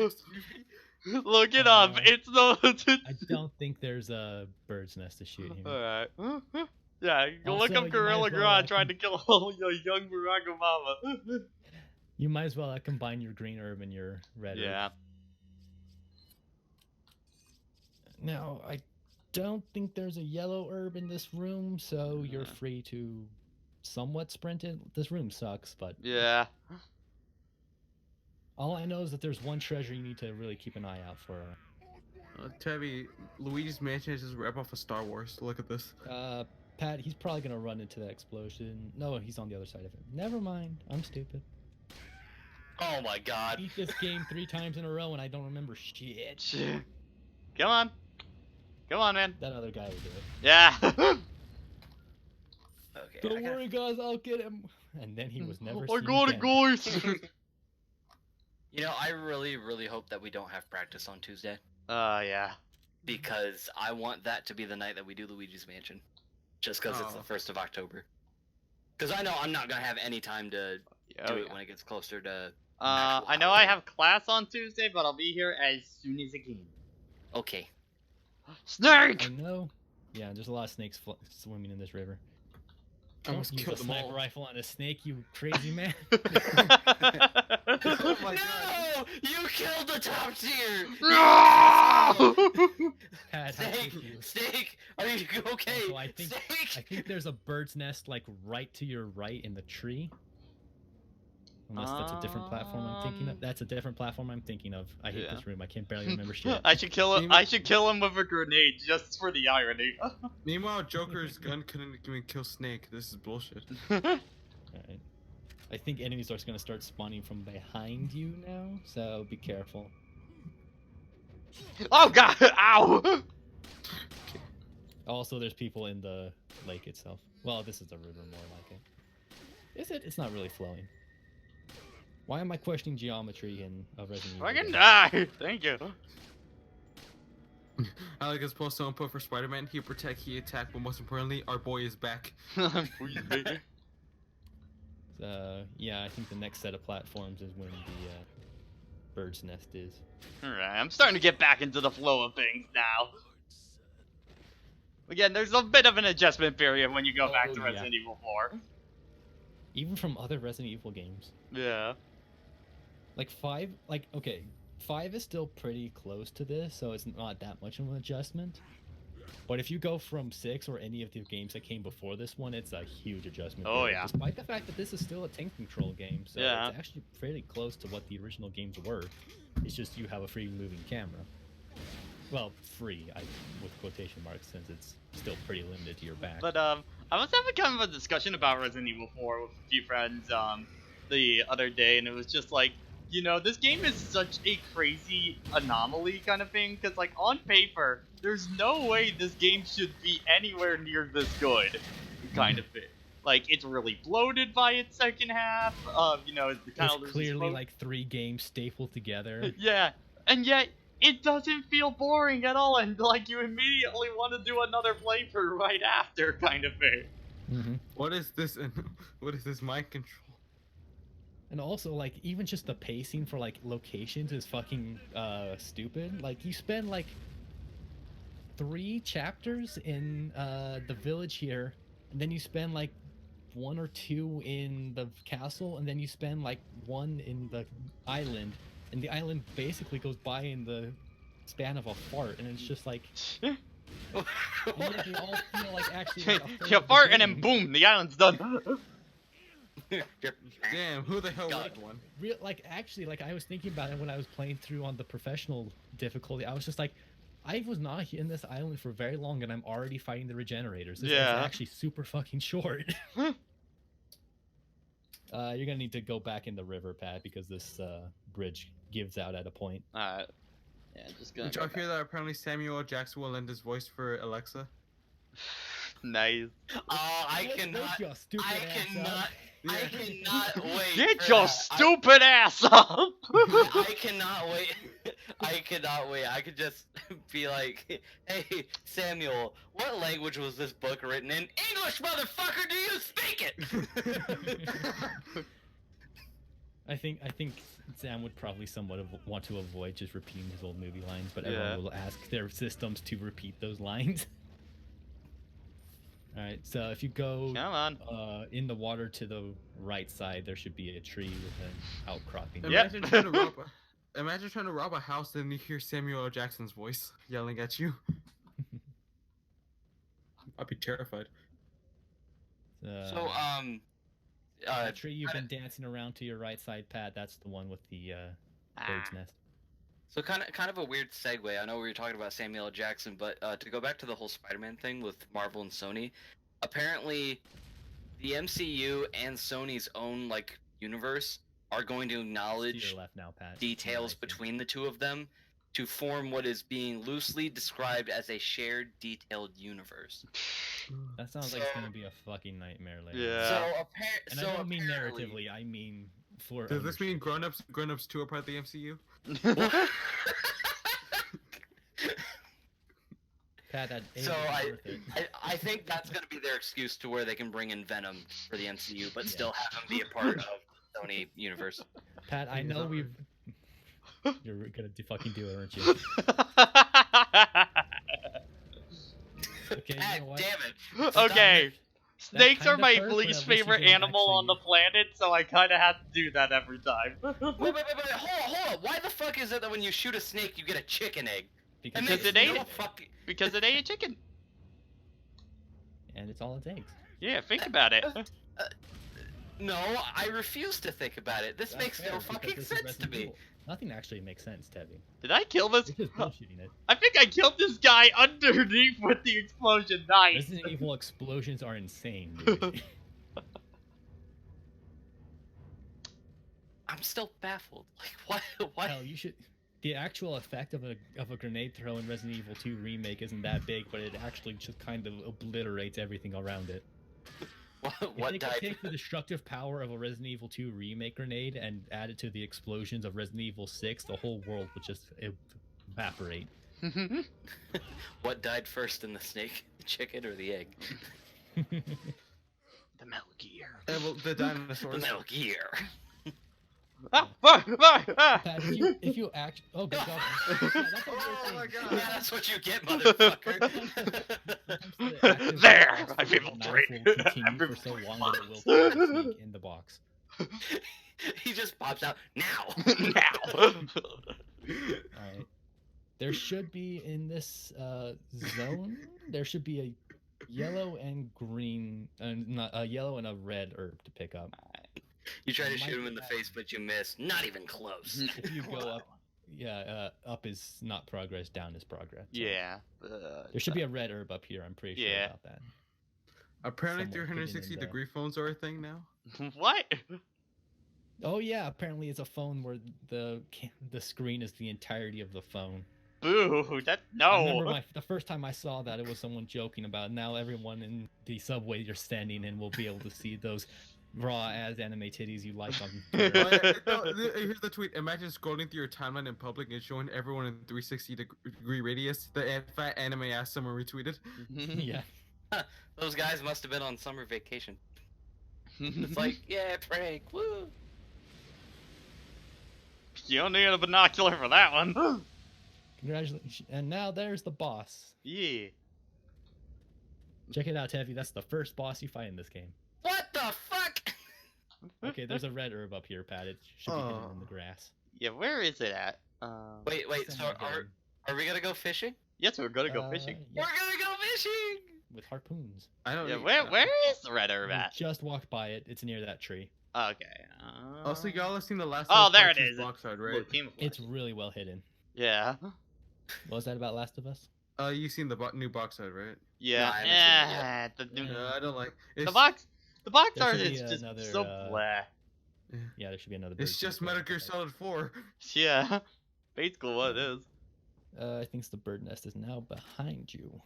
look it up. It's the. I don't think there's a bird's nest to shoot here. Alright. Yeah, you look Also, up you Gorilla might as well, Grodd trying to kill a young Barack Obama. You might as well combine your green herb and your red herb. Yeah. Now, I don't think there's a yellow herb in this room, so you're free to somewhat sprint it. This room sucks, but Yeah. all I know is that there's one treasure you need to really keep an eye out for. Tabby, Luigi's Mansion is just rip off of Star Wars. Look at this. Pat, he's probably gonna run into that explosion. No, he's on the other side of it. Never mind, I'm stupid. Oh my god. Beat this game 3 times in a row and I don't remember shit. Come on. Come on, man. That other guy will do it. Yeah. Okay. Don't worry, guys, I'll get him. And then he was never I seen got it, again. guys. You know, I really, really hope that we don't have practice on Tuesday. Yeah. Because I want that to be the night that we do Luigi's Mansion. Just because it's the 1st of October. Because I know I'm not going to have any time to do it when it gets closer to... I know I have class on Tuesday, but I'll be here as soon as I can. Okay. Snake! I know. Yeah, there's a lot of snakes swimming in this river. I almost Use a killed them sniper all. rifle on a snake, you crazy man. Oh my No! god. You killed the top tier! No! Pat, how Snake! did you? Snake! Are you okay? Also, I Snake! think there's a bird's nest like right to your right in the tree. Unless that's a different platform I'm thinking of. That's a different platform I'm thinking of. I hate this room. I can't barely remember shit. I should kill him. I should kill him with a grenade just for the irony. Meanwhile, Joker's gun couldn't even kill Snake. This is bullshit. Alright. I think enemies are gonna start spawning from behind you now, so be careful. Oh god! Ow! Also, there's people in the lake itself. Well, this is the river, more like it. Is it? It's not really flowing. Why am I questioning geometry in a Resident Evil? I can game? die. Thank you. I like his post on input for Spider-Man. He protect, he attack, but most importantly, our boy is back. Yeah, I think the next set of platforms is when the bird's nest is. Alright, I'm starting to get back into the flow of things now. Again, there's a bit of an adjustment period when you go back to yeah. Resident Evil 4. Even from other Resident Evil games. Yeah. Like 5, okay, 5 is still pretty close to this, so it's not that much of an adjustment. But if you go from 6 or any of the games that came before this one, it's a huge adjustment. Oh, yeah. Despite the fact that this is still a tank control game, so Yeah. it's actually pretty close to what the original games were. It's just you have a free moving camera. Well, free, with quotation marks, since it's still pretty limited to your back. But I was having kind of a discussion about Resident Evil 4 with a few friends the other day, and it was just like, you know, this game is such a crazy anomaly kind of thing, because like on paper, there's no way this game should be anywhere near this good, kind of thing. Like, it's really bloated by its second half. You know, the kind It's clearly like 3 games stapled together. Yeah, and yet it doesn't feel boring at all, and like you immediately want to do another playthrough right after, kind of thing. Mm-hmm. What is this? What is this mind control? And also, like, even just the pacing for like locations is fucking stupid. Like, you spend like 3 chapters in the village here, and then you spend like 1 or 2 in the castle, and then you spend like 1 in the island, and the island basically goes by in the span of a fart, and it's just like and yet they all feel like actually like a third You of the fart and then game. boom, the island's done. Damn, who the hell wrote one? Actually, I was thinking about it when I was playing through on the professional difficulty. I was just like, I was not in this island for very long, and I'm already fighting the regenerators. This is actually super fucking short. You're gonna need to go back in the river, Pat, because this bridge gives out at a point. Alright. Yeah, just gonna. Did y'all hear that apparently Samuel L. Jackson will lend his voice for Alexa? Nice. Oh, I Wake cannot. your stupid I ass cannot. up. I cannot wait. Get for your that. stupid ass up! I cannot wait. I cannot wait. I could just be like, "Hey, Samuel, what language was this book written in? English, motherfucker. Do you speak it?" I think Sam would probably somewhat want to avoid just repeating his old movie lines, but Yeah. everyone will ask their systems to repeat those lines. Alright, so if you go Come on. in the water to the right side, there should be a tree with an outcropping. Yep. Imagine trying to rob a house, and you hear Samuel L. Jackson's voice yelling at you. I'd be terrified. So, the tree you've been dancing around to your right side, Pat, that's the one with the bird's nest. So kind of a weird segue. I know we were talking about Samuel L. Jackson, but to go back to the whole Spider-Man thing with Marvel and Sony, apparently the MCU and Sony's own like universe are going to To acknowledge your left now, Pat. details Right, between the two of them to form what is being loosely described as a shared detailed universe. that sounds like it's gonna be a fucking nightmare later. Yeah. So And I don't mean narratively, I mean for Does this mean ownership. Grown-ups 2 are part of the MCU? Pat, that So ain't worth it. I think that's going to be their excuse to where they can bring in Venom for the MCU, but still have him be a part of the Sony universe. Pat, I know we've. You're gonna fucking do it, aren't you? Okay, you God know what? damn it! Okay. Snakes are kinda my hurt, but least at least you favorite didn't animal on the actually- planet, so I kind of have to do that every time. Wait, hold on. Why the fuck is it that when you shoot a snake, you get a chicken egg? Because Because it's, it ate no it. fucking- Because it ate a chicken. and it's all it takes. Yeah, think about it. No, I refuse to think about it. This That's makes fair, no because fucking this is sense to Resident me. Evil. Nothing actually makes sense, Tevin. Did I kill this? You're just bullshitting it. I think I killed this guy underneath with the explosion. Nice. Resident Evil explosions are insane, dude. I'm still baffled. Like, what? Hell, you should. The actual effect of a grenade throw in Resident Evil 2 remake isn't that big, but it actually just kind of obliterates everything around it. If What they could died? take the destructive power of a Resident Evil 2 remake grenade and add it to the explosions of Resident Evil 6, the whole world would just evaporate. What died first in the snake, the chicken, or the egg? The Metal Gear. Well, the The dinosaurs. Metal Gear. Ah, ah, ah, ah. Pat, if you act, oh good job. Yeah, that's a weird Oh thing. my god. Yeah, that's what you get, motherfucker. There, I feel feel knife great. will continue for so long that it will kill the snake in the box. He just pops out now. Now. All right. There should be in this zone. There should be a yellow and green, not a yellow and a red herb to pick up. You try to Might shoot him be in the that face, but you miss. Not even close. If you go up, yeah, up is not progress. Down is progress. So Yeah. there should be a red herb up here. I'm pretty sure Yeah. about that. Apparently, Somewhere hidden in 360-degree phones are a thing now. What? Oh yeah, apparently it's a phone where the screen is the entirety of the phone. Boo! That I remember no. the first time I saw that, it was someone joking about. Now everyone in the subway you're standing in will be able to see those raw as anime titties you like on. Twitter. Oh, yeah, no, here's the tweet. Imagine scrolling through your timeline in public and showing everyone in 360-degree radius. The fat anime ass someone retweeted. Yeah. Those guys must have been on summer vacation. It's like, yeah, prank, woo. You don't need a binocular for that one. Congratulations. And now there's the boss. Yeah. Check it out, Tevi. That's the first boss you fight in this game. What the fuck? Okay, there's a red herb up here, Pat. It should be hidden in the grass. Yeah, where is it at? Wait, so Somewhere hidden. are we gonna go fishing? Yes, we're gonna go fishing. Yeah, We're gonna go fishing! with harpoons. I don't. Yeah, need- where is the red herb You at? just walked by it. It's near that tree. Okay. Also, y'all have seen the last. Oh, of Us there Part it 2's is. Box art, right? Little camouflage. It's really well hidden. Yeah. What was that about Last of Us? You seen the new box art, right? Yeah. No, I haven't seen it The new. I don't like. The It's, box. The box There art should is be just another, so blah. Yeah, there should be another. It's bird just nest Metal right Gear there. Solid 4. Yeah. Basically what it is. I think the bird nest is now behind you.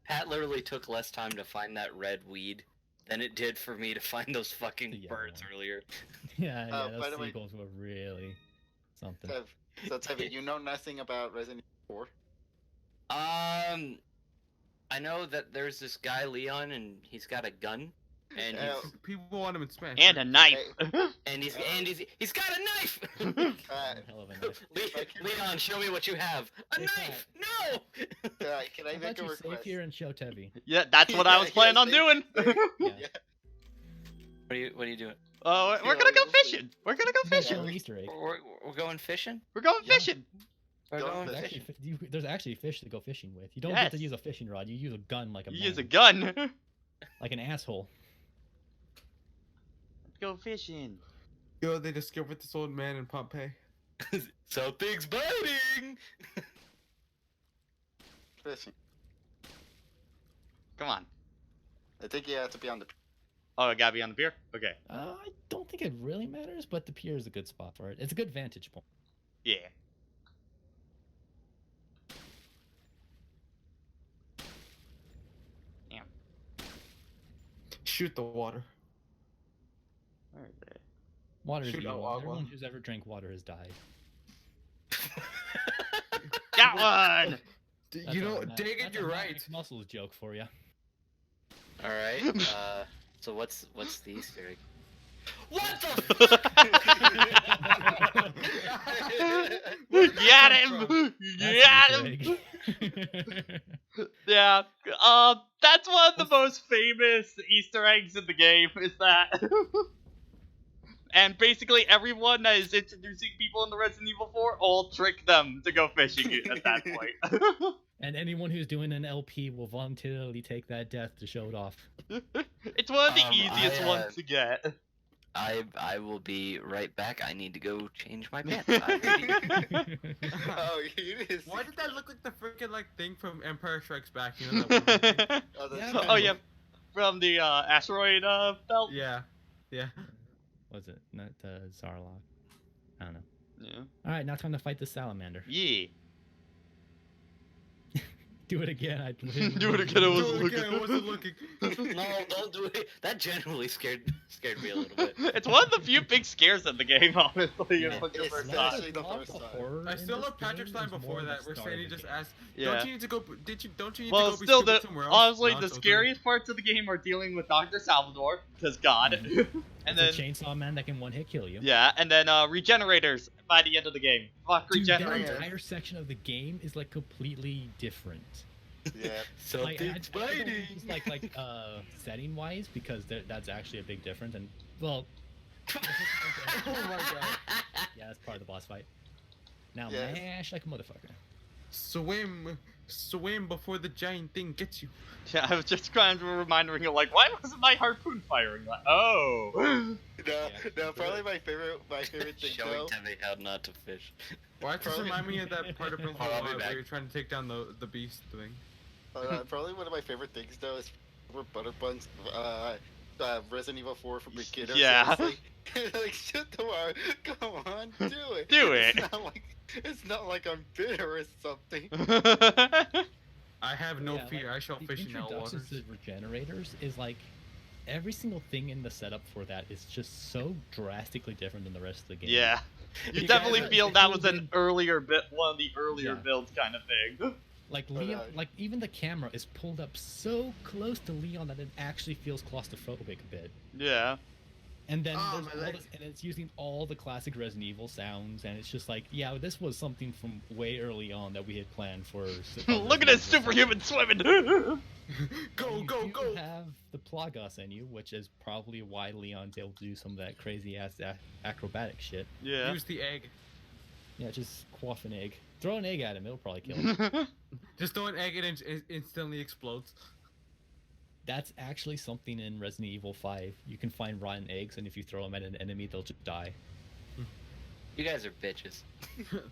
Pat literally took less time to find that red weed than it did for me to find those fucking The yellow birds one. earlier. Yeah, by those the way- seagulls were really something. So, Tevi, you know nothing about Resident Evil 4? I know that there's this guy Leon, and he's got a gun, and Yeah. he's, People want him in Smash. And a knife. and he's got a knife. One hell of a knife. Leon, show me what you have. A Hey, knife? No. Can I How make about a you request? save here and show Tevi? Yeah, that's what I was planning on doing. Yeah. What are you doing? We're gonna go fishing. We're gonna go You guys fishing. show an Easter egg. We're going fishing. We're going Yeah. fishing. We're Going going There's fishing. actually, there's actually fish to go fishing with. You don't get to Yes. use a fishing rod. You use a gun like a You man, use a gun. like an asshole. Let's go fishing. Yo, they discovered this old man in Pompeii. Something's biting. Fishing. Come on. I think you have to be on the. Oh, it gotta be on the pier? Okay. I don't think it really matters, but the pier is a good spot for it. It's a good vantage point. Yeah. Damn. Shoot the water. Where is it? Water is Shoot the out one. agua. Everyone who's ever drank water has died. Got one! That's You know, a dang it, that's a you're Matt right. Muscles joke for you. All right. So what's the Easter egg? What the? Got him! Got him! Yeah. That's one of the most famous Easter eggs in the game, is that. And basically everyone that is introducing people in the Resident Evil 4 all trick them to go fishing at that point. And anyone who's doing an LP will voluntarily take that death to show it off. It's one of the I, easiest ones to get. I will be right back. I need to go change my pants. I'll be- Oh, you just. Why did that look like the freaking thing from Empire Strikes Back? You know that one thing? Oh, that's Yeah, Oh yeah, from the asteroid belt. Yeah. Yeah. Was it not Zarlog? I don't know. Yeah. All right, now time to fight the salamander. Yeah. Do it again. I Do it again, I was Do it looking. again, I wasn't looking. No, don't do it. That genuinely scared me a little bit. It's one of the few big scares in the game, honestly. Yeah. if I can It's first especially thought. the A lot first of the time. horror I in still this love Patrick's game line is more before the that, where start Sandy of the just game. asked, Yeah. "Don't you need to go? Don't you need Well, to go be still, stupid somewhere else?" honestly, No, the it's okay. scariest parts of the game are dealing with Dr. Salvador, because God. and It's then, a chainsaw man that can one hit kill you. yeah, and then regenerators by the end of the game. Fuck Dude, that regenerators. entire section of the game is like completely different. Yeah. So Like, I don't exciting. think it's like setting wise because that's actually a big difference. And well, Oh my god. yeah, that's part of the boss fight. Now Yes. mash like a motherfucker. Swim before the giant thing gets you. Yeah, I was just kind of reminding you, like, why wasn't my harpoon firing? Like, oh. No, Yeah. no, probably my favorite thing Showing though. Tevye how not to fish. Why does this Probably- remind me of that part of Prince Hold on, I'll be where back. you're trying to take down the beast thing? Probably one of my favorite things though is where Butterbuns, Resident Evil 4 from beginner. Yeah. Like shut the wire. Come on, do it. Do it. It's not like I'm bitter or something. I have no Yeah, fear. like, I shall the fish in hell waters. introductions to regenerators is like every single thing in the setup for that is just so drastically different than the rest of the game. Yeah. You Because definitely it's feel a that little was an bit- earlier bit, one of the earlier Yeah. builds kind of thing. Like Oh, Leon, no. like even the camera is pulled up so close to Leon that it actually feels claustrophobic a bit. Yeah. And then Oh, there's my all leg. this, and it's using all the classic Resident Evil sounds, and it's just like, yeah, this was something from way early on that we had planned for. Look at his superhuman swimming. Go, You go, do go! have the Plagas in you, which is probably why Leon's able to do some of that crazy ass acrobatic shit. yeah. Use the egg. Yeah, just quaff an egg. Throw an egg at him, it'll probably kill him. Just throw an egg and it instantly explodes. That's actually something in Resident Evil 5. You can find rotten eggs, and if you throw them at an enemy, they'll just die. You guys are bitches.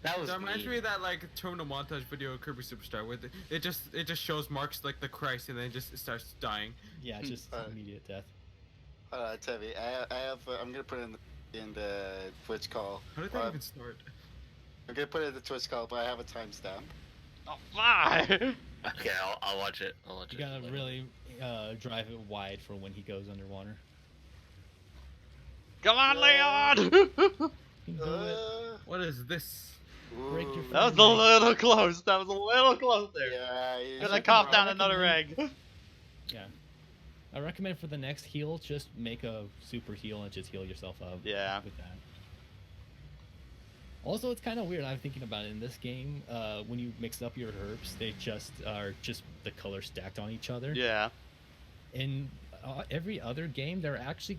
That was That reminds mean. me of that like terminal montage video of Kirby Superstar where it just shows Mark's like the Christ and then it just starts dying. Yeah, just immediate death. Tevi, I have. I'm gonna put it in the Twitch call. How did that even start? I'm gonna put it in the Twitch call, but I have a timestamp. Oh, fine. Okay, I'll watch it. I'll watch You it. gotta later. really drive it wide for when he goes underwater. Come on, Leon. You can do it. What is this? Break your Ooh. That was a little close. That was a little close there. Yeah, you Gonna should- cough I down another recommend- egg. Yeah. I recommend for the next heal, just make a super heal and just heal yourself up. Yeah. With that. Also, it's kind of weird. I'm thinking about it in this game. When you mix up your herbs, they just are just the colors stacked on each other. Yeah. In every other game, they're actually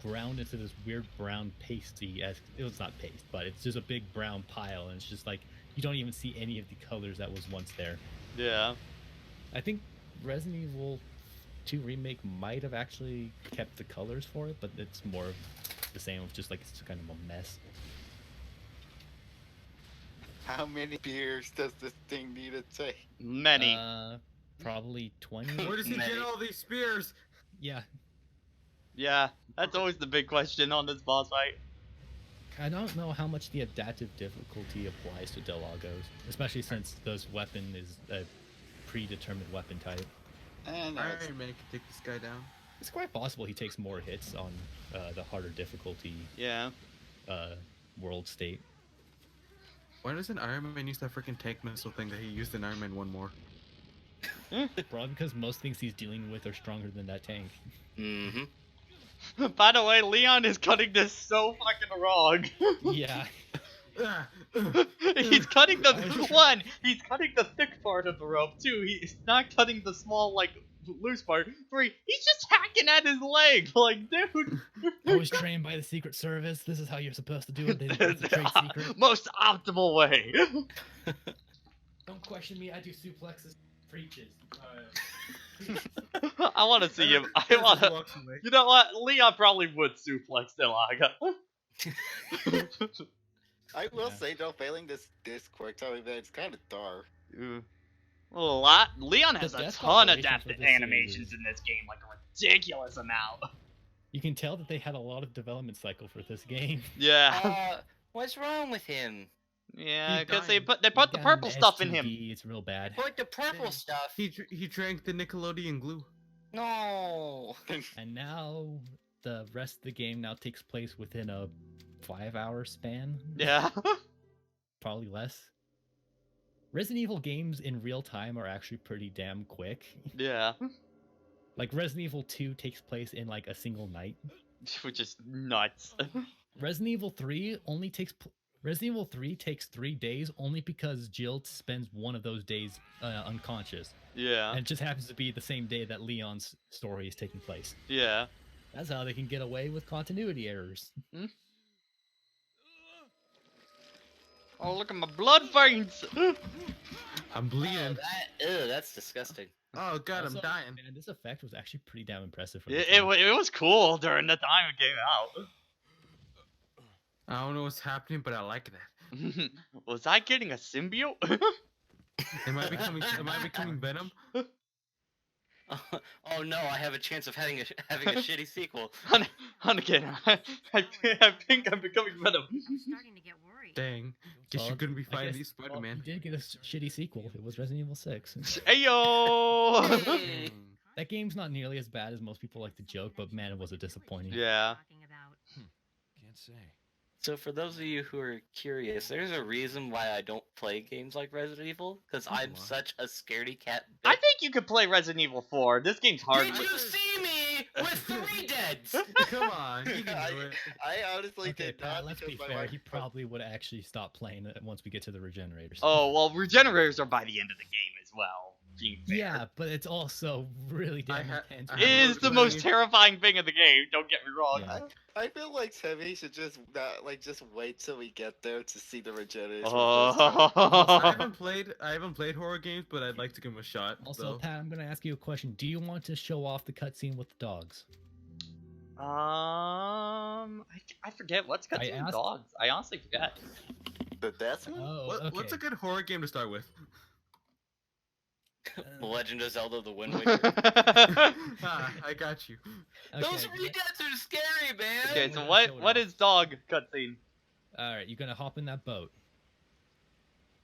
ground into this weird brown pasty. As it was not paste, but it's just a big brown pile, and it's just like you don't even see any of the colors that was once there. Yeah. I think Resident Evil 2 remake might have actually kept the colors for it, but it's more of the same. It's just like it's kind of a mess. How many beers does this thing need to take? Many. Probably 20. Where does he Many. get all these spears? Yeah, Yeah. That's always the big question on this boss fight. I don't know how much the adaptive difficulty applies to Delagos, especially since this weapon is a predetermined weapon type. And Iron Man can take this guy down. It's quite possible he takes more hits on the harder difficulty Yeah. world state. Why doesn't Iron Man use that freaking tank missile thing that he used in Iron Man 1 more? Probably because most things he's dealing with are stronger than that tank. Mm-hmm. By the way, Leon is cutting this so fucking wrong. Yeah. He's cutting the one. He's cutting the thick part of the rope. Two, he's not cutting the small, like, loose part. Three, he's just hacking at his leg. Like, dude. I was trained by the Secret Service. This is how you're supposed to do it. It's a trade secret. Most optimal way. Don't question me. I do suplexes, preaches. I want to see him. I Just want to. walks away. You know what? Leon probably would suplex Delaga. I will Yeah. say though, failing this quick time event, it's kind of dark. A lot. Leon has The a death ton of population depth for this animations series in this game, like a ridiculous amount. You can tell that they had a lot of development cycle for this game. Yeah. What's wrong with him? Yeah, He because died. they put the Got an purple stuff in him. STD, It's real bad. Put the purple stuff. He drank the Nickelodeon glue. No. And now the rest of the game now takes place within a 5-hour span. Yeah. Probably less. Resident Evil games in real time are actually pretty damn quick. Yeah. Like Resident Evil 2 takes place in like a single night. Which is nuts. Resident Evil 3 Resident Evil 3 takes 3 days only because Jill spends one of those days unconscious. Yeah. And it just happens to be the same day that Leon's story is taking place. Yeah. That's how they can get away with continuity errors. Oh, look at my blood veins. I'm bleeding. That's disgusting. Oh god, Also, I'm dying. Man, this effect was actually pretty damn impressive. For It was cool during the time it came out. I don't know what's happening, but I like that. Was I getting a symbiote? Am I becoming Venom? Oh no, I have a chance of having a shitty sequel. Hunnigan, I think I'm becoming Venom. I'm starting to get worried. Dang. Guess you're gonna be I fighting guess- these Spider-Man. You did get a shitty sequel. It was Resident Evil 6. Ayo! Hey. That game's not nearly as bad as most people like to joke, but man, it was a disappointing. Yeah. Talking about. Can't say. So for those of you who are curious, there's a reason why I don't play games like Resident Evil, because I'm What? such a scaredy cat. I bitch. think you could play Resident Evil 4. This game's hard. Did you see me with 3 deads? Come on, you can do it. I honestly Okay, did Pat, not. let's because be my fair. wife- He probably would actually stop playing it once we get to the regenerators. Oh, well, regenerators are by the end of the game as well. Being fair. yeah, but it's also really damn ha- intense. I It haven't is really the most played- terrifying thing in the game, don't get me wrong. Yeah. I feel like Timmy should just not just wait till we get there to see the regenerators. I haven't Oh. played horror games, but I'd like to give them a shot. Also, though. Pat, I'm gonna ask you a question. Do you want to show off the cutscene with the dogs? I forget what's I cutscene asked- dogs. I honestly forget. The death one? Oh, okay. What's a good horror game to start with? The Legend of Zelda: The Wind Waker. I got you. Okay, Those 3 deaths are scary, man. Okay, I'm so gonna what show it what off. is dog cutscene? All right, you're gonna hop in that boat.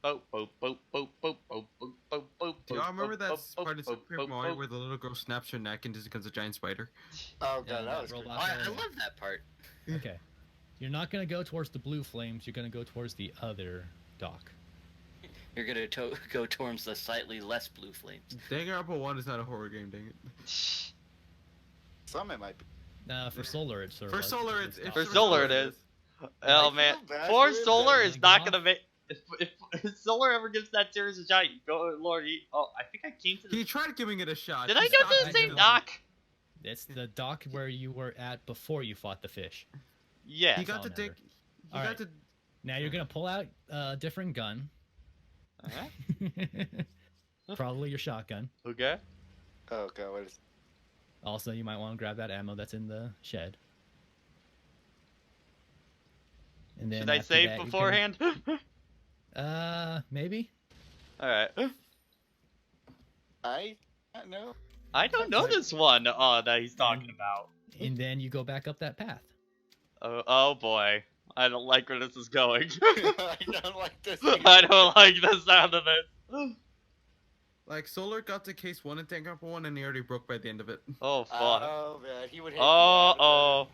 Boat, boat, boat, boat, boat, boat, boat, boat, boat. Do y'all remember that boat, part in boat, Super boat, Mario boat. where the little girl snaps her neck and just becomes a giant spider? Oh Yeah, god, that was robot creepy. I boat. love that part. Okay, you're not gonna go towards the blue flames. You're gonna go towards the other dock. You're gonna go towards the slightly less blue flames. Danganronpa 1 is not a horror game, dang it. Some it might be. For Solar, it's For Solar, it's For Solar it is. Oh I man, feel bad for for him, Solar but- is not gonna make. If Solar ever gives that series a shot, go Lord. Oh, I think I came to. He tried giving it a shot. Did He I go stopped to the at same the- dock? It's the dock where you were at before you fought the fish. Yeah. He got to I'll take. never. He got Alright. to. Now you're gonna pull out a different gun. Uh-huh. Probably your shotgun. Okay. Oh god, what is? Also, you might want to grab that ammo that's in the shed. And then Should I after save that, you're beforehand? gonna- maybe. All right. I don't know. I don't know this one. That he's talking about. And then you go back up that path. Oh boy, I don't like where this is going. I don't like this. I don't like the sound of it. Like, Solar got to case 1 in Danganronpa 1 and he already broke by the end of it. Oh fuck. Oh man, he would hit Oh.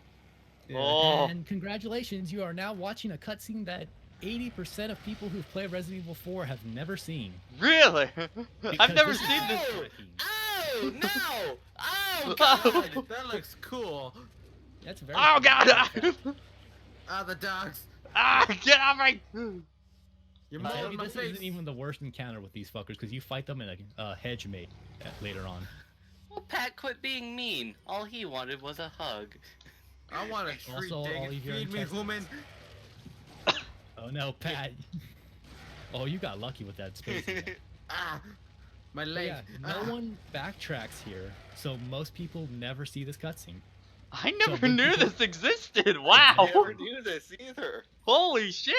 Yeah. Oh. And congratulations, you are now watching a cutscene that 80% of people who've played Resident Evil 4 have never seen. Really? I've Because never this is seen this. backtracking. Oh no! Oh Oh. god! That looks cool. That's very. Oh god! Ah, the dogs. Get off my! You're Maybe mowing my this face. isn't even the worst encounter with these fuckers because you fight them in a hedge mate later on. Well, Pat quit being mean. All he wanted was a hug. I want a treat, Also, dang all it. of your Feed me, intestines. woman. Oh no, Pat! Oh, you got lucky with that space. Ah, my But leg. yeah, no Ah. one backtracks here, so most people never see this cutscene. I never when knew people- this existed. I Wow! never knew this either. Holy shit!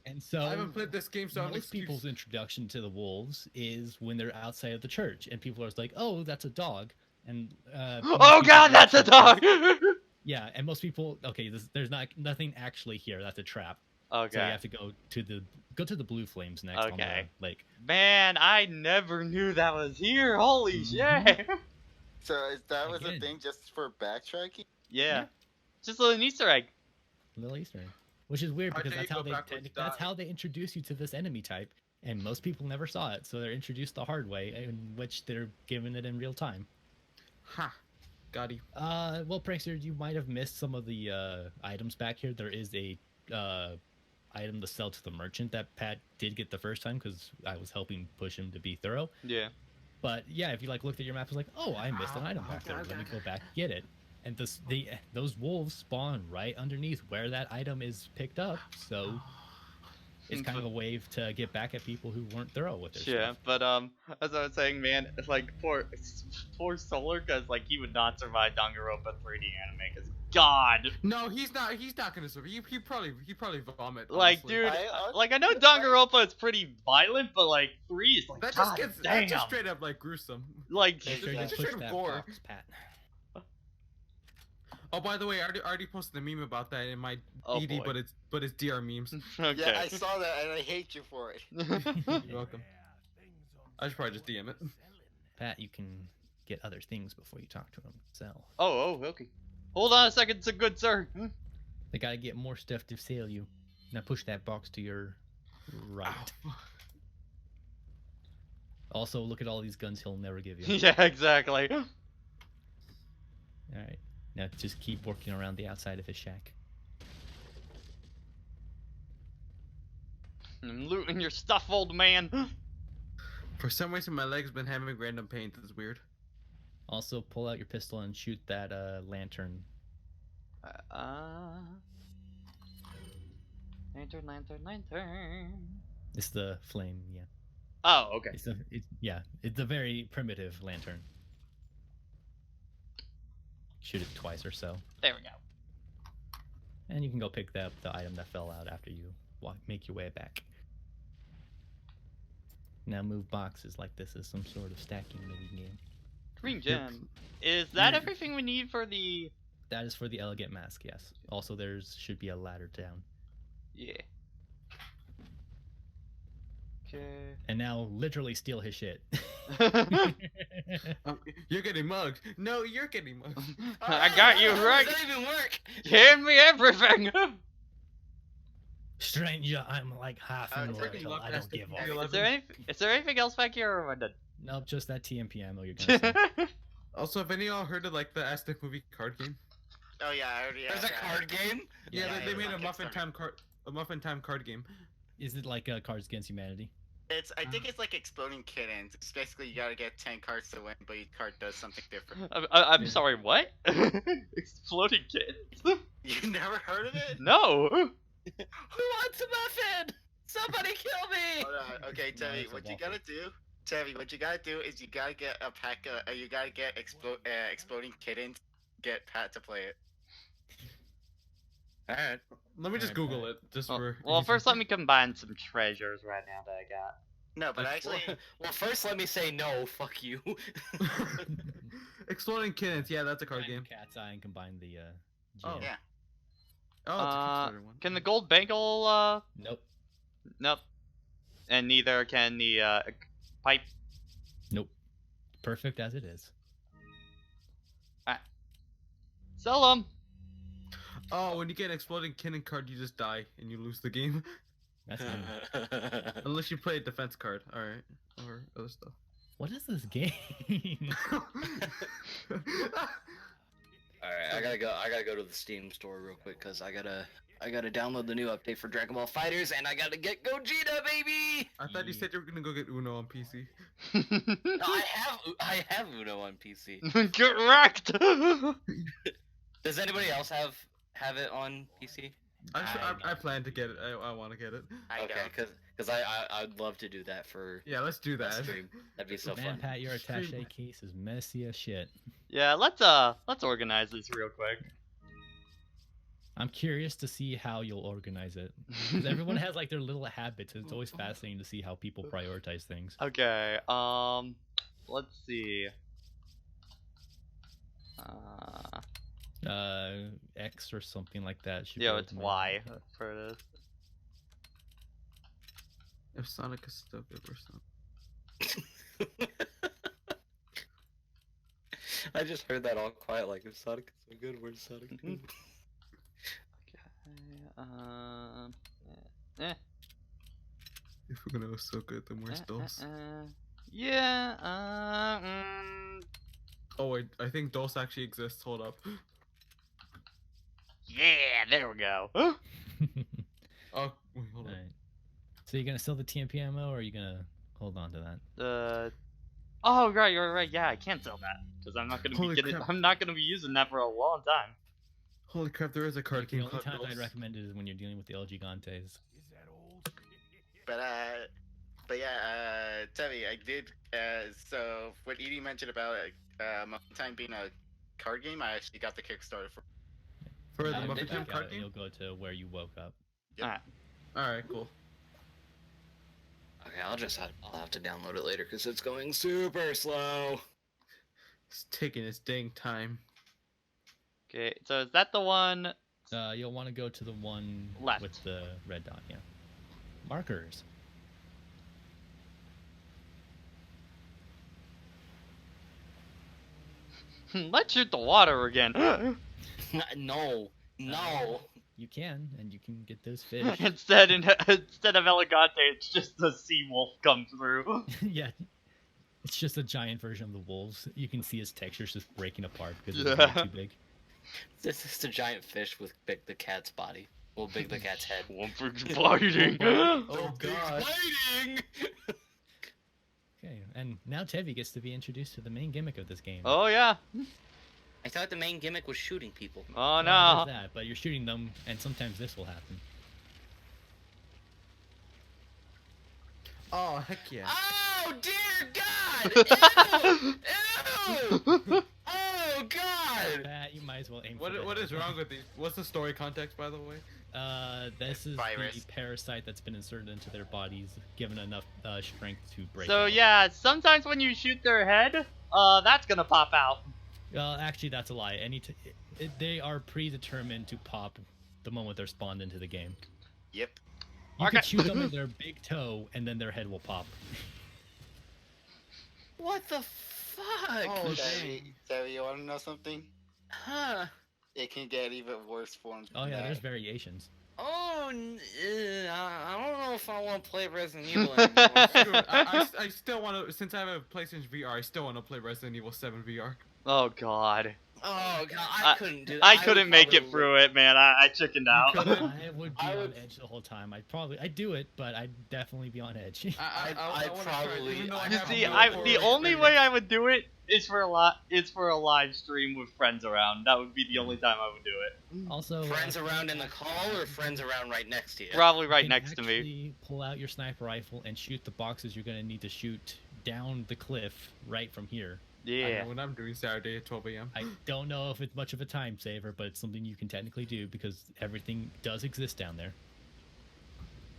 And so I haven't played this game, so I'm most people's introduction to the wolves is when they're outside of the church, and people are just like, "Oh, that's a dog." And most Oh people god, that's a actually- dog! Yeah, and most people, okay, there's nothing actually here. That's a trap. Okay. So you have to go to the blue flames next on Okay. the lake. Man, I never knew that was here. Holy shit. So that was a Again. thing just for backtracking? Yeah. Just a little Easter egg. Little Easter egg. Which is weird because RJ, that's you how go they backwards, that's die. how they introduce you to this enemy type, and most people never saw it, so they're introduced the hard way, in which they're given it in real time. Ha. Got you. Well, Prankster, you might have missed some of the items back here. There is a item to sell to the merchant that Pat did get the first time because I was helping push him to be thorough. Yeah. But yeah, if you like looked at your map, it's like, oh, I missed an item back there. Let me go back and get it. And those wolves spawn right underneath where that item is picked up. So it's kind of a wave to get back at people who weren't thorough with their Yeah, stuff. but as I was saying, man, like poor Solar, cause like he would not survive Danganronpa 3D anime, cause God, No, he's not gonna survive. He probably vomit. like honestly. dude, I- like I know Danganronpa is pretty violent, but like 3 is like That God just gets damn, that just straight up like gruesome. like Make sure you Just push straight up that gore. box, Pat. Oh, by the way, I already posted a meme about that in my Oh, ED, boy. but it's DR memes. okay. Yeah, I saw that and I hate you for it. You're welcome. I should probably just DM it. Pat, you can get other things before you talk to him. Sell. Oh, okay. Hold on a second, so good sir. They gotta get more stuff to sell you. Now push that box to your right. Also, look at all these guns he'll never give you. Yeah, exactly. All right. Now just keep working around the outside of his shack. I'm looting your stuff, old man. For some reason, my leg's been having random pain. That's weird. Also, pull out your pistol and shoot that lantern. Lantern. It's the flame, yeah. Oh, okay. It's a very primitive lantern. Shoot it twice or so, There we go. and you can go pick up the item that fell out after you make your way back. Now move boxes like this is some sort of stacking mini game. Green gem. Is that everything we need for the? That is for the elegant mask, yes. Also, should be a ladder down. Yeah. Okay. And now, literally steal his shit. You're getting mugged. No, you're getting mugged. I got you right. Does that even work? Hand me everything. Stranger, I'm like half I'm immortal. freaking I don't give lucky. up. Is there anything else back here, or am I done? Nope, just that TMP ammo you're gonna say. Also, have any of y'all heard of like the Aztec movie card game? Oh yeah, I already There's have a that. card game? Yeah, Yeah, they it was made on a Muffin Kickstarter. Time card game. Is it like Cards Against Humanity? I think it's like exploding kittens. It's basically you gotta get 10 cards to win, but each card does something different. I'm Yeah. sorry. What? Exploding kittens? You never heard of it? No. Who wants a muffin? Somebody kill me! Hold on. Okay, No, Tevi, it's a what you waffle. gotta do? Tevi, what you gotta do is you gotta get a pack of, you gotta get exploding kittens. Get Pat to play it. Alright. Let me just Alright, Google it just Well, for. well, first let me combine some treasures right now that I got. No, but actually, Well, first let me say no, fuck you. Exploding Kittens. Yeah, that's a card game. Cat's Eye and combine the Oh. gem. yeah. Oh, it's a Kickstarter one. Can the gold bangle? Nope. Nope. And neither can the pipe. Nope. Perfect as it is. Sell them. Oh, when you get an exploding kitten card, you just die and you lose the game. That's new. Unless you play a defense card. All right, or other stuff. What is this game? Alright, I gotta go to the Steam store real quick because I gotta download the new update for Dragon Ball Fighters and I gotta get Gogeta, baby! I thought you said you were gonna go get Uno on PC. No, I have Uno on PC. Get wrecked. Does anybody else have it on PC? I plan to get it. I want to get it. I Okay, don't. because I'd love to do that for Yeah, let's do a that. stream. That'd be so Man, fun. Pat, your attaché Stream. case is messy as shit. Yeah, let's organize this real quick. I'm curious to see how you'll organize it. Because everyone has like their little habits, and it's always fascinating to see how people prioritize things. Okay. Let's see. X or something like that. Should Yo, be it's able to Y make- for this. If Sonic is still good, we're Sonic. I just heard that all quiet, like if Sonic is so good, where's Sonic? Okay. Eh. If we're gonna go so good, then where's Dulce? Yeah. Oh wait, I think Dulce actually exists. Hold up. Yeah. There we go. Oh, wait, hold on. Alright. So you're gonna sell the TMP ammo, or are you gonna hold on to that? Oh right, you're right. Yeah, I can't sell that because I'm not gonna Holy be getting. crap. I'm not gonna be using that for a long time. Holy crap, there is a card Like, the game only called time Dulce. I'd recommend it is when you're dealing with the El Gigantes. But yeah, Tevi, I did. So what Edie mentioned about Muffin Time being a card game, I actually got the Kickstarter for. For the And Muffin if Time you got card it, game? you'll go to where you woke up. Yep. Alright. Alright, cool. Okay, I'll have to download it later because it's going super slow. It's taking its dang time. Okay, so is that the one? You'll want to go to the one Left. with the red dot, yeah. Markers. Let's shoot the water again. No, no. You can, and you can get those fish. instead of Elegante, it's just the sea wolf comes through. Yeah. It's just a giant version of the wolves. You can see his textures just breaking apart because it's Yeah. way too big. This is a giant fish with Big the cat's body. Well, Big the cat's head. Wolf's fighting. Oh god. Fighting! Okay, and now Tevi gets to be introduced to the main gimmick of this game. Oh yeah. I thought the main gimmick was shooting people. Oh Well, no. there's that, but you're shooting them, and sometimes this will happen. Oh, heck yeah. Oh dear God! Ew! Ew! Oh God! You might as well aim for What the is head. wrong with these? What's the story context, by the way? This is Virus. the parasite that's been inserted into their bodies, given enough strength to break So out. yeah, sometimes when you shoot their head, that's gonna pop out. Well, actually, that's a lie. They are predetermined to pop the moment they're spawned into the game. Yep. You Okay. can shoot them in their big toe, and then their head will pop. What the fuck? Oh, Tevi, you want to know something? Huh? It can get even worse forms. Oh than yeah, that. there's variations. Oh, I don't know if I want to play Resident Evil anymore. Dude, I still want to, since I have a PlayStation VR, I still want to play Resident Evil 7 VR. Oh god. Oh God, I couldn't do that. I couldn't make it through it, man. I chickened out. I would be I on would- edge the whole time. I'd do it, but I'd definitely be on edge. I'd wanna try it, probably- even though I You have see, no the horror only experience. way I would do it is for a live stream with friends around. That would be the only time I would do it. Also, Friends around in the call or friends around right next to you? Probably you right can next to me. actually pull out your sniper rifle and shoot the boxes you're gonna need to shoot down the cliff right from here. I Yeah. know what I'm doing Saturday at 12 a.m. I don't know if it's much of a time saver, but it's something you can technically do because everything does exist down there.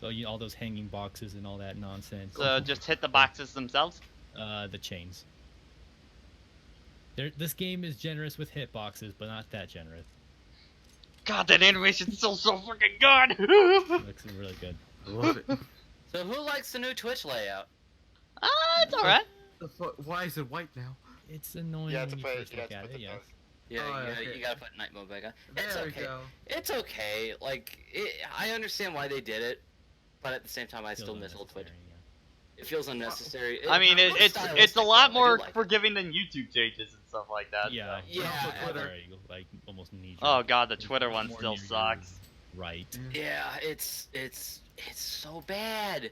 So all those hanging boxes and all that nonsense. So just hit the boxes themselves. The chains. This game is generous with hitboxes, but not that generous. God, that animation's still so freaking good. It looks really good. I love it. So who likes the new Twitch layout? It's alright. Why is it white now? It's annoying You have to when you put, first you have look to at put it, the yeah. pose. Yeah, Oh, you okay. gotta put night mode back on. It's There okay. we go. It's okay. Like, I understand why they did it, but at the same time, I still Feels miss old Twitch. unnecessary, yeah. It feels unnecessary. I mean, looks it's a stylistic, lot though. I do more like it. forgiving than YouTube changes and stuff like that. Yeah, so. Yeah, also Twitter. very, like almost knee Oh god, the It's Twitter more one near still you. sucks. Right. Yeah, it's so bad.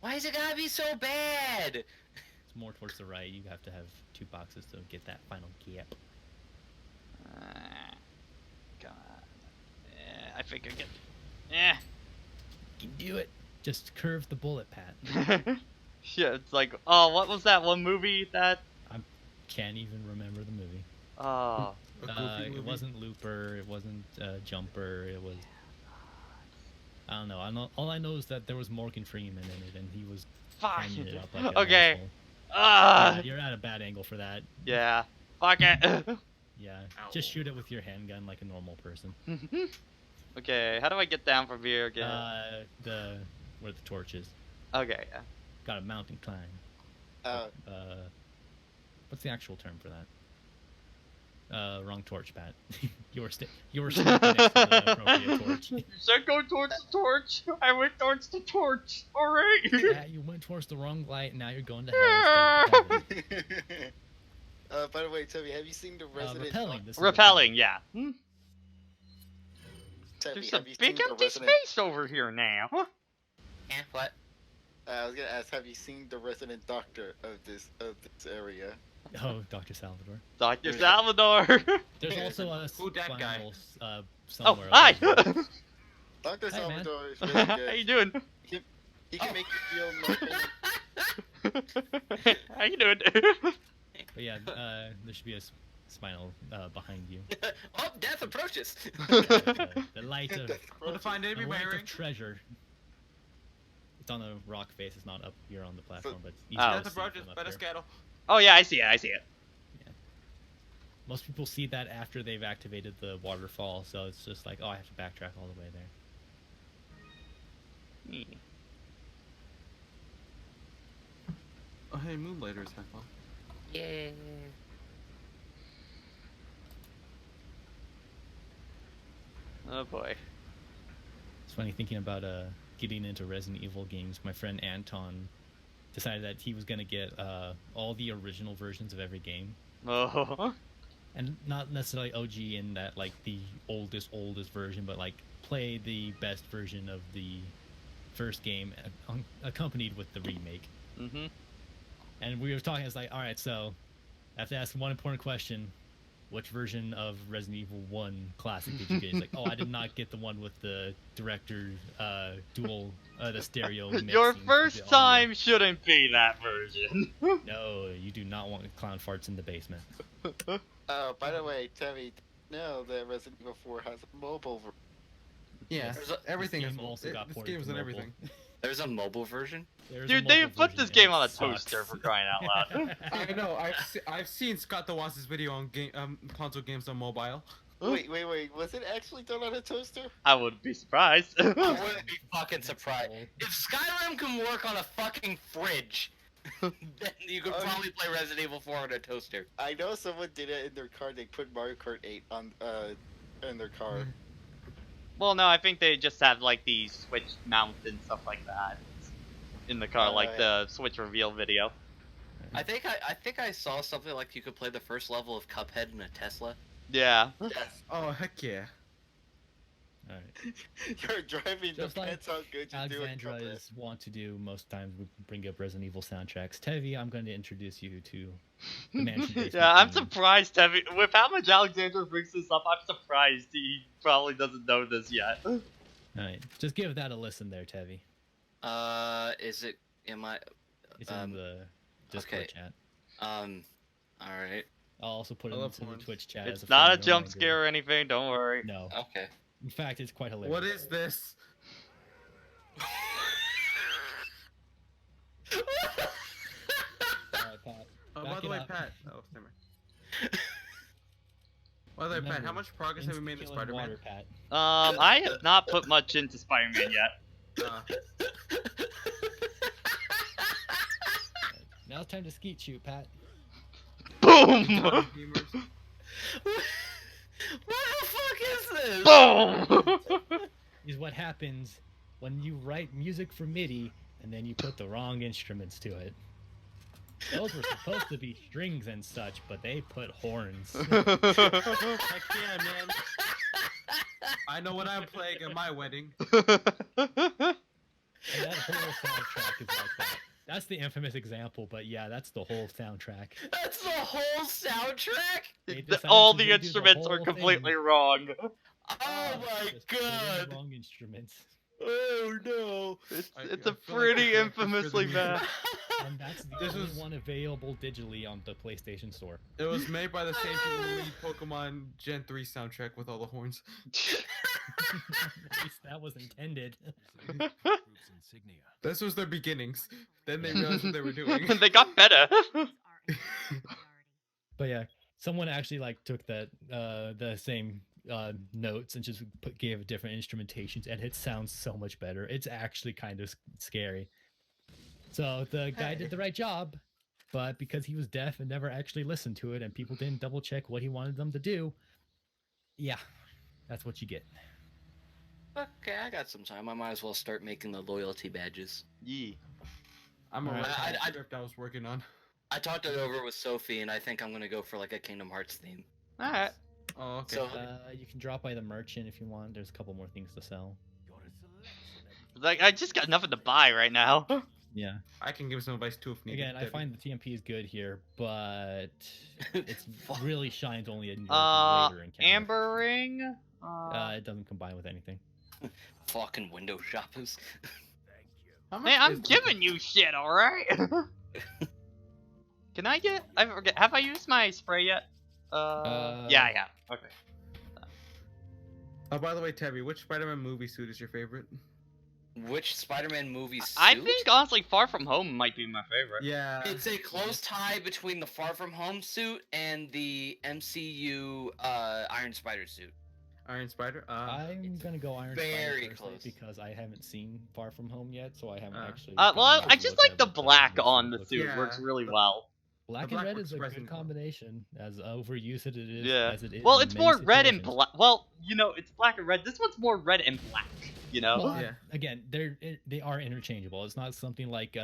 Why is it gotta be so bad? It's more towards the right. You have to have two boxes to get that final gap. God. I think I get. You can do it. Just curve the bullet, Pat. Yeah, it's like, oh, what was that one movie that? Can't even remember the movie. Oh, A goofy It movie? wasn't Looper. It wasn't Jumper. It was. I don't know. All I know is that there was Morgan Freeman in it, and he was fuck. hanging it up like an Okay. asshole. Ah, Yeah, you're at a bad angle for that. yeah. Fuck it. Yeah, Ow. just shoot it with your handgun like a normal person. Okay, how do I get down from here again? Where the torch is. Okay, yeah. Got a mountain climb. Uh, What's the actual term for that? Wrong torch, Pat. you were standing next to the appropriate torch. You said go towards the torch. I went towards the torch. All right. Yeah, you went towards the wrong light, and now you're going to hell instead of heaven. by the way, Tubby, have you seen the Resident? Repelling. This is Repelling, yeah. Tubby, There's a have you big seen the empty Resident? space over here now. What? I was gonna ask, have you seen the resident doctor of this area? Oh, Dr. Salvador. Dr. Salvador. There's also a Who that guy? spinal, Oh, somewhere. hi. Dr. Hey, man. Salvador is really How good. you doing? He can make you feel no pain. How you doing? But yeah, there should be a spinal behind you. Oh, death approaches. The light of Well, to find enemy the light bearing. of treasure. It's on the rock face. It's not up here on the platform, but it's easy Oh. to Death see approaches. from up Better here. scuttle. Oh yeah, I see it. I see it. Most people see that after they've activated the waterfall, so it's just like, oh, I have to backtrack all the way there. Oh, hey, Moonlighters have fun. Yeah. Oh boy. It's funny thinking about getting into Resident Evil games. My friend Anton decided that he was gonna get all the original versions of every game, Oh. and not necessarily OG in that like the oldest version, but like play the best version of the first game accompanied with the remake. Mhm. And we were talking. It's like, all right, so I have to ask one important question: which version of Resident Evil 1 Classic did you get? He's like, oh, I did not get the one with the director dual, the stereo. Your mixing for first the audio. time shouldn't be that version. No, you do not want clown farts in the basement. Oh, by the way, Tubby, know that Resident Evil 4 has a mobile version. Yeah, There's a- everything this is game also got this ported game is to on mobile. everything. There's a mobile version. There's a Dude, they mobile put version this and game it on a sucks. toaster for crying out loud. I know. I've seen Scott DeWass's video on game console games on mobile. Wait. Was it actually done on a toaster? I wouldn't be surprised. I wouldn't be fucking surprised. If Skyrim can work on a fucking fridge, then you could probably play Resident Evil 4 on a toaster. I know someone did it in their car. They put Mario Kart 8 on in their car. Well, no, I think they just have like the Switch mount and stuff like that in the car, like the Switch reveal video. I think I saw something like you could play the first level of Cuphead in a Tesla. Yeah. Yes. Oh heck yeah! All right. You're driving Just like depends how good you do it. Alexandra is want to do most times. We bring up Resident Evil soundtracks. Tevi, I'm going to introduce you to the Mansion Basement Yeah, I'm theme. surprised, Tevi. With how much Alexander brings this up, I'm surprised he probably doesn't know this yet. All right, just give that a listen there, Tevi. Is it? Am I? It's in the Discord okay. chat. All right. I'll also put it I love into the horns. Twitch chat. as It's a not a friendly jump reminder. scare or anything, don't worry. No. Okay. In fact, it's quite hilarious. What is this? All right, Pat. Oh, Back by the it way, up. Pat. Oh, never mind. By the way, Pat, how Remember, much progress have we made in Insta-killing Spider-Man? water, Pat. I have not put much into Spider-Man yet. Now it's time to skeet shoot, Pat. Boom! Gamers. What the fuck is this? Boom! Is what happens when you write music for MIDI and then you put the wrong instruments to it. Those were supposed to be strings and such, but they put horns. Heck yeah, man. I know what I'm playing at my wedding. And that whole soundtrack is like that. That's the infamous example, but yeah, that's the whole soundtrack. That's the whole soundtrack? They decided All to the redo instruments are whole completely thing. wrong. Oh my Just put in the god. wrong instruments. Oh no. It's I a feel like pretty this is for the infamously music. bad. And that's the This only was- one available digitally on the PlayStation Store. It was made by the same people who made Pokemon Gen 3 soundtrack with all the horns. At least that was intended. Group's insignia. This was their beginnings. Then they realized what they were doing. They got better. But yeah, someone actually like took that the same notes and just gave different instrumentations, and it sounds so much better. It's actually kind of scary. So the guy did the right job, but because he was deaf and never actually listened to it, and people didn't double check what he wanted them to do, yeah, that's what you get. Okay, I got some time. I might as well start making the loyalty badges. Yee. I'm a Alright. red I- script I was working on. I talked it over with Sophie, and I think I'm gonna go for like a Kingdom Hearts theme. Alright. Oh, okay. So- You can drop by the merchant if you want. There's a couple more things to sell. Like, I just got nothing to buy right now. Yeah. I can give some advice too if needed. Again, I Debbie. find the TMP is good here, but it's really shines only in your later encounter. Amber ring? It doesn't combine with anything. Fucking window shoppers. How much Hey, I'm is giving you shit, alright? Can I get... I forget. Have I used my spray yet? Yeah, I have. Okay. Oh, by the way, Tabby, which Spider-Man movie suit is your favorite? Which Spider-Man movie suit? I think, honestly, Far From Home might be my favorite. Yeah. It's a close tie between the Far From Home suit and the MCU Iron Spider suit. Iron Spider. I'm gonna go Iron very Spider personally close. because I haven't seen Far From Home yet, so I haven't actually. Well, gotten I to just look like at the what black new on the looks suit. like. Works Yeah, really the- well. Black The and black red is a looks good surprisingly well. combination, as overused as it is. Yeah. As it is Well, in it's many more red and situations. black. Well, you know, it's black and red. This one's more red and black. You know? Well, Yeah. again, they are interchangeable. It's not something like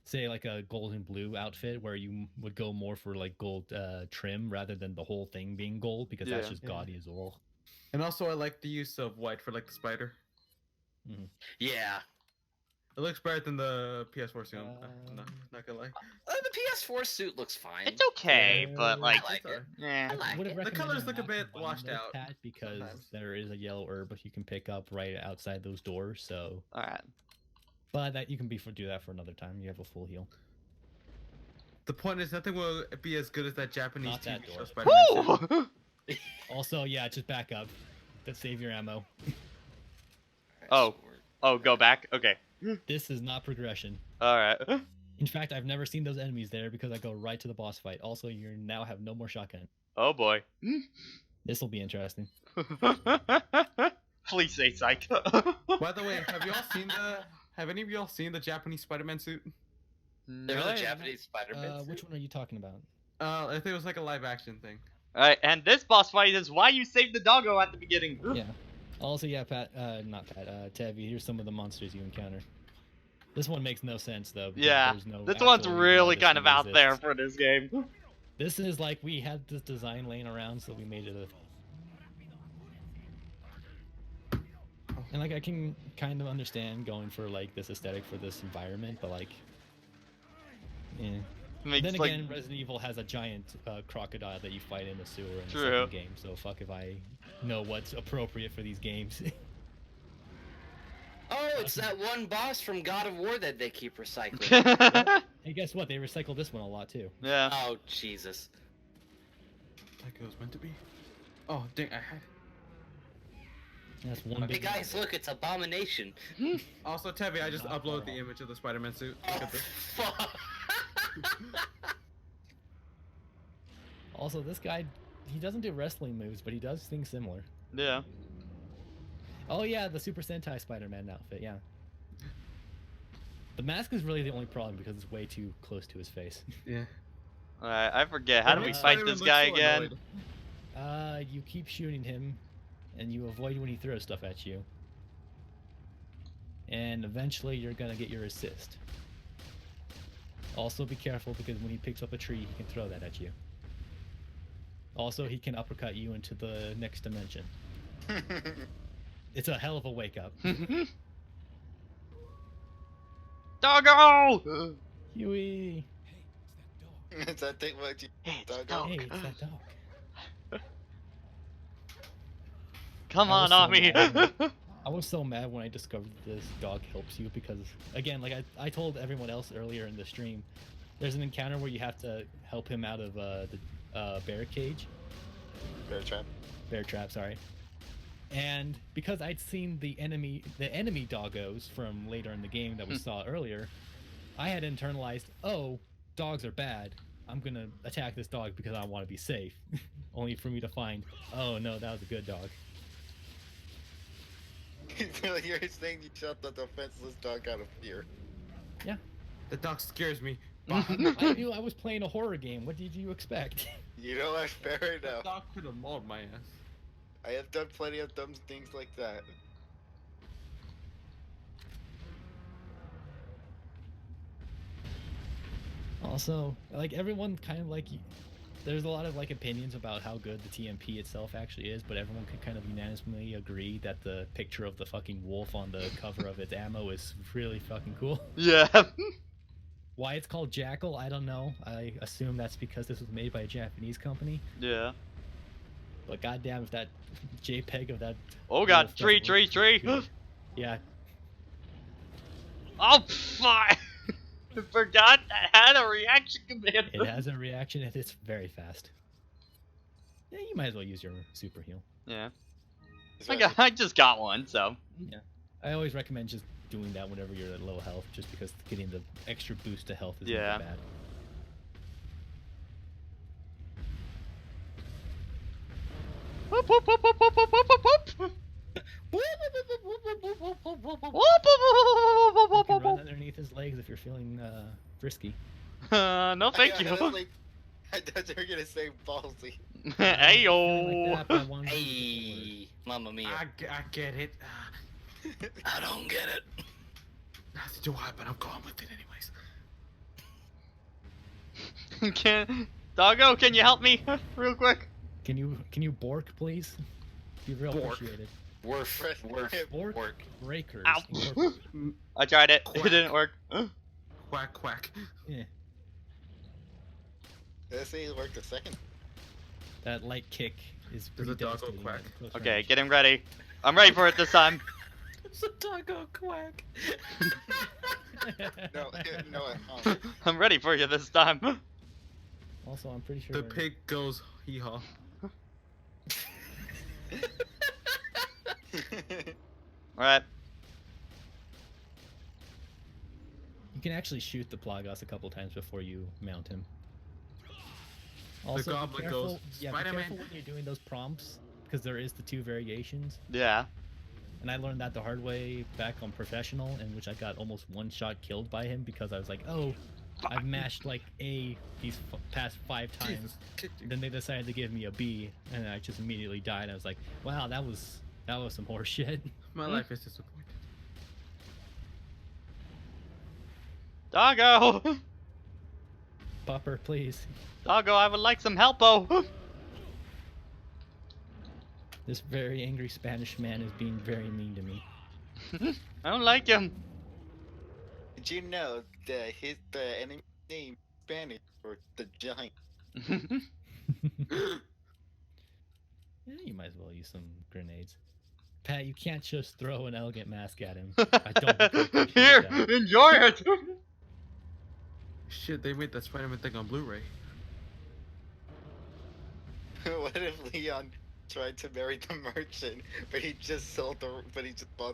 say like a gold and blue outfit where you would go more for like gold trim rather than the whole thing being gold because that's Yeah. just Yeah. gaudy as well. And also, I like the use of white for like the spider. Yeah. It looks better than the PS4 suit. I'm Um, not gonna lie. The PS4 suit looks fine. It's okay, but like, I like it. eh. I like Would it. have The recommended colors look a not bit combining washed those, out Pat, because sometimes. there is a yellow herb you can pick up right outside those doors. So, Alright. but that you can do that for another time. You have a full heal. The point is, nothing will be as good as that Japanese Not that TV show door. Spider-Man suit. Woo! Also, yeah, just back up. To save your ammo. Oh. Oh, go back? Okay. This is not progression. Alright. In fact, I've never seen those enemies there because I go right to the boss fight. Also, you now have no more shotgun. Oh boy. This will be interesting. Please say psych. By the way, have any of y'all seen the Japanese Spider-Man suit? There's a Japanese Spider-Man suit. Which one are you talking about? I think it was like a live action thing. Alright, and this boss fight is why you saved the doggo at the beginning. Yeah. Also, yeah, Pat. Not Pat. Tevi. Here's some of the monsters you encounter. This one makes no sense though. Because Yeah, there's no this one's actual really reason this kind of one out there exists. for this game. This is like we had this design laying around, so we made it a. And like I can kind of understand going for like this aesthetic for this environment, but like, yeah. Makes Then like again, Resident Evil has a giant crocodile that you fight in the sewer in the True. second game. So fuck if I know what's appropriate for these games. Oh, it's that one boss from God of War that they keep recycling. Hey, guess what? They recycle this one a lot too. yeah. Oh, Jesus. Like it was meant to be. Oh, dang! I had. That's one Hey big. guys, look, it's Abomination. Also, Tevi, I just Not uploaded far the off. image of the Spider-Man suit. Oh, Look at this. fuck. Also, this guy, he doesn't do wrestling moves, but he does things similar. Yeah. Oh yeah, the Super Sentai Spider-Man outfit. Yeah. The mask is really the only problem because it's way too close to his face. Yeah. Alright, I forget. How do we Yeah, fight Spider-Man this looks guy so again? annoyed. You keep shooting him, and you avoid when he throws stuff at you. And eventually, you're gonna get your assist. Also, be careful because when he picks up a tree, he can throw that at you. Also, he can uppercut you into the next dimension. It's a hell of a wake up. Doggo! Huey! Is that thing what you Hey, it's dog dog. out? Hey, it's that dog. Come I on, was so Ami. mad. I was so mad when I discovered this dog helps you because, again, like I told everyone else earlier in the stream, there's an encounter where you have to help him out of the bear cage. Bear trap. Bear trap, sorry. And because I'd seen the enemy doggos from later in the game that we saw earlier, I had internalized, oh, dogs are bad. I'm gonna attack this dog because I want to be safe. Only for me to find, oh no, that was a good dog. You're saying you shot the defenseless dog out of fear. Yeah. The dog scares me. I knew I was playing a horror game. What did you expect? You know what? Fair The enough. dog could have mauled my ass. I have done plenty of dumb things like that. Also, like everyone kind of like there's a lot of like opinions about how good the TMP itself actually is, but everyone can kind of unanimously agree that the picture of the fucking wolf on the cover of its ammo is really fucking cool. Yeah. Why it's called Jackal, I don't know. I assume that's because this was made by a Japanese company. Yeah. But goddamn, if that JPEG of that. Oh god, wolf tree, doesn't look tree, tree. good. Yeah. Oh fuck! I forgot that had a reaction command. It has a reaction and it's very fast. Yeah, you might as well use your super heal. Yeah. Especially- I just got one, so. Yeah. I always recommend just doing that whenever you're at low health, just because getting the extra boost to health is Yeah. never bad. Whoop, whoop, whoop, whoop, whoop, whoop, whoop, whoop. You can run underneath his legs if you're feeling frisky. No, thank you. I thought you were gonna say ballsy. Hey Feeling yo. like that by one boost Hey, Mamma Mia. I get it. I don't get it. Neither do I, but I'm going with it anyways. Doggo, can you help me real quick? Can you bork, please? Be real Bork. appreciated. Worf, worf, Bork work. breakers. Ow. Incorporated. I tried it. Quack. It didn't work. Quack, quack. Yeah. Let's say it worked a second. That light kick is There's pretty a doggo devastating quack. at close Okay, range. getting ready. I'm ready for it this time. It's a doggo quack. No, no, I'm ready for you this time. Also, I'm pretty sure The pig goes hee haw. Alright. you can actually shoot the Plagas a couple times before you mount him. Also, be goblin careful, goes, yeah, be "Spider-Man." careful when you're doing those prompts, because there is the two variations. Yeah. And I learned that the hard way back on Professional, in which I got almost one-shot killed by him because I was like, oh, I've mashed like A these past 5 times. Then they decided to give me a B, and I just immediately died. I was like, wow, that was some horse shit. My life is disappointed. Doggo! Pupper, please. Doggo, I would like some help-o! This very angry Spanish man is being very mean to me. I don't like him. Did you know that the enemy name Spanish for the giant? Yeah, you might as well use some grenades. Pat, you can't just throw an elegant mask at him. I don't appreciate Here, that. enjoy it! Shit, they made that Spider-Man thing on Blu-ray. What if Leon tried to marry the merchant, but he just bought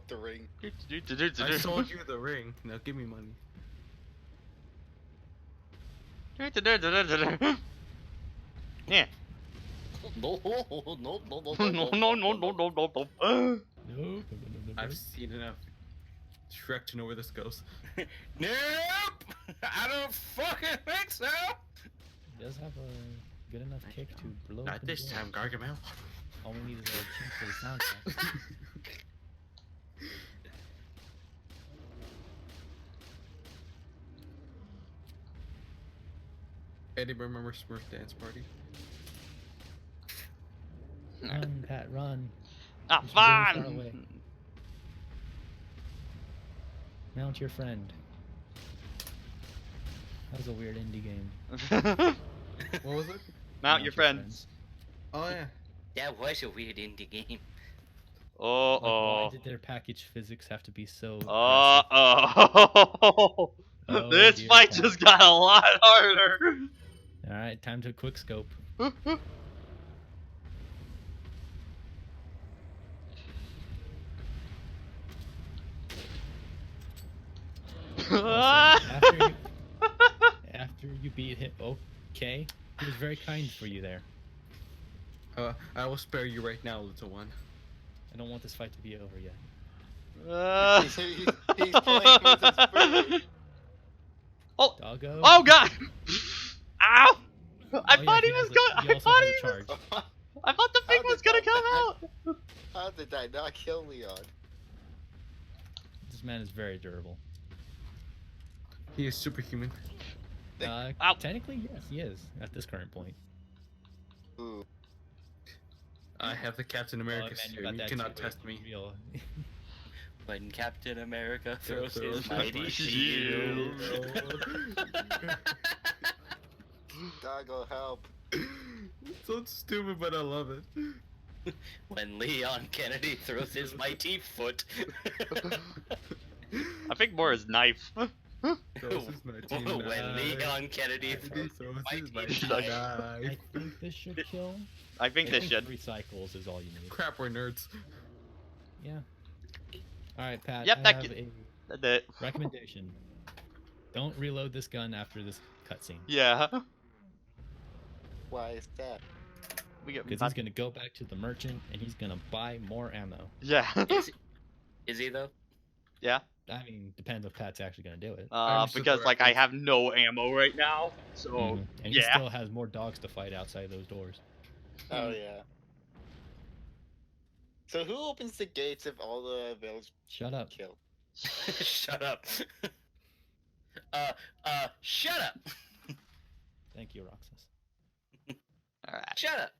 the ring? I sold you the ring. Now give me money. Yeah. No, no, no, no, No, no, no, no, no, no, no. No. I've seen enough Shrek to know where this goes. Nope! I don't fucking think so! He does have a good enough kick to blow. Not open this doors. time, Gargamel. All we need is a chance for the soundtrack. Anybody remember Smurf Dance Party? Run, Pat, run. Ah, It's really far fun! away. Mount your friend. That was a weird indie game. What was it? Mount your friends. Oh yeah. That was a weird indie game. Oh, Like, why oh. did their package physics have to be so? Oh, oh. Oh, This dear fight God. just got a lot harder. All right, time to quick scope. Also, after you beat him, okay, he was very kind for you there. I will spare you right now, little one. I don't want this fight to be over yet. He's playing with his food. Oh, Doggo. oh god! Ow! I Oh, yeah, thought he was going. He also has a charge. I thought the thing How was did gonna that come not- out. How did that not kill Leon? This man is very durable. He is superhuman. Ow. Technically, yes, he is at this current point. Ooh. I have the Captain America man, serum. You that cannot two-way test me. reveal. When Captain America throws throws his his mighty mighty shield. Doggo, help. It's so stupid, but I love it. When Leon Kennedy throws his mighty foot. I think more his knife. Throws his mighty When knife. Leon Kennedy throws Throws his his mighty mighty knife. I knife. think this should kill. I think this should. 3 cycles is all you need. Crap, we're nerds. Yeah. All right, Pat. Yep, I that have ki- a The recommendation. Don't reload this gun after this cutscene. yeah. Why is that? We get. Because he's gonna go back to the merchant and he's gonna buy more ammo. Yeah. Is he though? Yeah. I mean, depends if Pat's actually gonna do it. Understood the Because like I reference. have no ammo right now, so Mhm. And he yeah. still has more dogs to fight outside those doors. Oh yeah. So who opens the gates if all the village Shut up. kill? Shut up. Shut up. Thank you, Roxas. All right. Shut up.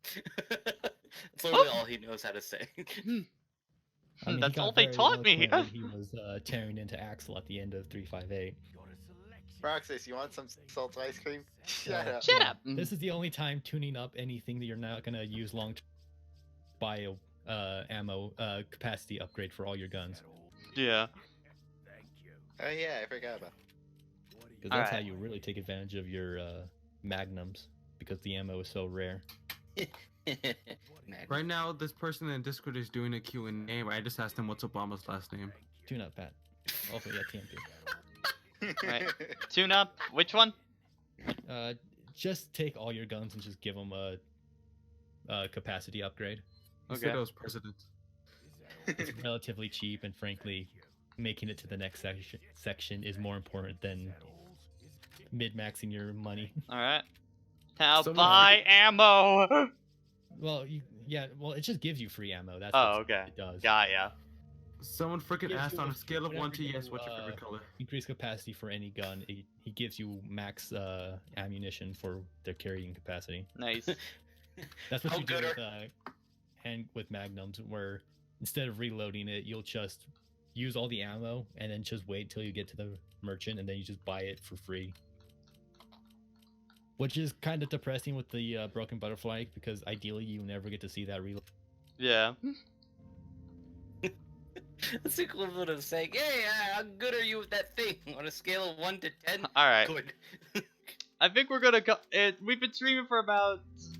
That's literally all he knows how to say. I mean, he That's got all they very taught me. eloquent when he was tearing into Axel at the end of 358. Roxas, you want some salt ice cream? Shut Yeah. up. Shut up. This is the only time tuning up anything that you're not gonna use long term bio ammo capacity upgrade for all your guns. Yeah. Oh yeah, I forgot about. Because that's how Alright. you really take advantage of your magnums, because the ammo is so rare. Right now, this person in Discord is doing a Q&A. I just asked him what's Obama's last name. Tune up, Pat. Also, yeah, TMP. Right. Tune up. Which one? Just take all your guns and just give them a capacity upgrade. He Okay. said I was president. It's relatively cheap, and frankly, making it to the next section is more important than mid-maxing your money. All right. Now Someone buy ammo. Well, well, it just gives you free ammo. That's Oh, what okay. it does. Got ya. Someone freaking Gives asked you on a- a scale of 1 to whenever yes, you, what's your favorite color? Increase capacity for any gun. He gives you max ammunition for their carrying capacity. Nice. That's what How you do good with magnums, where instead of reloading it, you'll just use all the ammo and then just wait till you get to the merchant, and then you just buy it for free. Which is kind of depressing with the broken butterfly, because ideally you never get to see that reload. Yeah. That's the equivalent of saying, "Hey, how good are you with that thing?" On a scale of 1 to 10, All right. good. I think we're gonna we've been streaming for about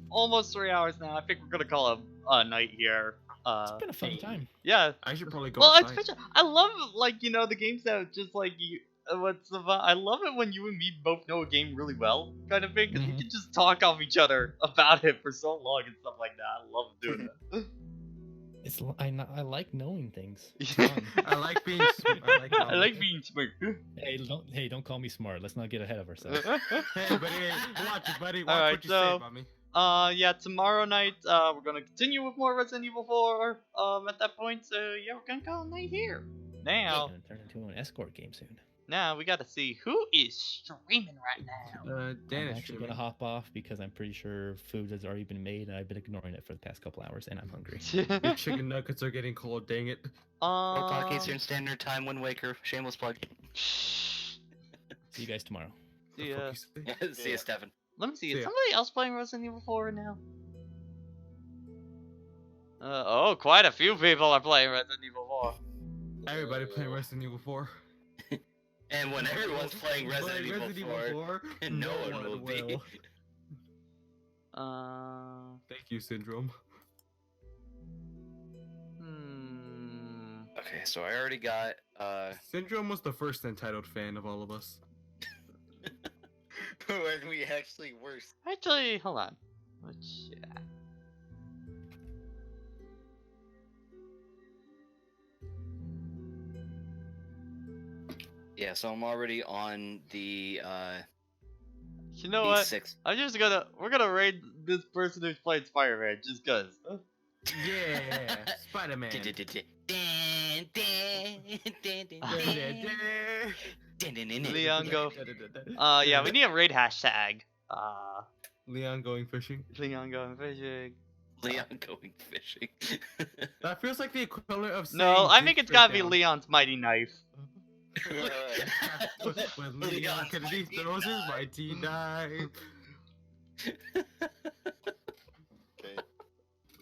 almost 3 hours now. I think we're gonna call a night here. It's been a fun time. Yeah. I should probably go Well, outside. especially I love like the games that just like you. What's the I love it when you and me both know a game really well, kind of thing, because we Mhm. can just talk off each other about it for so long and stuff like that. I love doing that. I like knowing things. It's Yeah. fun. I like being smart. I like I knowledge. like being smart. Hey, don't call me smart. Let's not get ahead of ourselves. Hey, buddy, watch it, buddy. Watch Alright, what you so- say about me. Yeah, tomorrow night, we're gonna continue with more Resident Evil 4. At that point, so yeah, we're gonna call it a night here. It's Now, gonna turn into an escort game soon. we gotta see who is streaming right now. Dan I'm is actually streaming. gonna hop off because I'm pretty sure food has already been made and I've been ignoring it for the past couple hours and I'm hungry. Your chicken nuggets are getting cold, dang it. O'Clock Eastern Standard Time, Wind Waker, shameless plug. See you guys tomorrow. The Yeah. fuck you say? See ya, Stefan. Let me see. See Is ya. somebody else playing Resident Evil 4 now? Oh, quite a few people are playing Resident Evil 4. Everybody playing Resident Evil 4. And when everyone's playing Resident Evil 4, no one will be. Thank you, Syndrome. Okay, so I already got, Syndrome was the first entitled fan of all of us. When we actually were. Actually, hold on. Which, yeah. Yeah, so I'm already on the You know what? B6. We're gonna raid this person who's played Spider-Man just cause. Yeah, Spider-Man. Leon go. Yeah, we need a raid hashtag. Leon going fishing. Leon going fishing. Leon going fishing. That feels like the equivalent of saying. No, I dig think it's straight gotta be down. Leon's mighty knife. When Leon Kennedy throws his mighty knife. Okay.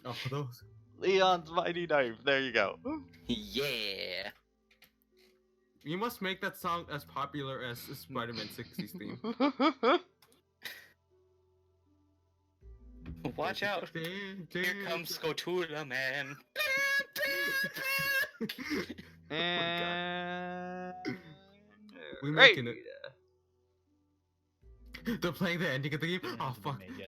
Oh, those. Leon's mighty knife. There you go. Yeah. You must make that song as popular as Spider-Man 60's theme. Watch out. Here comes Scotula Man. And We right. making it. They're playing the ending of the game. Oh fuck! Made yet.